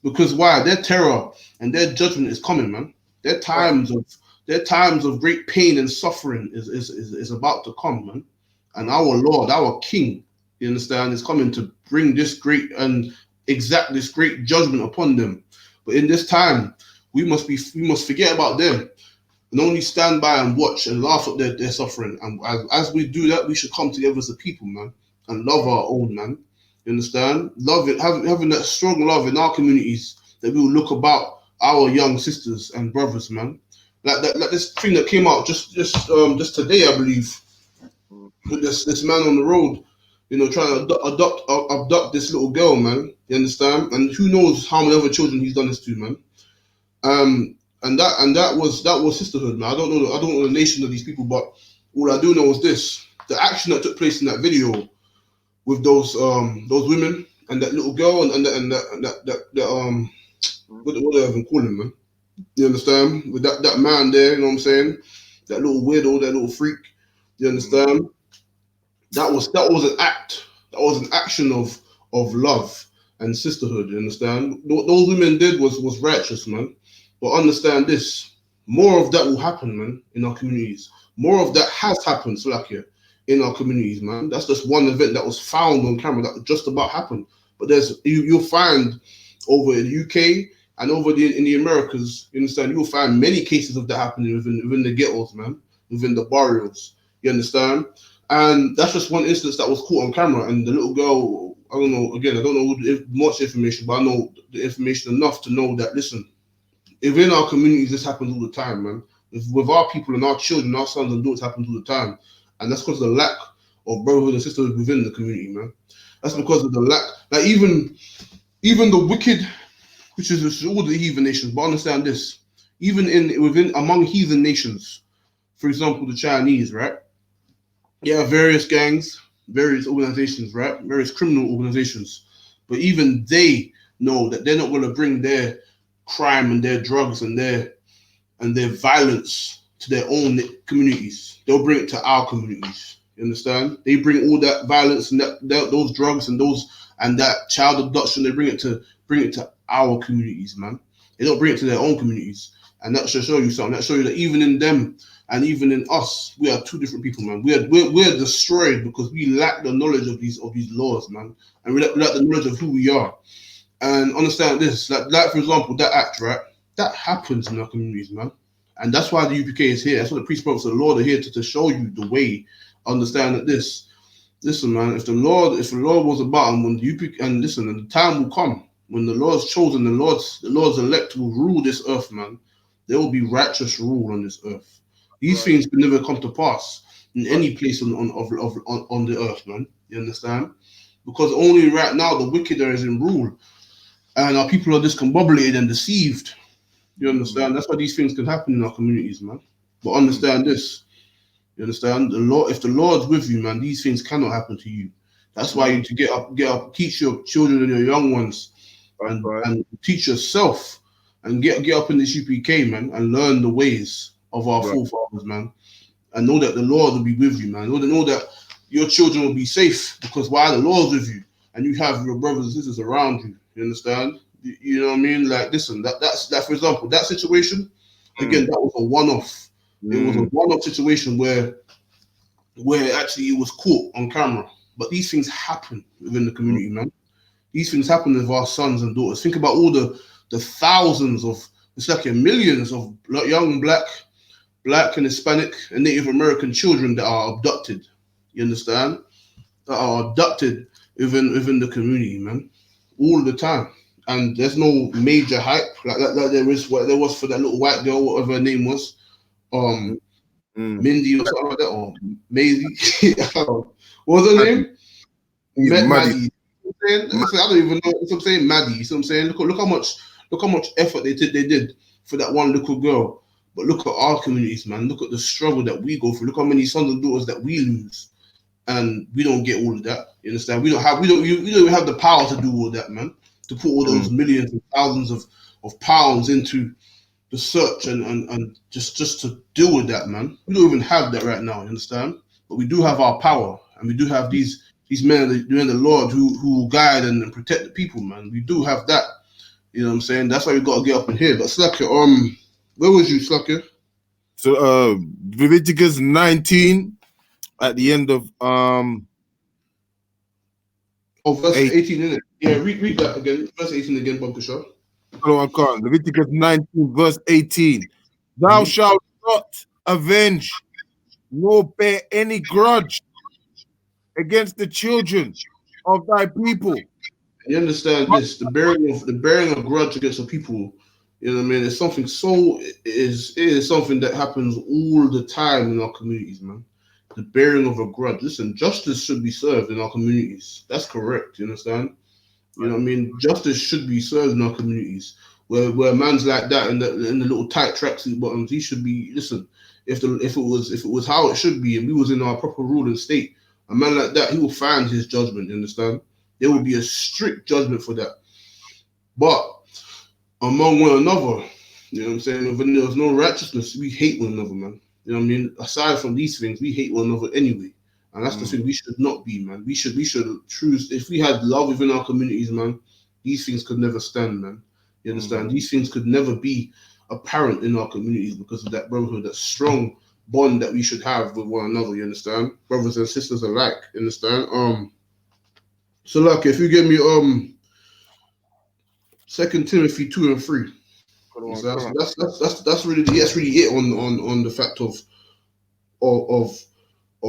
Because why? Their terror and their judgment is coming, man. Their times of great pain and suffering is about to come, man. And our Lord, our King, you understand, is coming to bring this great and exact this great judgment upon them. But in this time, we must forget about them and only stand by and watch and laugh at their suffering. And as we do that, we should come together as a people, man, and love our own, man. You understand? Love it, having that strong love in our communities that we will look about our young sisters and brothers, man. Like this thing that came out just today, I believe, with this man on the road, you know, trying to abduct this little girl, man. You understand? And who knows how many other children he's done this to, man. And that was sisterhood, man. I don't know the nation of these people, but all I do know is this: the action that took place in that video with those women and that little girl and that what do I even call him, man? You understand? With that man there, you know what I'm saying? That little weirdo, that little freak. You understand? That was an act. That was an action of love and sisterhood. You understand? What those women did was righteous, man. But understand this: more of that will happen, man, in our communities. More of that has happened, Salakia, in our communities, man. That's just one event that was found on camera that just about happened. But you'll find over in the UK and over in the Americas, you understand, you'll find many cases of that happening within the ghettos, man, within the barrios. You understand? And that's just one instance that was caught on camera. And the little girl, I don't know much information, but I know the information enough to know that, listen, within our communities, this happens all the time, man. With our people and our children, our sons and daughters, happens all the time. And that's because of the lack of brotherhood and sisterhood within the community, man. That's because of the lack. Like even the wicked, which is all the heathen nations, but understand this: even among heathen nations, for example, the Chinese, right? Yeah, various gangs, various organizations, right? Various criminal organizations, but even they know that they're not going to bring their crime and their drugs and their and their violence to their own communities. They'll bring it to our communities. You understand? They bring all that violence and those drugs and that child abduction. They bring it to our communities, man. They don't bring it to their own communities, and that should show you something. That show you that even in them and even in us, we are two different people, man. We're destroyed because we lack the knowledge of these laws, man, and we lack the knowledge of who we are. And understand this, like for example, that act, right? That happens in our communities, man. And that's why the UPK is here. That's why the priest prophets of the Lord are here to show you the way. Understand that listen, man, if the Lord was about them, when the UPK, and listen, and the time will come when the Lord's chosen, the Lord's elect will rule this earth, man. There will be righteous rule on this earth. These things can never come to pass in any place on the earth, man. You understand? Because only right now the wicked is in rule, and our people are discombobulated and deceived. You understand? That's why these things can happen in our communities, man. But understand this. You understand? If the Lord's with you, man, these things cannot happen to you. That's why you need to get up, teach your children and your young ones, and teach yourself, and get up in this UPK, man, and learn the ways of our forefathers, man, and know that the Lord will be with you, man. Know that your children will be safe because why the Lord's with you, and you have your brothers and sisters around you. You understand? You know what I mean? Like, listen, that's for example, that situation, again, that was a one-off. It was a one-off situation where actually it was caught on camera. But these things happen within the community, man. These things happen with our sons and daughters. Think about all the thousands of, it's like millions of young black and Hispanic and Native American children that are abducted. You understand? That are abducted within the community, man, all the time. And there's no major hype like there was for that little white girl, whatever her name was, Mindy or something like that, or Maisie. What was her name? Maddie. I don't even know. What I'm saying, Maddie. You see what I'm saying? Look how much effort they did for that one little girl. But look at our communities, man. Look at the struggle that we go through. Look how many sons and daughters that we lose, and we don't get all of that. You understand? We don't even have the power to do all that, man. To put all those millions and thousands of pounds into the search and just to deal with that, man. We don't even have that right now. You understand? But we do have our power, and we do have these men of the Lord who guide and protect the people, man. We do have that. You know what I'm saying? That's why we got to get up in here. But Slacker, where was you, Slacker? So Leviticus 19 at the end of verse 18, isn't it? Yeah, read that again. Verse 18 again, Bob Kishaw. Hold on, Khan. Leviticus 19, verse 18. Thou shalt not avenge nor bear any grudge against the children of thy people. You understand this? The bearing of grudge against the people. You know what I mean? It's something it is something that happens all the time in our communities, man. The bearing of a grudge. Listen, justice should be served in our communities. That's correct. You understand? You know what I mean? Justice should be served in our communities. Where man's like that in the little tight tracksuit bottoms, he should be. Listen, if it was how it should be, and we was in our proper ruling state, a man like that, he will find his judgment. You understand? There will be a strict judgment for that. But among one another, you know what I'm saying? When there's no righteousness, we hate one another, man. You know what I mean? Aside from these things, we hate one another anyway. And that's the thing we should not be, man. We should choose. If we had love within our communities, man, these things could never stand, man. You understand? These things could never be apparent in our communities because of that brotherhood, that strong bond that we should have with one another. You understand? Brothers and sisters alike. You understand? So, like, if you give me 2 Timothy 2 and 3, so that's really it on the fact of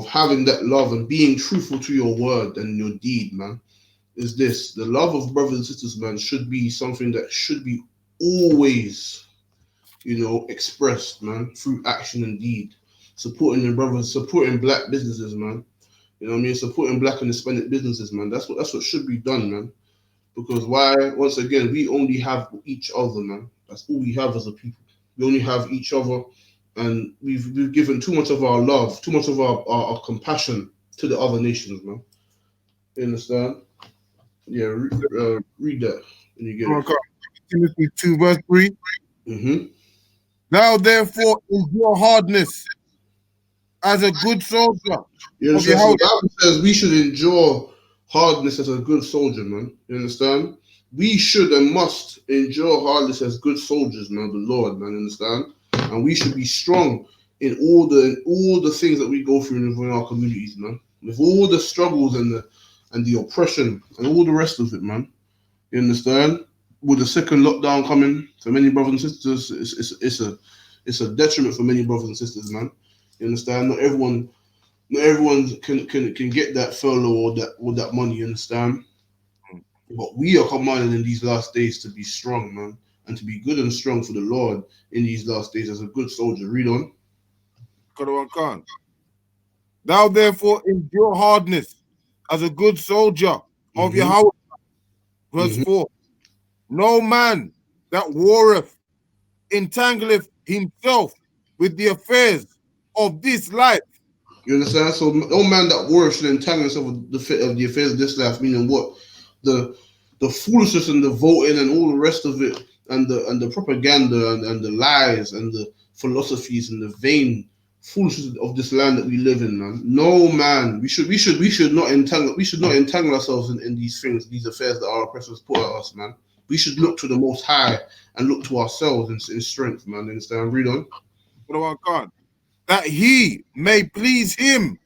having that love and being truthful to your word and your deed, man. Is this the love of brothers and sisters, man? Should be something that should be always, expressed, man, through action and deed. Supporting your brothers, supporting black businesses, man. You know what I mean? Supporting black and Hispanic businesses, man. That's what should be done, man. Because why? Once again, we only have each other, man. That's all we have as a people. We only have each other, and we've given too much of our love, too much of our compassion to the other nations, man. You understand? Yeah, read that when you get it. Timothy 2, verse 3. Thou therefore endure hardness as a good soldier You of understand? So the Yahweh. Bible says we should endure hardness as a good soldier, man. You understand? We should and must endure hardness as good soldiers, man, of the Lord, man. Understand? And we should be strong in all the things that we go through in our communities, man. With all the struggles and the oppression and all the rest of it, man. You understand? With the second lockdown coming for many brothers and sisters, it's a detriment for many brothers and sisters, man. You understand? Not everyone can get that furlough or that money, you understand? But we are commanded in these last days to be strong, man, and to be good and strong for the Lord in these last days as a good soldier. Read on. Quran Khan. Thou therefore endure hardness as a good soldier of Mm-hmm. Yahweh. Verse Mm-hmm. 4. No man that warreth entangleth himself with the affairs of this life. You understand? So no man that works should entangle himself with the affairs of this life, meaning what? The the foolishness and the voting and all the rest of it, and the propaganda and the lies and the philosophies and the vain foolishness of this land that we live in, man. No man. We should not entangle ourselves in these things, these affairs that our oppressors put at us, man. We should look to the most high and look to ourselves in strength, man. Understand? Read on. Quran Khan. That he may please him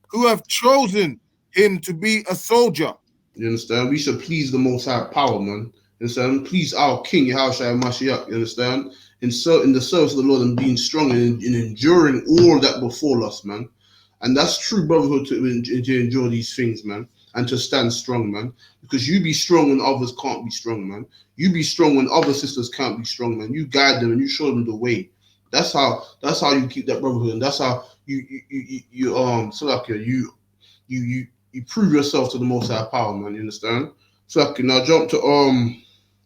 who have chosen him to be a soldier. You understand? We should please the Most High Power, man. You understand? Please our King, Yahushua Mashiach. You understand? In the service of the Lord and being strong and in enduring all that befall us, man. And that's true brotherhood to endure these things, man, and to stand strong, man. Because you be strong when others can't be strong, man. You be strong when other sisters can't be strong, man. You guide them and you show them the way. That's how you keep that brotherhood, and that's how Salakia, you prove yourself to the Most High Power, man. You understand? So I can now jump to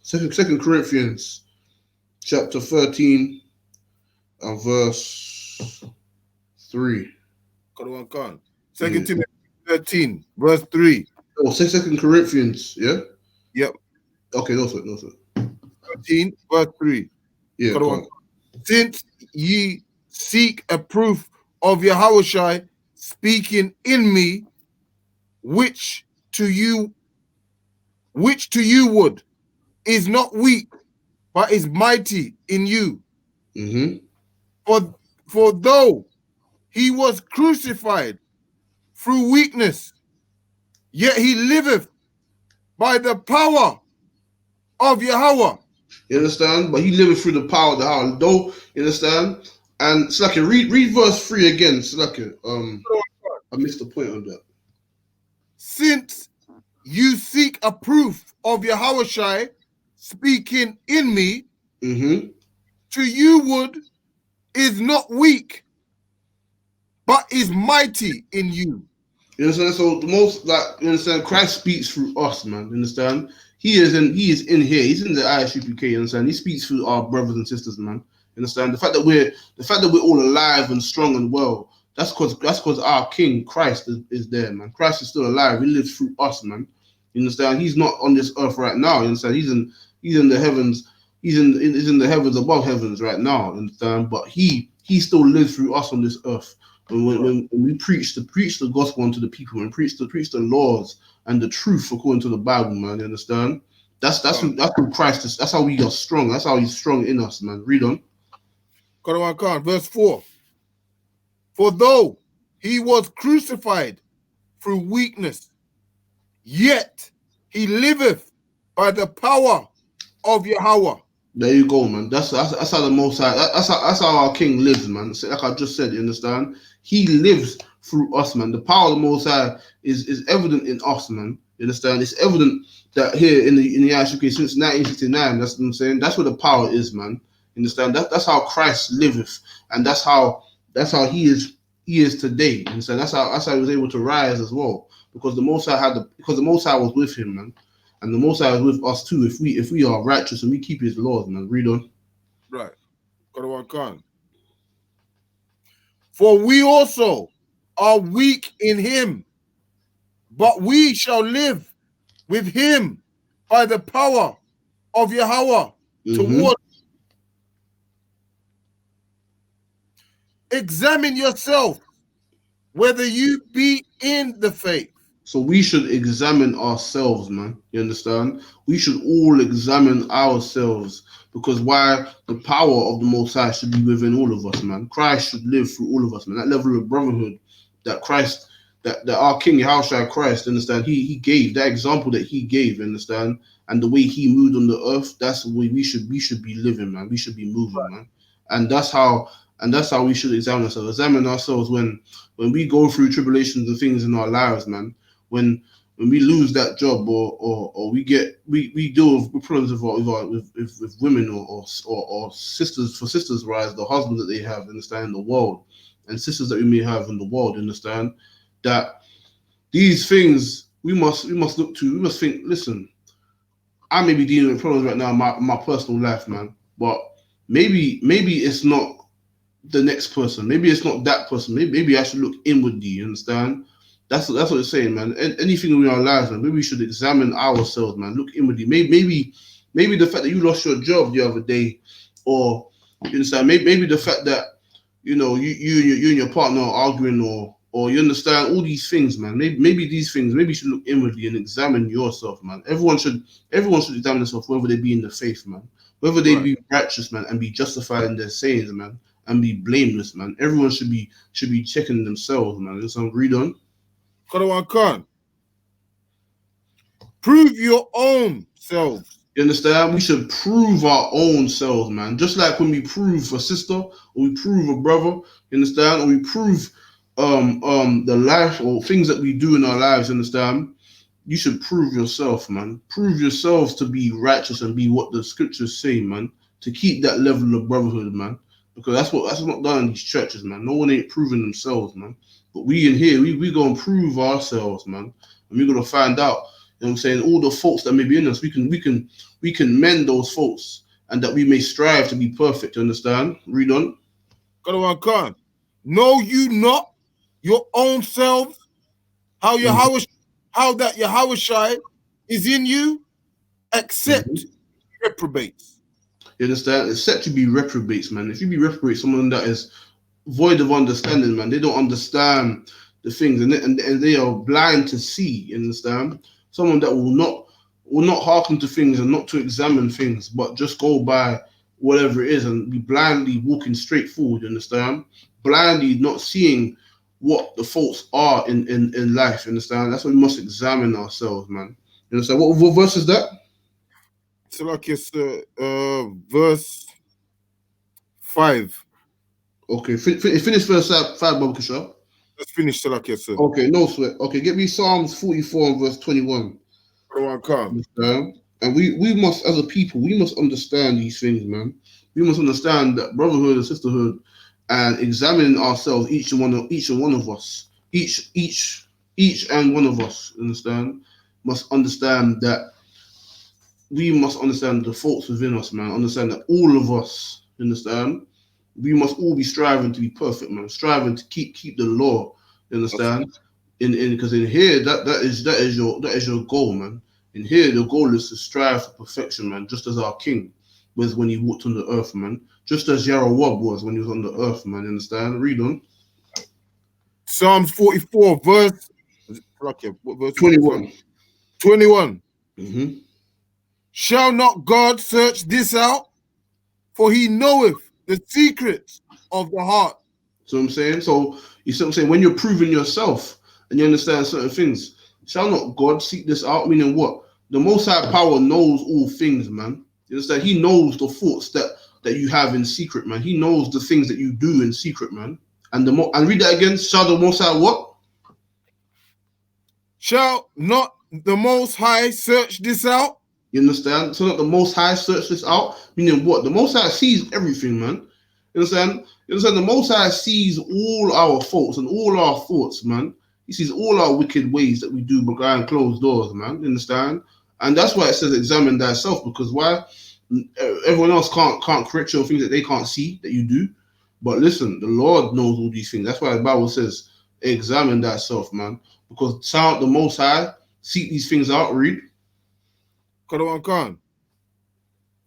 Second Corinthians chapter 13 and verse 3. Quran Khan. Yeah. 2 Timothy 13, verse 3. Oh, Second Corinthians, yeah? Yep. Okay, no sir. 13, verse 3. Yeah, Quran come Khan. on. Since ye seek a proof of Yahushai speaking in me, which to you would, is not weak, but is mighty in you. Mm-hmm. For though he was crucified through weakness, yet he liveth by the power of Yahweh. You understand? But he living through the power of the house. Though, you understand? And Slacker, read verse 3 again, Slacker. I missed the point on that. Since you seek a proof of Yahushai speaking in me, Mm-hmm. to you would is not weak, but is mighty in you. You understand? So the most you understand, Christ speaks through us, man. You understand? He is in here. He's in the I.S.U.P.K. You understand? He speaks through our brothers and sisters, man. You understand? The fact that we're all alive and strong and well, that's because our King Christ is there, man. Christ is still alive. He lives through us, man. You understand? He's not on this earth right now. You understand? He's in the heavens. He's in the heavens above heavens right now. You understand? But he still lives through us on this earth. When we preach the gospel unto the people and preach the laws and the truth according to the Bible, man, you understand? That's who Christ is. That's how we are strong. That's how he's strong in us, man. Read on. Quran Khan, verse 4. For though he was crucified through weakness, yet he liveth by the power of Yahweh. There you go, man. That's how the Most High. That's how our King lives, man. So, like I just said, you understand? He lives through us, man. The power of the Most High is evident in us, man. You understand? It's evident that here in the I.S.U.P.K. since 1969. That's what I'm saying. That's where the power is, man. You understand? That's how Christ liveth, and that's how he is. He is today. You understand? That's how he was able to rise as well, because the Most High was with him, man. And the Most High is with us too if we are righteous and we keep his laws, man. Read on. Right. Quran Khan. For we also are weak in him, but we shall live with him by the power of Yahweh Mm-hmm. toward. examine yourself whether you be in the faith. So we should examine ourselves, man. You understand? We should all examine ourselves because why the power of the Most High should be within all of us, man. Christ should live through all of us, man. That level of brotherhood that Christ, that our King Yahushua Christ, understand? He gave that example that he gave, understand? And the way he moved on the earth, that's the way we should be living, man. We should be moving, man. And that's how we should examine ourselves. Examine ourselves when we go through tribulations and things in our lives, man. When we lose that job or we deal with problems with women or sisters rise the husband that they have, understand, in the world, and sisters that we may have in the world, understand that these things we must look to. We must think, listen, I may be dealing with problems right now in my personal life, man, but maybe it's not the next person, maybe it's not that person, maybe I should look inwardly, you understand? That's what it's saying, man. Anything in our lives, man, maybe we should examine ourselves, man. Look inwardly. Maybe the fact that you lost your job the other day, or you understand, maybe the fact that you and your partner are arguing, or you understand all these things, man. Maybe these things, maybe you should look inwardly and examine yourself, man. Everyone should examine themselves, whether they be in the faith, man, whether they be righteous, man, and be justified in their sayings, man, and be blameless, man. Everyone should be checking themselves, man. Let's read on. Khan. Prove your own selves. You understand? We should prove our own selves, man. Just like when we prove a sister or we prove a brother, you understand? Or we prove the life or things that we do in our lives, you understand? You should prove yourself, man. Prove yourselves to be righteous and be what the scriptures say, man. To keep that level of brotherhood, man. Because that's not done in these churches, man. No one ain't proving themselves, man. But we in here, we gonna prove ourselves, man. And we're gonna find out, you know what I'm saying, all the faults that may be in us. We can mend those faults, and that we may strive to be perfect. You understand? Read on. Khan. Know you not your own selves, how that Yahushua is in you, except reprobates. You understand? Except to be reprobates, man. If you be reprobate, someone that is void of understanding, man. They don't understand the things, and they are blind to see. You understand? Someone that will not hearken to things and not to examine things, but just go by whatever it is and be blindly walking straight forward. You understand? Blindly not seeing what the faults are in life. You understand? That's why we must examine ourselves, man. You understand? What verse is that? It's like it's verse 5. Okay, finish verse 5, Baba Kisha. Let's finish Salakia, sir. Okay, no sweat. Okay, get me Psalms 44 and verse 21. And we must, as a people, we must understand these things, man. We must understand that brotherhood and sisterhood, and examining ourselves, each and one of us, each and one of us, understand, must understand that we must understand the faults within us, man. Understand that all of us, understand, we must all be striving to be perfect, man. Striving to keep the law, understand. Because in here, that is your goal, man. In here, the goal is to strive for perfection, man. Just as our King was when he walked on the earth, man. Just as YAHANNA was when he was on the earth, man. Understand? Read on. Psalms 44, verse. What verse? 21. 21. Mm-hmm. Shall not God search this out? For he knoweth the secrets of the heart. So I'm saying, you see what I'm saying? When you're proving yourself and you understand certain things, shall not God seek this out? Meaning what? The Most High Power knows all things, man. You understand? He knows the thoughts that you have in secret, man. He knows the things that you do in secret, man. And and read that again. Shall the Most High what? Shall not the Most High search this out? You understand? So that the Most High search this out, meaning what? The Most High sees everything, man. You understand? You understand? The Most High sees all our faults and all our thoughts, man. He sees all our wicked ways that we do behind closed doors, man. You understand? And that's why it says examine thyself, because why? Everyone else can't correct your things that they can't see that you do. But listen, the Lord knows all these things. That's why the Bible says examine thyself, man. Because the Most High seek these things out. Read. Khan.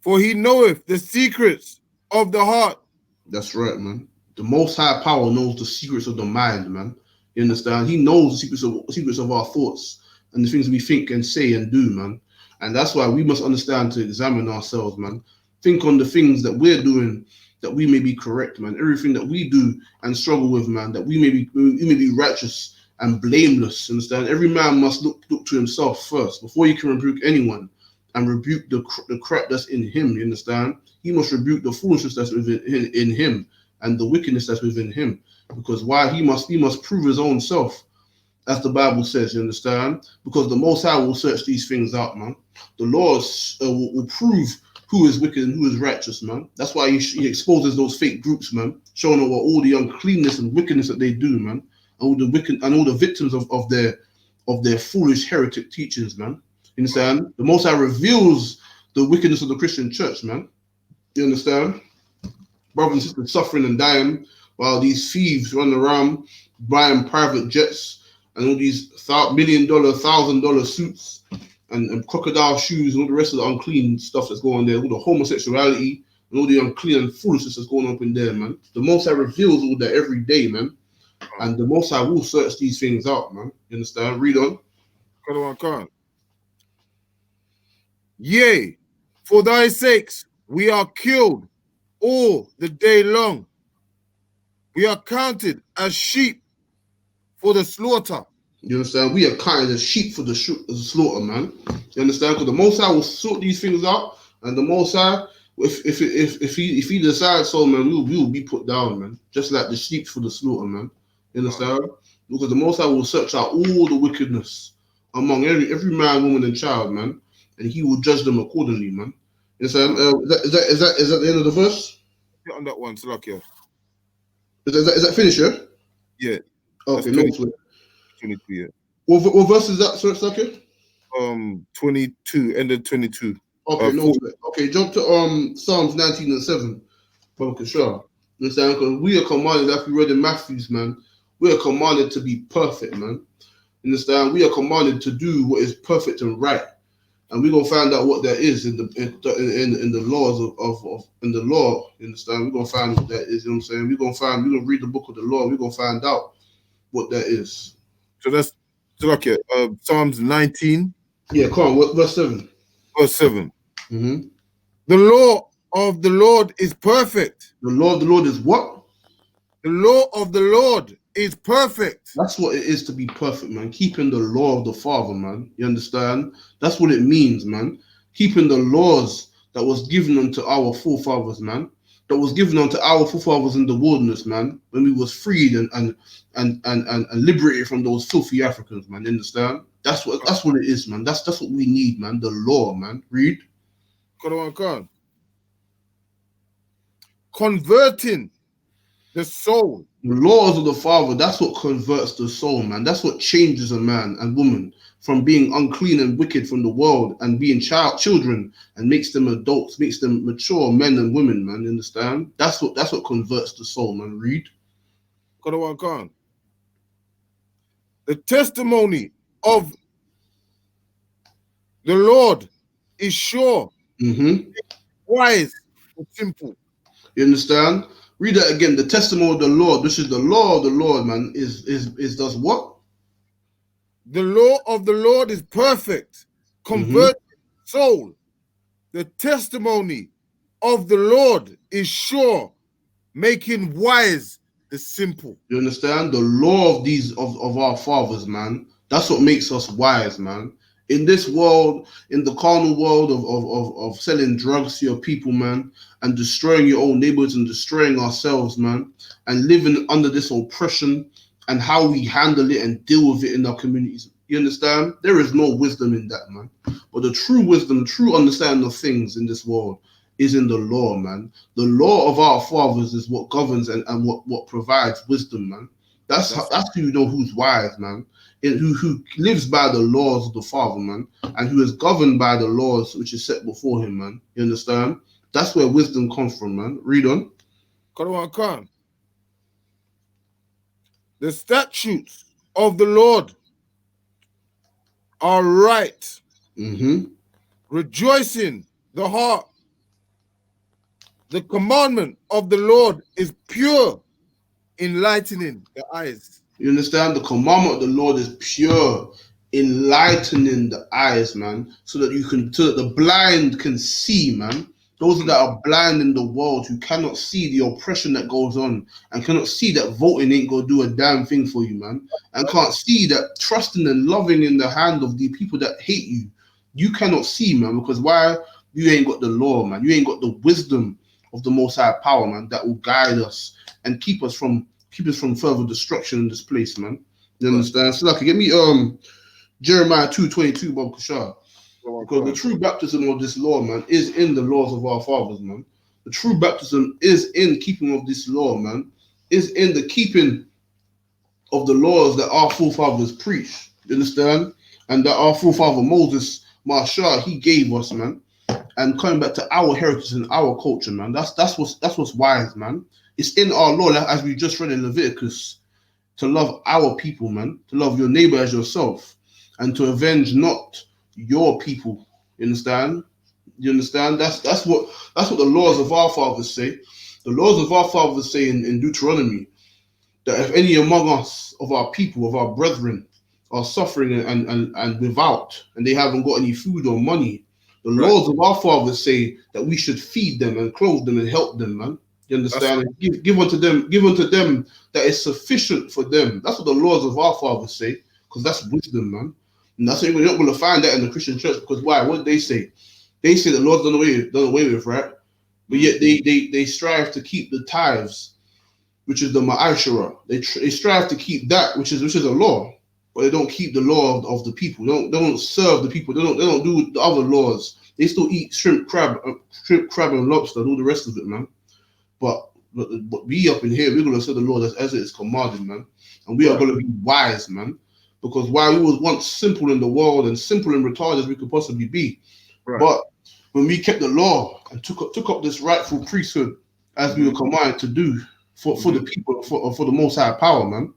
For he knoweth the secrets of the heart. That's right, man. The Most High Power knows the secrets of the mind, man. You understand? He knows the secrets of our thoughts and the things we think and say and do, man. And that's why we must understand to examine ourselves, man. Think on the things that we're doing that we may be correct, man. Everything that we do and struggle with, man, that we may be righteous and blameless. Understand? Every man must look to himself first before you can rebuke anyone and rebuke the crap that's in him. You understand? He must rebuke the foolishness that's in him and the wickedness that's within him. Because why? He must prove his own self, as the Bible says. You understand? Because the Most High will search these things out, man. The Lord will prove who is wicked and who is righteous, man. That's why he exposes those fake groups, man, showing all the uncleanness and wickedness that they do, man, and all the wicked and all the victims of their foolish heretic teachings, man. You understand? The Most High reveals the wickedness of the Christian church, man. You understand? Brothers and sisters suffering and dying while these thieves run around buying private jets and all these $1 million, $1,000 suits and crocodile shoes and all the rest of the unclean stuff that's going on there, all the homosexuality and all the unclean and foolishness that's going up in there, man. The Most High reveals all that every day, man. And the Most High will search these things out, man. You understand? Read on. Yea, for thy sakes we are killed all the day long. We are counted as sheep for the slaughter. You understand? We are counted as sheep for the slaughter, man. You understand? Because the Most High will sort these things out, and the Most High, if he decides so, man, we will be put down, man. Just like the sheep for the slaughter, man. You understand? Because the Most High will search out all the wickedness among every man, woman, and child, man, and He will judge them accordingly, man. You understand? Is that the end of the verse? Yeah, on that one, Salakia. Is that finished? Yeah. Yeah. Okay. No sweat. 22, yeah. What verse is that, sir, Salakia? 22, end of 22. Okay, no sweat. Okay, jump to Psalms 19 and 7. Brother Kashar. You understand? Because we are commanded, like we read in Matthews, man, we are commanded to be perfect, man. You understand? We are commanded to do what is perfect and right. And we're gonna find out what that is in the laws of in the law. You understand? We're gonna find what that is. You know what I'm saying? We're gonna read the book of the law. We're gonna find out what that is. So that's okay. Psalms 19. Yeah, come on. What verse 7? Verse 7. Mm-hmm. The law of the Lord is perfect. The law of the Lord is what? The law of the Lord is perfect. That's what it is to be perfect, man. Keeping the law of the Father, man. You understand? That's what it means, man. Keeping the laws that was given unto our forefathers, man. That was given unto our forefathers in the wilderness, man. When we was freed and liberated from those filthy Africans, man. You understand? That's what it is, man. That's what we need, man. The law, man. Read. Converting the soul. The laws of the Father, that's what converts the soul, man. That's what changes a man and woman from being unclean and wicked from the world and being children and makes them adults, makes them mature men and women, man. You understand? That's what converts the soul, man. Read. The testimony of the Lord is sure, wise, and simple. You understand? Read that again. The testimony of the Lord, which is the law of the Lord, man, is does what? The law of the Lord is perfect, convert soul. The testimony of the Lord is sure, making wise the simple. You understand? The law of these of our fathers, man. That's what makes us wise, man. In this world, in the carnal world of selling drugs to your people, man, and destroying your own neighborhoods and destroying ourselves, man, and living under this oppression and how we handle it and deal with it in our communities. You understand? There is no wisdom in that, man. But the true wisdom, true understanding of things in this world is in the law, man. The law of our fathers is what governs and what provides wisdom, man. That's how you know who's wise, man. Who lives by the laws of the Father, man, and who is governed by the laws which is set before him, man. You understand? That's where wisdom comes from, man. Read on. The statutes of the Lord are right, rejoicing the heart. The commandment of the Lord is pure, enlightening the eyes. You understand? The commandment of the Lord is pure, enlightening the eyes, man, so that the blind can see, man. Those that are blind in the world who cannot see the oppression that goes on and cannot see that voting ain't gonna do a damn thing for you, man, and can't see that trusting and loving in the hand of the people that hate you, you cannot see, man, because why? You ain't got the law, man. You ain't got the wisdom of the Most High Power, man, that will guide us and keep us from further destruction in this place, man. You understand? So like, get me Jeremiah 2:22, Bob Kashar. Because the true baptism of this law, man, is in the laws of our fathers, man. The true baptism is in keeping of this law, man. Is in the keeping of the laws that our forefathers preached. You understand? And that our forefather Moses, Marshall, he gave us, man. And coming back to our heritage and our culture, man. That's what's wise, man. It's in our law, as we just read in Leviticus, to love our people, man. To love your neighbor as yourself, and to avenge not your people. You understand? You understand? That's what the laws of our fathers say. The laws of our fathers say in Deuteronomy that if any among us, of our people, of our brethren, are suffering and without, and they haven't got any food or money, the laws of our fathers say that we should feed them and clothe them and help them, man. You understand? Give unto them that is sufficient for them. That's what the laws of our fathers say, because that's wisdom, man. And that's why you're not going to find that in the Christian church, because why? What did they say? They say the Lord's done away with, right? But yet they strive to keep the tithes, which is the ma'ashara. They strive to keep that, which is a law, but they don't keep the law of the people. They don't serve the people. They don't do the other laws. They still eat shrimp, crab, and lobster, and all the rest of it, man. But we up in here, we're gonna serve the Lord as it is commanded, man, and we are gonna be wise, man, because while we was once simple in the world and simple and retarded as we could possibly be, but when we kept the law and took up this rightful priesthood as we were commanded to do for the people, for the Most High Power, man,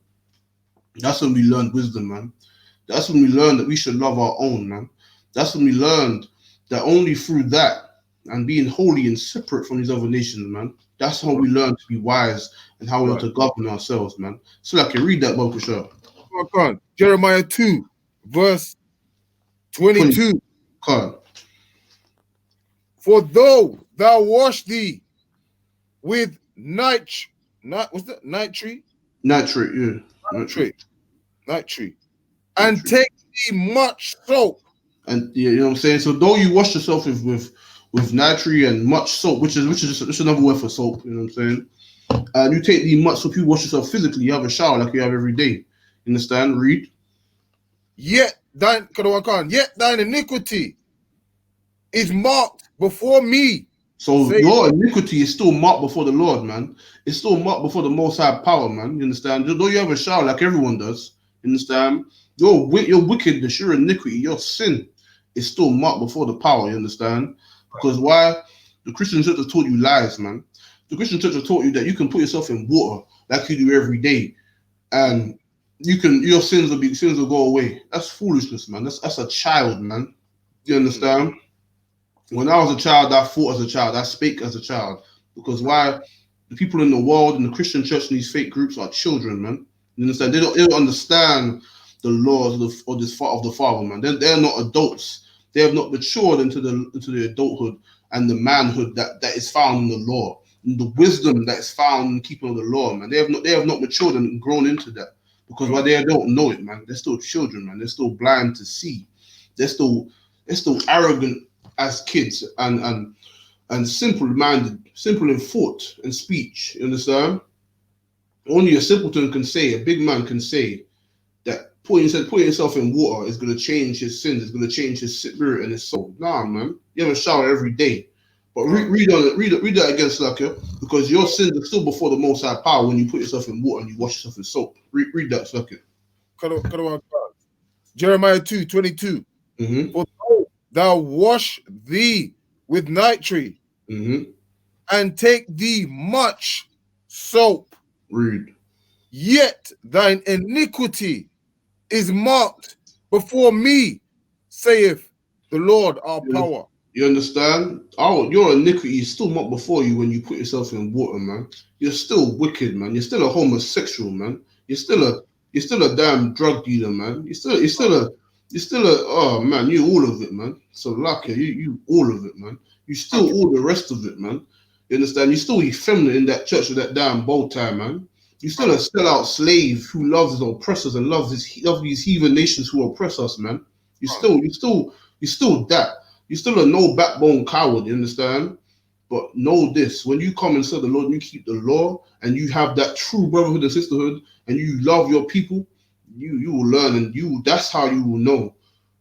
that's when we learned wisdom, man. That's when we learned that we should love our own, man. That's when we learned that only through that and being holy and separate from these other nations, man, that's how we learn to be wise and how we learn to govern ourselves, man. So I can read that, Bob Kashar. Jeremiah 2, verse 22. For though thou wash thee with nitrate, and take thee much soap. And you know what I'm saying? So though you wash yourself with nitrate and much soap, which is another word for soap, you know what I'm saying? And you take the much soap, you wash yourself physically, you have a shower like you have every day. You understand? Read. Yet thine iniquity is marked before me. So your iniquity is still marked before the Lord, man. It's still marked before the Most High Power, man. You understand? Though you have a shower like everyone does, you understand? Your wickedness, your iniquity, your sin is still marked before the power, you understand? Because why? The Christian church has taught you lies, man. The Christian church has taught you that you can put yourself in water like you do every day, and your sins will go away. That's foolishness, man. That's a child, man. You understand? When I was a child, I thought as a child, I spake as a child. Because why? The people in the world, in the Christian church, and these fake groups are children, man. You understand? They don't understand the laws of the Father, man. They're not adults. They have not matured into the adulthood and the manhood that is found in the law, and the wisdom that is found in keeping of the law, man. They have not matured and grown into that. Because why? They don't know it, man. They're still children, man. They're still blind to see. They're still arrogant as kids and simple-minded, simple in thought and speech. You understand? Only a simpleton can say, a big man can say that putting yourself in water is going to change his sins, is going to change his spirit and his soul. Nah, man. You have a shower every day. But read that again, Slacker, because your sins are still before the Most High Power when you put yourself in water and you wash yourself in soap. Read that, Slacker. Jeremiah 2:22. For thou wash thee with nitrate, and take thee much soap. Read. Yet thine iniquity is marked before me, saith the Lord our power. You understand? Oh, your iniquity is still not before you when you put yourself in water, man. You're still wicked, man. You're still a homosexual, man. You're still a damn drug dealer, man. You're still a oh man, you all of it, man. So lucky, you all of it, man. You still Okay. all the rest of it, man. You understand? You still effeminate in that church with that damn bow tie, man. You still a sellout slave who loves his oppressors and loves these heathen nations who oppress us, man. You still that. You're still a no backbone coward, you understand? But know this: when you come and serve the Lord, and you keep the law, and you have that true brotherhood and sisterhood, and you love your people, you will learn, and that's how you will know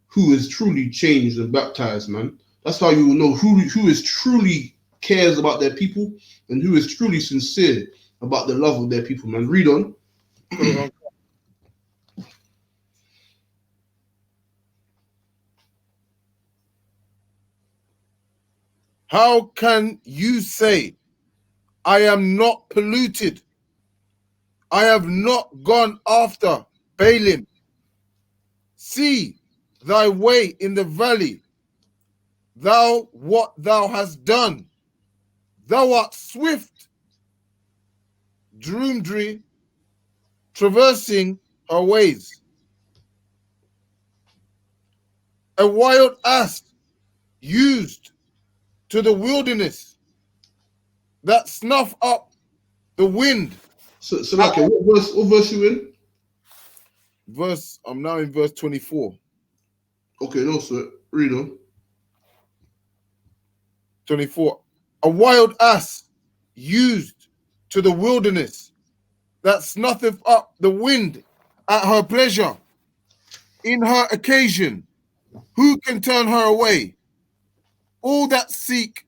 who is truly changed and baptized, man. That's how you will know who is truly cares about their people and who is truly sincere about the love of their people, man. Read on. How can you say, I am not polluted? I have not gone after Balaam. See thy way in the valley, thou what thou hast done. Thou art swift, drumdry, traversing her ways. A wild ass used to the wilderness that snuff up the wind. So like, what verse you in? I'm now in verse 24. Okay, no, sir. Read on. 24. A wild ass used to the wilderness that snuffeth up the wind at her pleasure. In her occasion, who can turn her away? All that seek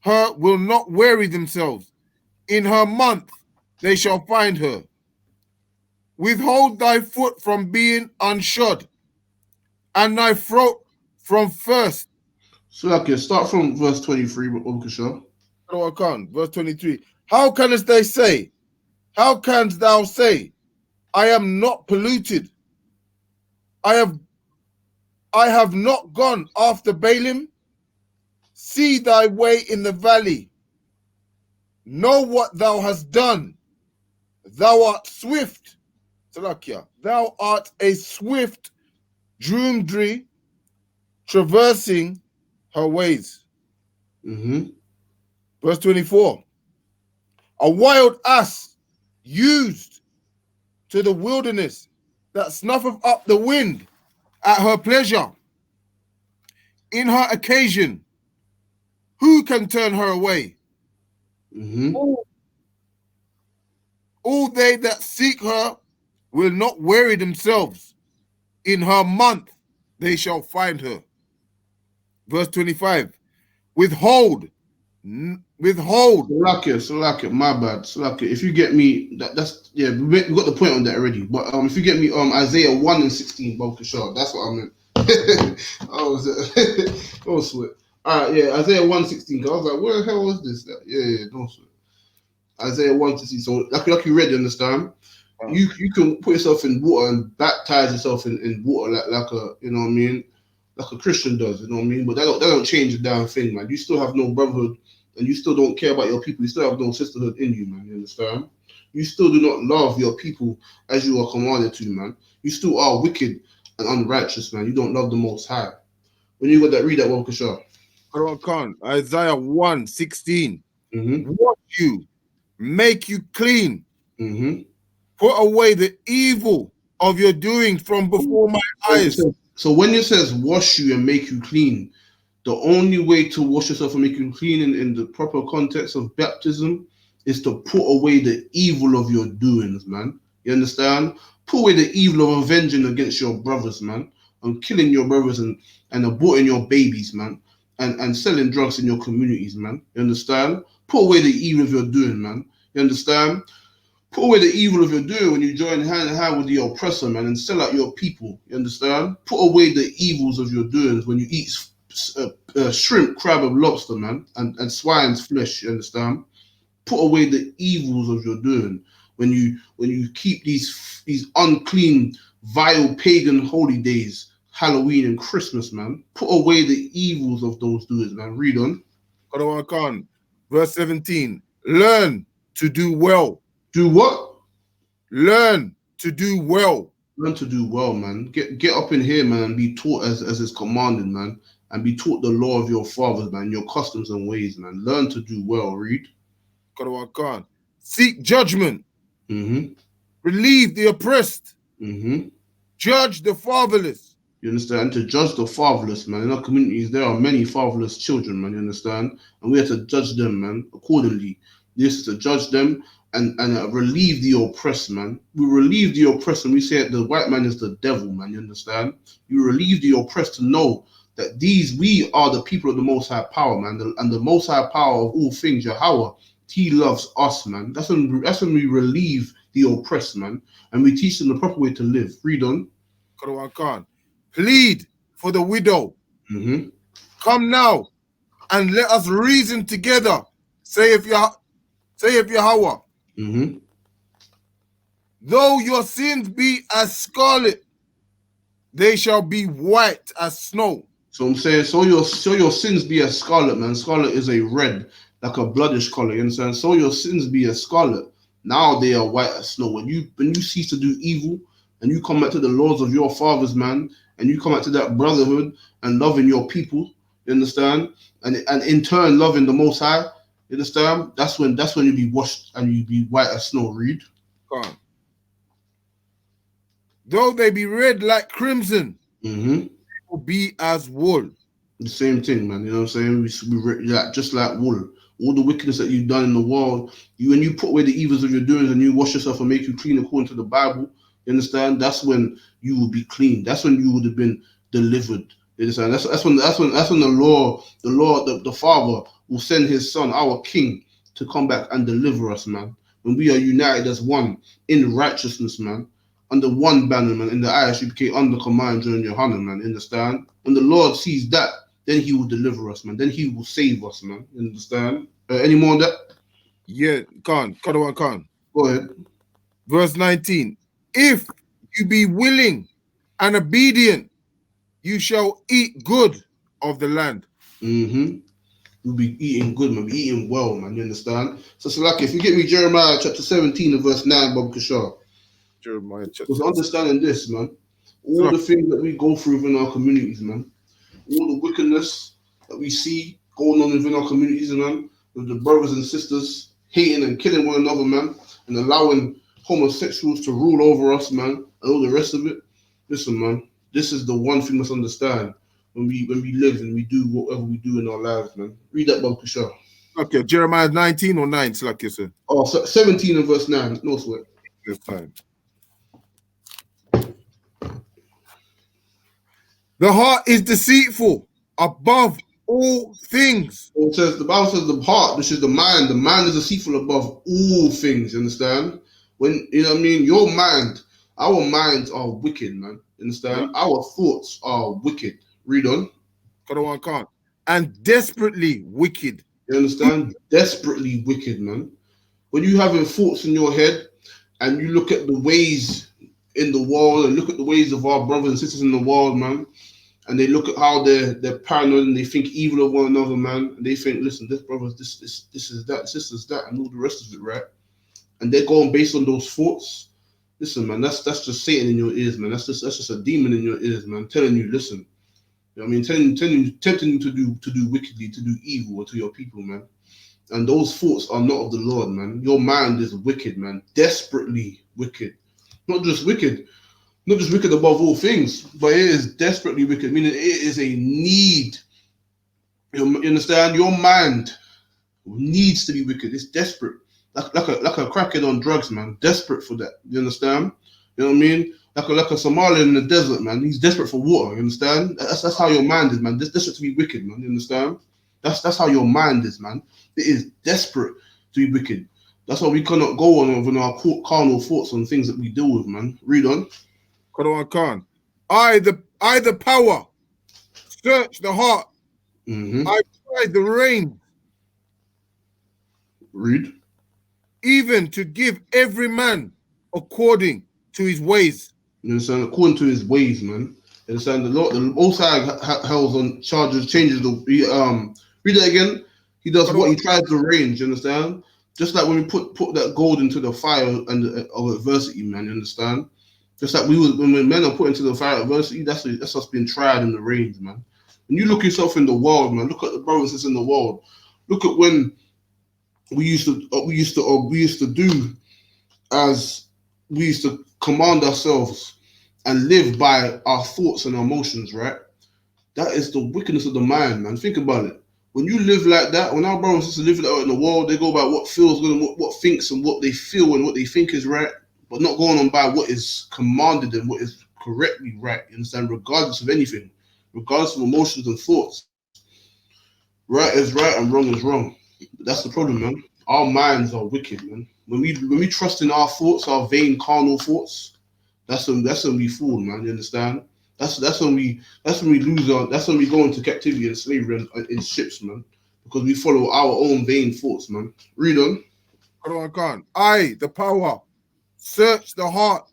her will not weary themselves. In her month they shall find her. Withhold thy foot from being unshod, and thy throat from thirst. So okay, start from verse 23, Obukasha. Verse 23. How canst they say? How canst thou say, I am not polluted? I have not gone after Balaam. See thy way in the valley. Know what thou hast done. Thou art swift. Salakia. Thou art a swift dromedary traversing her ways. Mm-hmm. Verse 24. A wild ass used to the wilderness that snuffeth up the wind at her pleasure. In her occasion, who can turn her away? Mm-hmm. All they that seek her will not weary themselves. In her month they shall find her. Verse 25. Withhold. Salakia, my bad. Salakia, if you get me, that's yeah, we got the point on that already. But if you get me Isaiah 1 and 16, Obukasha, that's what I meant. I was no sweat. Alright, yeah, Isaiah 1:16. I was like, where the hell was this? Yeah, no sweat. Isaiah 1:16. So like you read, you understand? You can put yourself in water and baptize yourself in water like a, you know what I mean, like a Christian does, you know what I mean. But that don't change the damn thing, man. You still have no brotherhood, and you still don't care about your people. You still have no sisterhood in you, man. You understand? You still do not love your people as you are commanded to, man. You still are wicked and unrighteous, man. You don't love the Most High. When you got that, read that one, Kashar. Isaiah 1:16. Mm-hmm. Wash you, make you clean, Mm-hmm. put away the evil of your doing from before my eyes. So when it says wash you and make you clean, the only way to wash yourself and make you clean in the proper context of baptism is to put away the evil of your doings, man. You understand? Put away the evil of avenging against your brothers, man, and killing your brothers and aborting your babies, man, and selling drugs in your communities, man. You understand? Put away the evil of your doing, man. You understand? Put away the evil of your doing when you join hand in hand with the oppressor, man, and sell out your people. You understand? Put away the evils of your doings when you eat shrimp, crab, and lobster, man, and swine's flesh. You understand? Put away the evils of your doing when you keep these unclean, vile, pagan holy days, Halloween and Christmas, man. Put away the evils of those doers, man. Read on. Verse 17. Learn to do well. Do what? Learn to do well. Learn to do well, man. Get up in here, man, and be taught as is commanded, man. And be taught the law of your fathers, man, your customs and ways, man. Learn to do well. Read. Seek judgment. Mm-hmm. Relieve the oppressed. Mm-hmm. Judge the fatherless. You understand? To judge the fatherless, man. In our communities, there are many fatherless children, man. You understand? And we have to judge them, man, accordingly. This is to judge them and relieve the oppressed, man. We relieve the oppressed, and we say that the white man is the devil, man. You understand? You relieve the oppressed to know that we are the people of the Most High Power, man. And the Most High Power of all things, Yahweh, He loves us, man. That's when we relieve the oppressed, man. And we teach them the proper way to live. Read on. Plead for the widow. Mm-hmm. Come now and let us reason together, saith Yahweh. Mm-hmm. Though your sins be as scarlet, they shall be white as snow. So I'm saying, so your sins be as scarlet, man. Scarlet is a red, like a bloodish color. You understand? So your sins be as scarlet. Now they are white as snow. When you cease to do evil and you come back to the laws of your fathers, man, and you come back to that brotherhood and loving your people, you understand? And in turn loving the Most High, you understand? That's when you be washed and you be white as snow. Read. Though they be red like crimson, Mm-hmm. they will be as wool. The same thing, man. You know what I'm saying? We just like wool. All the wickedness that you've done in the world, when you put away the evils of your doings and you wash yourself and make you clean according to the Bible, you understand? That's when you will be clean. That's when you would have been delivered. You understand? That's when the Father will send His Son, our King, to come back and deliver us, man. When we are united as one in righteousness, man, under one banner, man, in the I.S.U.P.K, under command during YAHANNA, man. Understand? When the Lord sees that, then He will deliver us, man. Then He will save us, man. Understand? Any more on that? Yeah, Khan. Go ahead. Verse 19. If you be willing and obedient, you shall eat good of the land. Mm-hmm. We'll be eating good, man. We'll be eating well, man. You understand? So, Salaki, if you get me Jeremiah chapter 17 and verse 9, Bob Kashar. Jeremiah chapter. Because understanding this, man. All the things that we go through within our communities, man. All the wickedness that we see going on within our communities, man, with the brothers and sisters hating and killing one another, man, and allowing homosexuals to rule over us, man, and all the rest of it. Listen, man, this is the one thing we must understand when we live and we do whatever we do in our lives, man. Read that, Bob Kashar. Okay, Jeremiah 19 or 9, like you said. Oh, 17 and verse 9. No sweat. This time. The heart is deceitful above all things. So it says, the Bible says the heart, which is the mind is deceitful above all things, you understand? When, you know what I mean, your mind, our minds are wicked, man. You understand? Yeah. Our thoughts are wicked. Read on. And desperately wicked. You understand? Desperately wicked, man. When you having thoughts in your head and you look at the ways in the world and look at the ways of our brothers and sisters in the world, man, and they look at how they're paranoid and they think evil of one another, man, and they think, listen, this brother's this is that, this sister's that, and all the rest of it, right? And they're going based on those thoughts. Listen, man, that's just Satan in your ears, man. That's just a demon in your ears, man, telling you, listen. You know what I mean? Tempting you to do wickedly, to do evil to your people, man. And those thoughts are not of the Lord, man. Your mind is wicked, man. Desperately wicked. Not just wicked above all things, but it is desperately wicked, meaning it is a need. You understand? Your mind needs to be wicked. It's desperate. Like a crackhead on drugs, man. Desperate for that. You understand? You know what I mean? Like a Somalian in the desert, man. He's desperate for water. You understand? That's how your mind is, man. Desperate to be wicked, man. You understand? That's how your mind is, man. It is desperate to be wicked. That's why we cannot go on with our carnal thoughts on things that we deal with, man. Read on. I the power, search the heart. Mm-hmm. I try the rein. Read. Even to give every man according to his ways. You understand? According to his ways, man. You understand? The Most High held on charges, changes the read it again. He does what he tries to arrange. You understand? Just like when we put that gold into the fire and of adversity, man. You understand? Just like when men are put into the fire of adversity, that's us being tried in the range, man. When you look yourself in the world, man, look at the brothers in the world. Look at when we used to do as we used to command ourselves and live by our thoughts and our emotions, right? That is the wickedness of the mind, man. Think about it. When you live like that, when our brothers and sisters live like that in the world, they go by what feels good and what thinks and what they feel and what they think is right, but not going on by what is commanded and what is correctly right. You understand? Regardless of anything, regardless of emotions and thoughts. Right is right and wrong is wrong. That's the problem, man. Our minds are wicked, man. When we trust in our thoughts, our vain carnal thoughts, that's when we fall, man. You understand? That's when we lose our. That's when we go into captivity and slavery in ships, man, because we follow our own vain thoughts, man. Read on. I, the power, search the heart.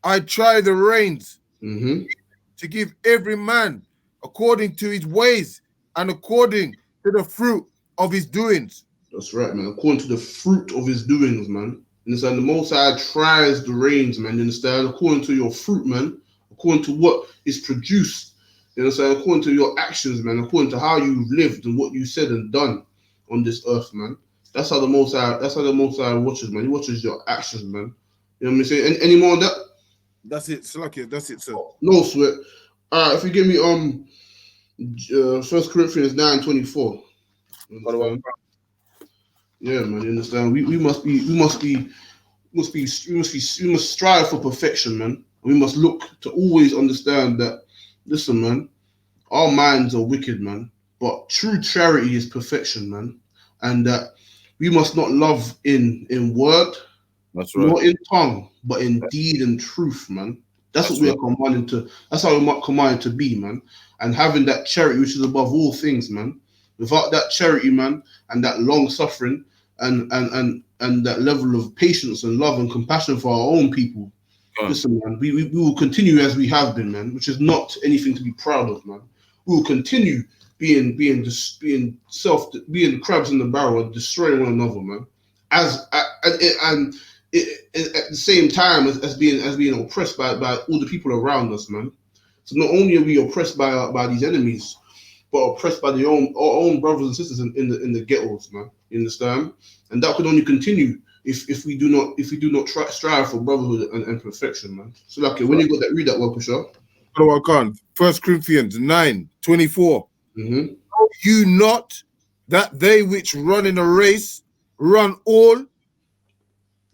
I try the reins to give every man according to his ways and according to the fruit of his doings. That's right, man. According to the fruit of his doings, man. You understand? The Most High tries the reins, man. You understand? According to your fruit, man. According to what is produced. You understand? According to your actions, man. According to how you've lived and what you said and done on this earth, man. That's how the Most High. That's how the Most High watches, man. He watches your actions, man. You know what I'm saying? Any more on that? That's it, Slacky. That's it, sir. No sweat. All right. If you give me 1 Corinthians 9:24. Yeah, man. You understand? We must strive for perfection, man. We must look to always understand that. Listen, man. Our minds are wicked, man. But true charity is perfection, man. And that we must not love in word, that's right, not in tongue, but in deed and truth, man. That's what we are commanded to. That's how we're commanded to be, man. And having that charity, which is above all things, man. Without that charity, man, and that long suffering, and that level of patience and love and compassion for our own people. Listen, man, we will continue as we have been, man, which is not anything to be proud of, man. We will continue being crabs in the barrel and destroying one another, man. And at the same time as being oppressed by all the people around us, man. So not only are we oppressed by these enemies, but oppressed by our own brothers and sisters in the ghettos, man. You understand? And that could only continue if we do not strive for brotherhood and perfection, man. So like, when you got that, read that one, Pusha. 1 Corinthians 9:24. Know you not that they which run in a race run all,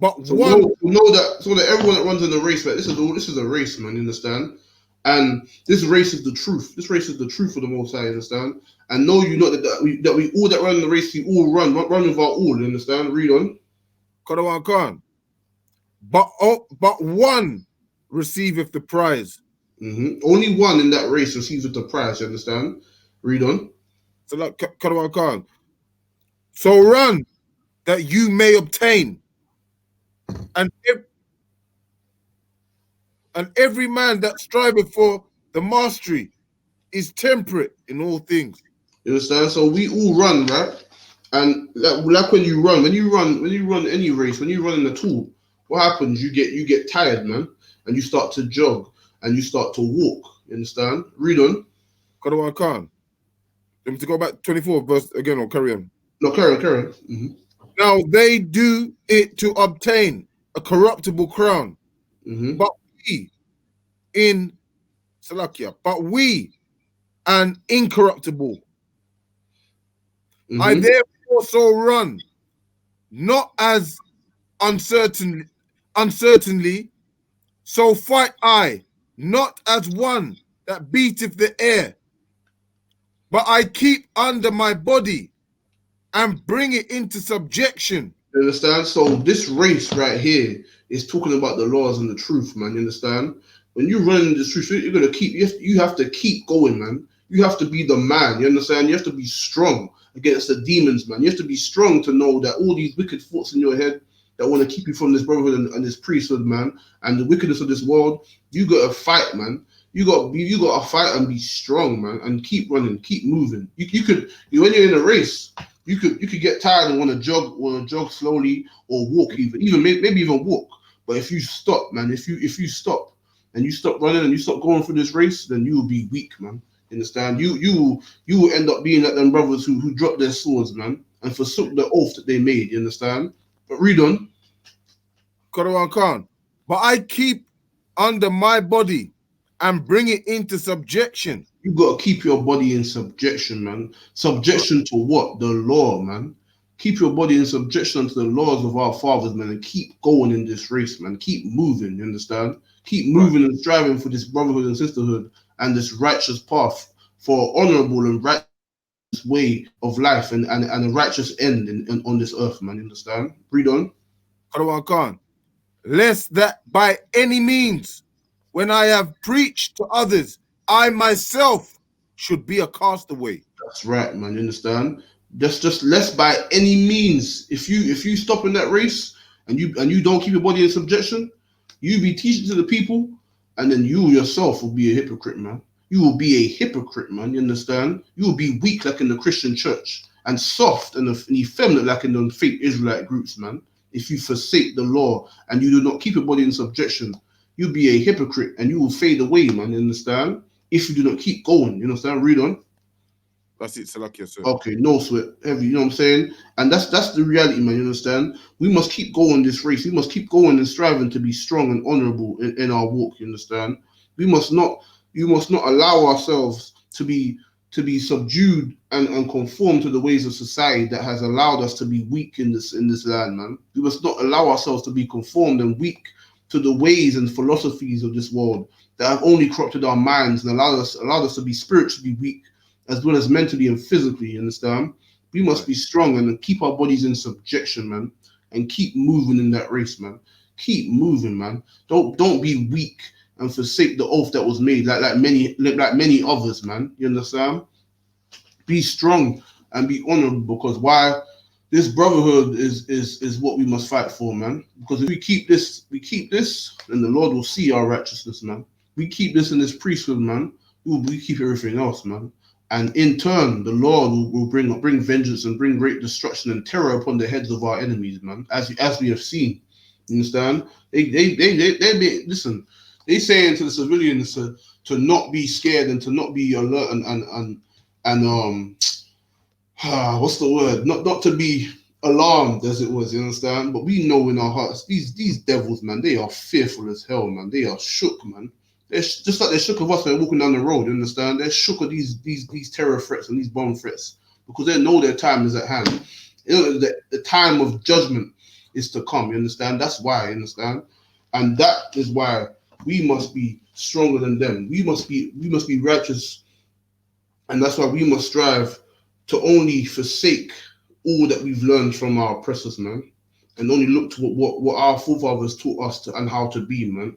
but so one. Know that everyone that runs in a race, man, this is a race, man. You understand? And this race is the truth. This race is the truth for the Most High, you understand? And know you not that we all that run in the race, we all run with our all, you understand? Read on. But one receiveth the prize. Only one in that race receives the prize, you understand? Read on. So like so run that you may obtain. And every man that striveth for the mastery is temperate in all things. You understand? So we all run, right? And like when you run any race, when you run in a tool, what happens? You get tired, man, and you start to jog and you start to walk. You understand? Read on. You want me to go back 24 verse again or carry on? No, carry on. Now they do it to obtain a corruptible crown, but we in Salakia, but we an incorruptible. I therefore so run, not as uncertainly, so fight I, not as one that beateth the air, but I keep under my body and bring it into subjection. You understand? So this race right here is talking about the laws and the truth, man. You understand? When you run in the truth, you're gonna you have to keep going, man. You have to be the man. You understand? You have to be strong against the demons, man. You have to be strong to know that all these wicked thoughts in your head that want to keep you from this brotherhood and this priesthood, man, and the wickedness of this world, you gotta fight, man. You got to fight and be strong, man, and keep running, keep moving. You could when you're in a race, you could get tired and want to jog slowly or walk even maybe even walk. But if you stop, man, if you stop and you stop running and you stop going through this race, then you will be weak, man. You understand? You will end up being like them brothers who dropped their swords, man, and forsook the oath that they made. You understand? But read on. Quran Khan. But I keep under my body and bring it into subjection. You got to keep your body in subjection, man. Subjection to what? The law, man. Keep your body in subjection to the laws of our fathers, man, and keep going in this race, man. Keep moving, you understand? Keep moving and striving for this brotherhood and sisterhood and this righteous path for honorable and righteous way of life and a righteous end on this earth, man. You understand? Read on. Quran Khan. Lest that by any means, when I have preached to others, I myself should be a castaway. That's right, man. You understand? Just lest by any means, if you stop in that race and you don't keep your body in subjection, you be teaching to the people, and then you yourself will be a hypocrite, man. You will be a hypocrite, man. You understand? You will be weak like in the Christian church and soft and effeminate like in the fake Israelite groups, man. If you forsake the law and you do not keep your body in subjection, you'll be a hypocrite and you will fade away, man. You understand? If you do not keep going, you understand? Read on. That's it, Salakia, sir. Okay, no sweat, heavy, you know what I'm saying? And that's the reality, man, you understand? We must keep going this race. We must keep going and striving to be strong and honorable in our walk, you understand? You must not allow ourselves to be subdued and conform to the ways of society that has allowed us to be weak in this land, man. We must not allow ourselves to be conformed and weak to the ways and philosophies of this world that have only corrupted our minds and allowed us to be spiritually weak as well as mentally and physically, you understand? We must be strong and keep our bodies in subjection, man, and keep moving in that race, man. Keep moving, man. Don't be weak and forsake the oath that was made, like many others, man. You understand? Be strong and be honorable, because why? This brotherhood is what we must fight for, man. Because if we keep this, then the Lord will see our righteousness, man. We keep this in this priesthood, man. We keep everything else, man. And in turn, the Lord will bring vengeance and bring great destruction and terror upon the heads of our enemies, man. As we have seen, you understand? Listen. They saying to the civilians to not be scared and to not be alert and what's the word? Not to be alarmed as it was, you understand? But we know in our hearts these devils, man, they are fearful as hell, man. They are shook, man. They're just like they're shook of us when we're walking down the road, you understand? They're shook of these terror threats and these bomb threats because they know their time is at hand. You know, the time of judgment is to come, you understand? That's why, you understand? And that is why we must be stronger than them. We must be righteous, and that's why we must strive to only forsake all that we've learned from our oppressors, man, and only look to what our forefathers taught us to and how to be, man.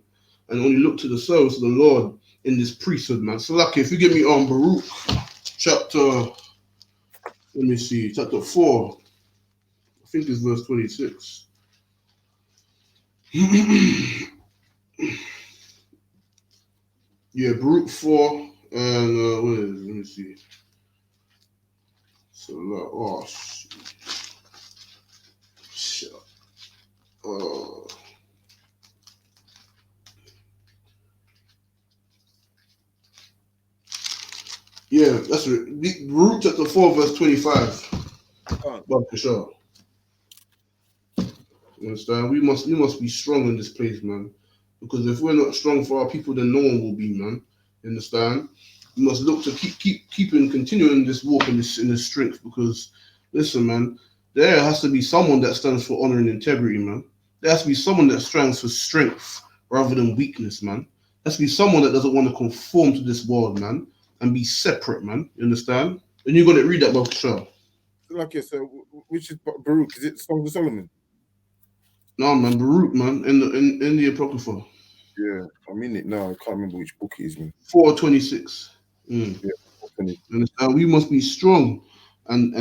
And only look to the service of the Lord in this priesthood, man. So, like, if you give me Baruch chapter, let me see, chapter 4, I think it's verse 26. Yeah, Baruch 4, and what is it? Let me see. So, oh, shit. Yeah, that's it. Baruch chapter 4, verse 25. But for sure. You understand? We must be strong in this place, man. Because if we're not strong for our people, then no one will be, man. You understand? We must look to continuing this walk in this strength. Because listen, man, there has to be someone that stands for honor and integrity, man. There has to be someone that stands for strength rather than weakness, man. There has to be someone that doesn't want to conform to this world, man, and be separate, man. You understand? And you got to read that book, sure. Okay, so which is Baruch? Is it Songs of Solomon? No, man, Baruch, man, in the Apocrypha. Yeah, I'm in it now. I can't remember which book it is, man. 426. Yeah, 420. Understand? We must be strong and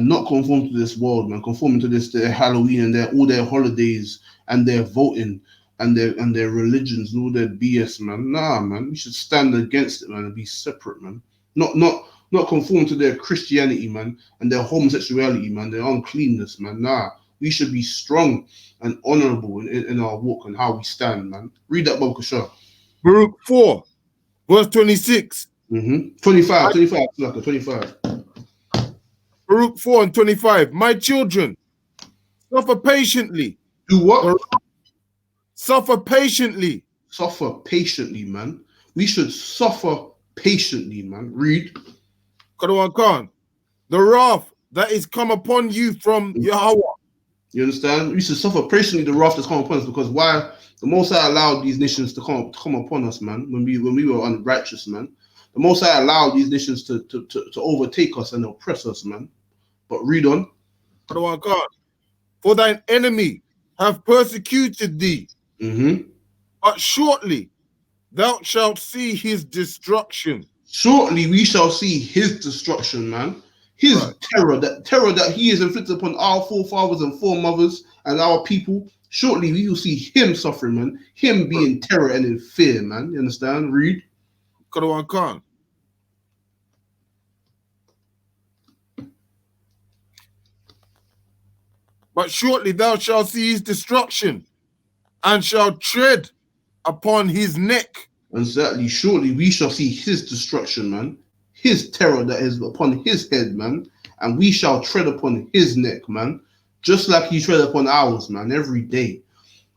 not conform to this world, man. Conforming to their Halloween and all their holidays and their voting and their religions and all their BS, man. Nah, man, we should stand against it, man, and be separate, man. Not conform to their Christianity, man, and their homosexuality, man, their uncleanness, man. Nah, we should be strong and honorable in our walk and how we stand, man. Read that, Bob Kashar. Baruch 4, verse 26. 25, 25. Baruch 4 and 25. My children, suffer patiently. Do what? Suffer patiently. Suffer patiently, man. We should suffer patiently, man. Read. Kadawan Khan. The wrath that is come upon you from Yahweh. You understand? We should suffer patiently the wrath that's come upon us, because why? The Most High allowed these nations to come upon us, man. When we were unrighteous, man. The Most High allowed these nations to overtake us and oppress us, man. But read on. Kadawan Khan. For thine enemy have persecuted thee, but shortly thou shalt see his destruction. Shortly we shall see his destruction, man. His terror that he has inflicted upon our forefathers and foremothers and our people. Shortly we will see him suffering, man. Him being terror and in fear, man. You understand? Read. Kadawan Khan. But shortly thou shalt see his destruction, and shall tread upon his neck. Exactly. Shortly we shall see his destruction, man. His terror that is upon his head, man. And we shall tread upon his neck, man. Just like he tread upon ours, man, every day.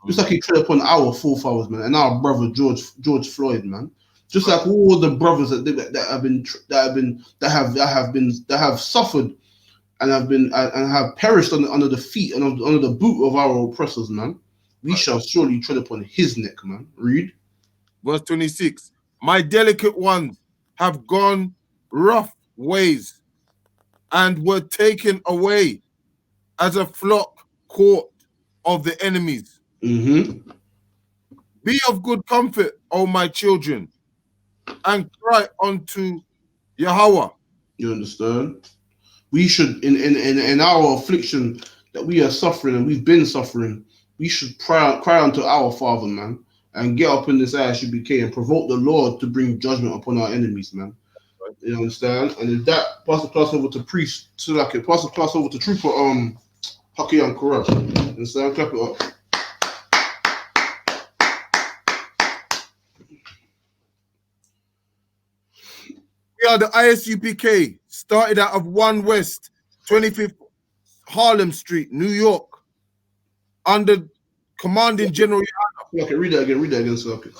Just like he tread upon our forefathers, man, and our brother George Floyd, man. Just like all the brothers that have suffered and have perished under the feet and under the boot of our oppressors, man. We shall surely tread upon his neck, man. Read. Verse 26. My delicate ones have gone rough ways and were taken away as a flock caught of the enemies. Be of good comfort, O my children, and cry unto Yahweh. You understand? We should, in our affliction that we are suffering and we've been suffering, we should cry unto our Father, man, and get up in this I.S.U.P.K and provoke the Lord to bring judgment upon our enemies, man. You understand? And if that, pass the class over to Priest, so like it, pass the class over to Trooper Haki and Corrupt. Understand? Clap it up. We are the I.S.U.P.K, started out of 1 West, 25th Harlem Street, New York, under Commanding General YAHANNA. Okay, read that again, so okay.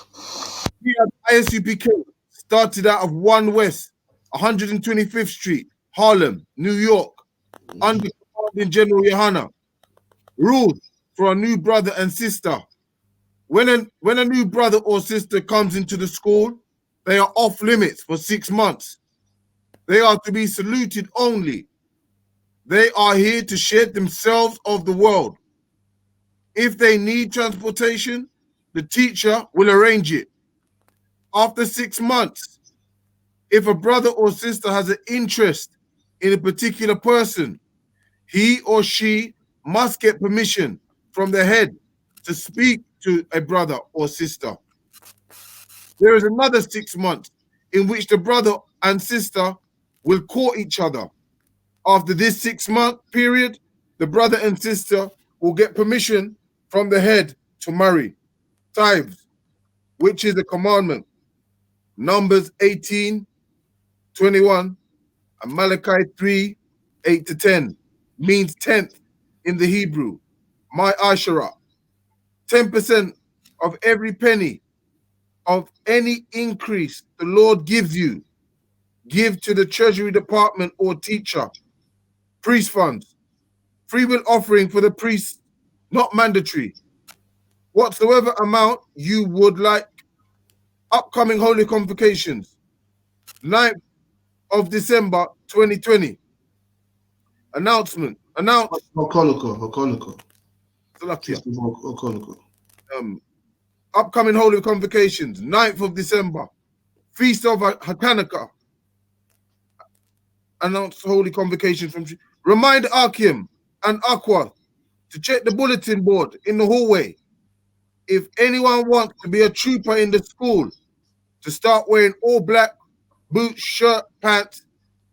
We are the I.S.U.P.K, started out of 1 West, 125th Street, Harlem, New York, under Commanding General YAHANNA. Rules for a new brother and sister. When a new brother or sister comes into the school, they are off limits for 6 months. They are to be saluted only. They are here to shed themselves of the world. If they need transportation, the teacher will arrange it. After 6 months, if a brother or sister has an interest in a particular person, he or she must get permission from the head to speak to a brother or sister. There is another 6 months in which the brother and sister will court each other. After this 6-month period, the brother and sister will get permission from the head to marry. Tithes, which is a commandment. Numbers 18:21 and Malachi 3:8-10 means 10th in the Hebrew. My Asherah. 10% of every penny of any increase the Lord gives you, give to the Treasury Department or teacher. Priest funds. Free will offering for the priest, not mandatory. Whatsoever amount you would like. Upcoming holy convocations. 9th of December 2020. Announcement. Announced. Hanukkah. Upcoming holy convocations. 9th of December. Feast of Hanukkah. Announced holy convocation from. Remind Akim and Aqua to check the bulletin board in the hallway. if anyone wants to be a trooper in the school, to start wearing all black, boots, shirt, pants,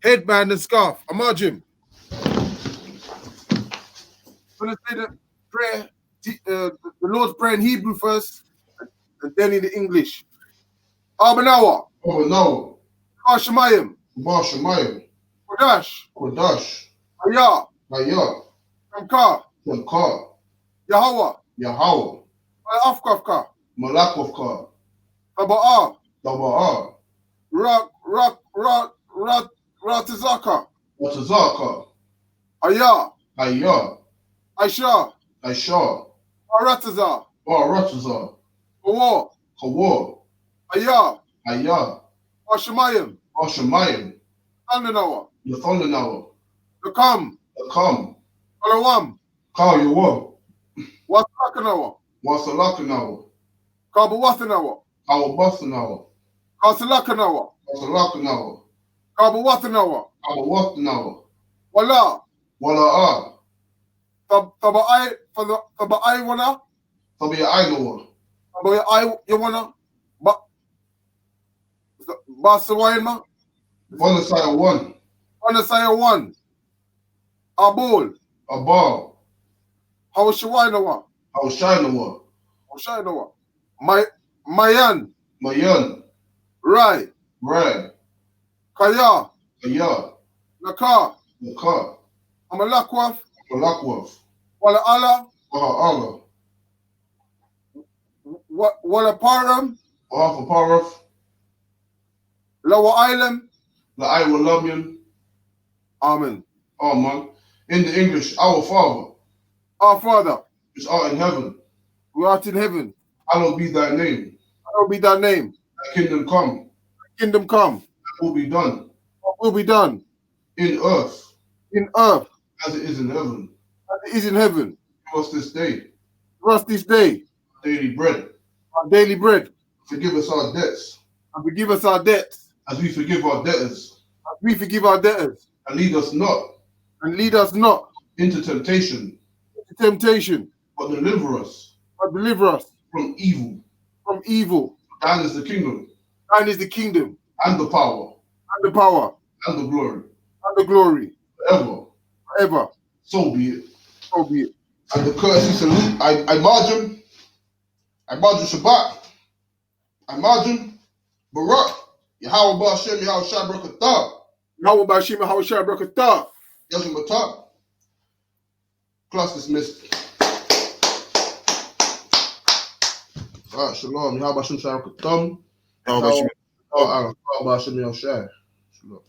headband, and scarf. Imagine. I'm going to say the prayer, the Lord's Prayer in Hebrew first, and then in the English. Abanawa. Abanawa. Hashemayim. Hashemayim. Kodash. Kodash. Ayah. Ayah. Kamka. Kamka. Yahweh. Yahweh. Malakavka. Malakavka. Taba'ah. Taba'ah. Ratazaka. Ratazaka. Ayah. Ayah. Aisha. Aisha. Arataza. Arataza. Kawa. Kawa. Ayah. Ayah. Hashemayim. Hashemayim. Thundernawa. Yathanawa. Lakam. Lakam. Kalawam. Kayawam. Wasalakanawa. Wasalakanawa. Kabawathanawa. Kawabathanawa. Kasalakanawa. Kasalakanawa. Kabawathanawa. Kawawathanawa. Wala. Wala'a. Taba'ai wana. Tabi'ainawa. Taba'ai yawana. Basawayma. Vanasaya 1. Vanasaya 1. Abul. Abal. Hawashawainawa. Hawashainawa. Hawashainawa. Mayan. Mayan. Rai. Rai. Kaya. Kaya. Naka. Naka. Amalakwaf. Amalakwaf. Wala Allah. Allah. Wala param. Wahafa paraf. Lawa Island. La Iwalamyan. Amen. Amen. In the English, our Father. Our Father. Which art in heaven. Who art in heaven. Hallowed be thy name. Hallowed be thy name. Thy kingdom come. Thy kingdom come. Thy will be done. What will be done? In earth. In earth. As it is in heaven. As it is in heaven. Give us this day. Give us this day. Our daily bread. Our daily bread. Forgive us our debts. And forgive us our debts. As we forgive our debtors. As we forgive our debtors. And lead us not. And lead us not. Into temptation. Into temptation. But deliver us. But deliver us. From evil. From evil. Thine is the kingdom. Thine is the kingdom. And the power. And the power. And the glory. And the glory. Forever. Forever. So be it. So be it. And the courtesy salute. I margin Shabbat. I margin Barak. Yahweh Ba'Shem, Yahweh Shai Barakatah. Yahweh Ba'Shem, Yahweh Shai Barakatah. Yazim Batah. Class dismissed. Shalom. Yahweh Ba'Shem, Shai Barakatah. Yahweh Ba'Shem, Yahweh Shai. Shalom.